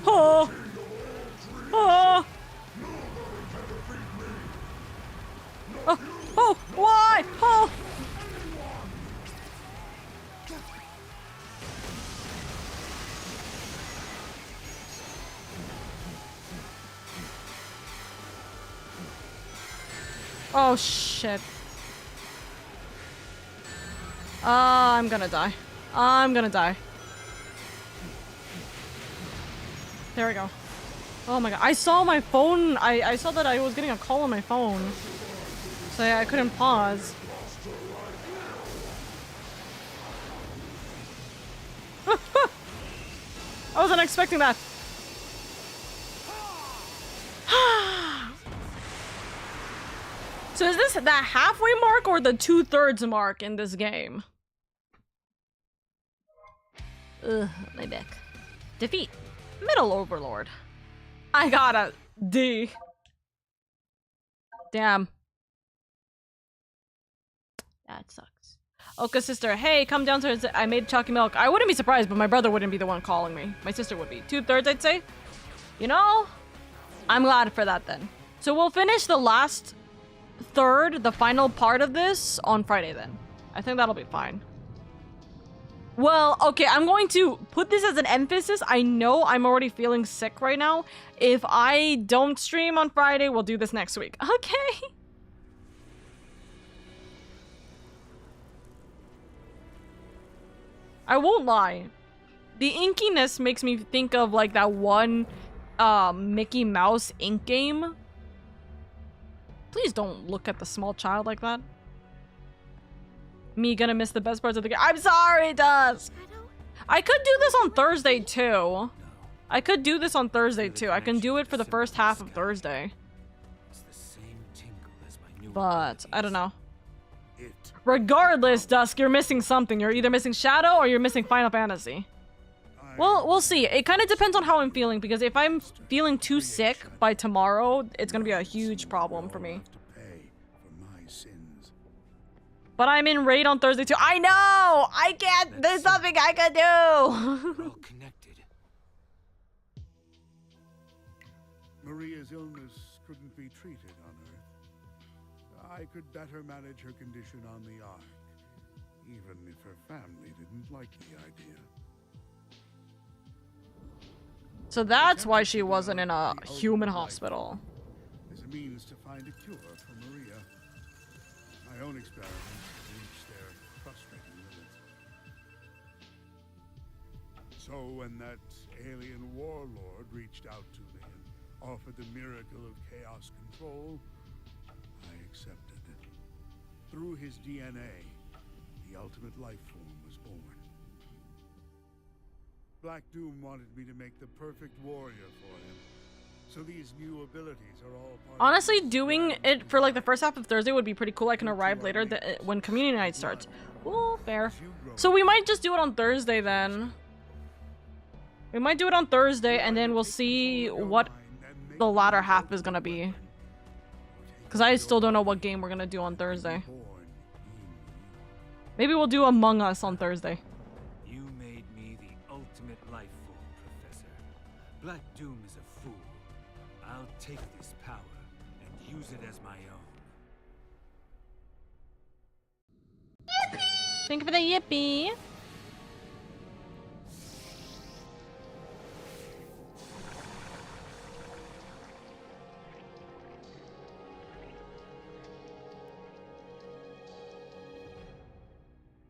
Oh! Oh! Oh! Oh! Why? Oh! Oh shit. I'm gonna die. I'm gonna die. There we go. Oh my god. I saw my phone. I saw that I was getting a call on my phone. So yeah, I couldn't pause. I wasn't expecting that. So is this the halfway mark or the 2/3 mark in this game? Ugh, my back. Defeat. Middle Overlord. I got a D. Damn. That sucks. Oka sister, hey, come downstairs. I made chalky milk. I wouldn't be surprised, but my brother wouldn't be the one calling me. My sister would be. 2/3, I'd say. You know? I'm glad for that then. So we'll finish the last third, the final part of this, on Friday then. I think that'll be fine. Well, okay, I'm going to put this as an emphasis. I know I'm already feeling sick right now. If I don't stream on Friday, we'll do this next week. Okay. I won't lie. The inkiness makes me think of like that one Mickey Mouse ink game. Please don't look at the small child like that. Me gonna miss the best parts of the game. I'm sorry, Dusk. I could do this on Thursday too. I could do this on Thursday too. I can do it for the first half of Thursday. But I don't know. Regardless, Dusk, you're missing something. You're either missing Shadow or you're missing Final Fantasy. Well, we'll see. It kind of depends on how I'm feeling, because if I'm feeling too sick by tomorrow, it's gonna be a huge problem for me. But I'm in raid on Thursday too. I know! I can't! There's nothing I can do! Maria's illness couldn't be treated on Earth. I could better manage her condition on the Ark, even if her family didn't like the idea. So that's why she wasn't in a human hospital. As a means to find a cure for Maria. My own experiments reached their frustrating limits. So when that alien warlord reached out to me and offered the miracle of chaos control, I accepted it. Through his DNA, the ultimate life form was born. Black Doom wanted me to make the perfect warrior for him. So these new abilities are all part Honestly, doing it for like the first half of Thursday would be pretty cool. I can arrive later when community night starts. Ooh, fair. So we might just do it on Thursday then. We might do it on Thursday and then we'll see what the latter half is gonna be. Because I still don't know what game we're gonna do on Thursday. Maybe we'll do Among Us on Thursday. You made me the ultimate life form, Professor. Black Doom is a fool. I'll take this power and use it as my own. Thank you for the yippee.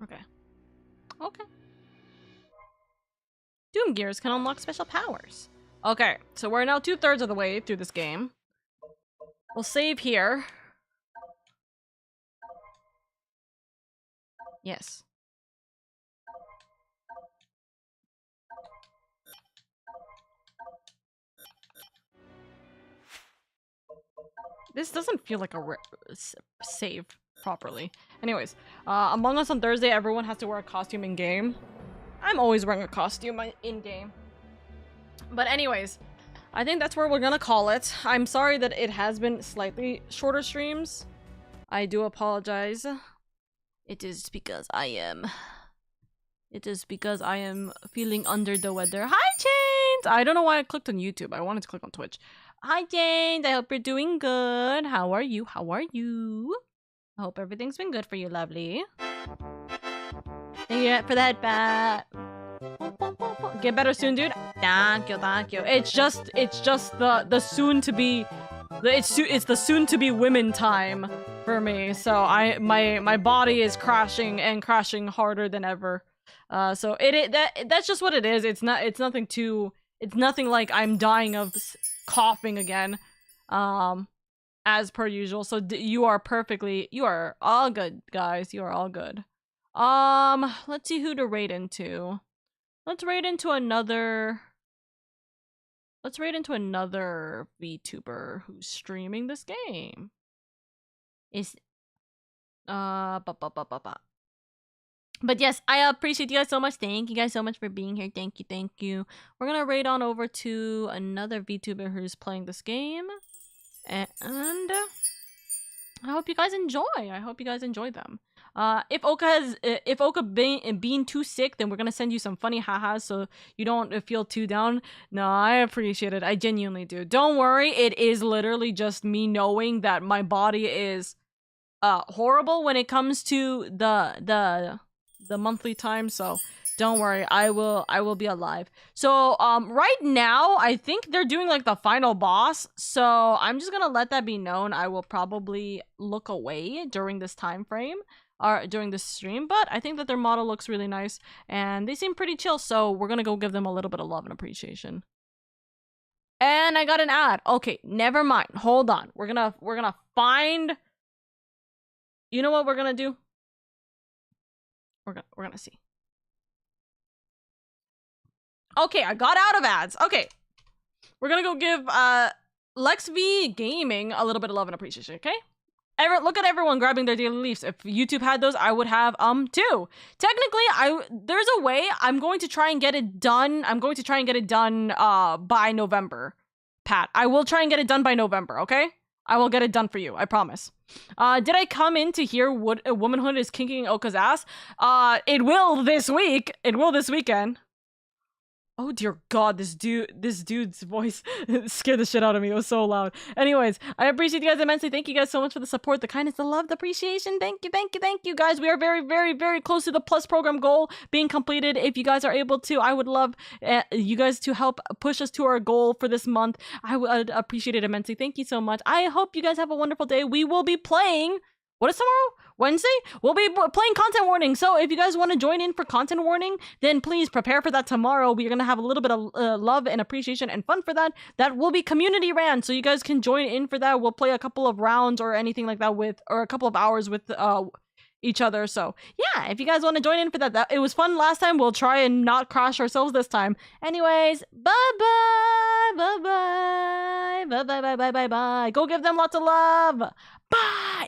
Okay. Okay. Doom Gears can unlock special powers. Okay, so we're now 2/3 of the way through this game. We'll save here. Yes. This doesn't feel like a save properly. Anyways, Among Us on Thursday, everyone has to wear a costume in-game. I'm always wearing a costume in-game. But anyways, I think that's where we're gonna call it. I'm sorry that it has been slightly shorter streams. I do apologize. It is because I am feeling under the weather. Hi, Chains! I don't know why I clicked on YouTube. I wanted to click on Twitch. Hi, Chains! I hope you're doing good. How are you? How are you? I hope everything's been good for you, lovely. Thank you for that, bat. Get better soon, dude. Thank you, thank you. It's just the soon to be, it's the soon to be women time for me. So my body is crashing and crashing harder than ever. So that's just what it is. It's nothing like I'm dying of coughing again. As per usual. So you are all good, guys. You are all good. Let's see who to raid into. Let's raid into another VTuber who's streaming this game. But yes, I appreciate you guys so much. Thank you guys so much for being here. Thank you, thank you. We're gonna raid on over to another VTuber who's playing this game. And I hope you guys enjoy. I hope you guys enjoy them. If Oka being too sick, then we're gonna send you some funny hahas so you don't feel too down. No, I appreciate it. I genuinely do. Don't worry. It is literally just me knowing that my body is horrible when it comes to the monthly time. So don't worry. I will be alive. So right now I think they're doing like the final boss. So I'm just gonna let that be known. I will probably look away during this time frame. during this stream, but I think that their model looks really nice and they seem pretty chill, so we're gonna go give them a little bit of love and appreciation. And I got an ad. Okay, never mind. Hold on. We're gonna find. You know what we're gonna do? We're gonna see. Okay, I got out of ads. Okay, we're gonna go give Lex V Gaming a little bit of love and appreciation. Okay. Look at everyone grabbing their daily leafs. If YouTube had those, I would have too. Technically, there's a way. I'm going to try and get it done. I'm going to try and get it done by November. Pat, I will try and get it done by November, okay? I will get it done for you, I promise. Did I come in to hear what womanhood is kinking Oka's ass? It will this week. It will this weekend. Oh dear God, this dude's voice scared the shit out of me. It was so loud. Anyways, I appreciate you guys immensely. Thank you guys so much for the support, the kindness, the love, the appreciation. Thank you guys. We are very, very, very close to the plus program goal being completed. If you guys are able to, I would love you guys to help push us to our goal for this month. I would appreciate it immensely. Thank you so much. I hope you guys have a wonderful day. We will be playing. What is tomorrow? Wednesday? We'll be playing content warning. So if you guys want to join in for content warning, then please prepare for that tomorrow. We're going to have a little bit of love and appreciation and fun for that. That will be community ran. So you guys can join in for that. We'll play a couple of rounds or anything like that or a couple of hours with each other. So yeah, if you guys want to join in for that, it was fun last time. We'll try and not crash ourselves this time. Anyways, bye-bye. Bye-bye. Bye-bye. Bye-bye. Bye-bye. Go give them lots of love. Bye.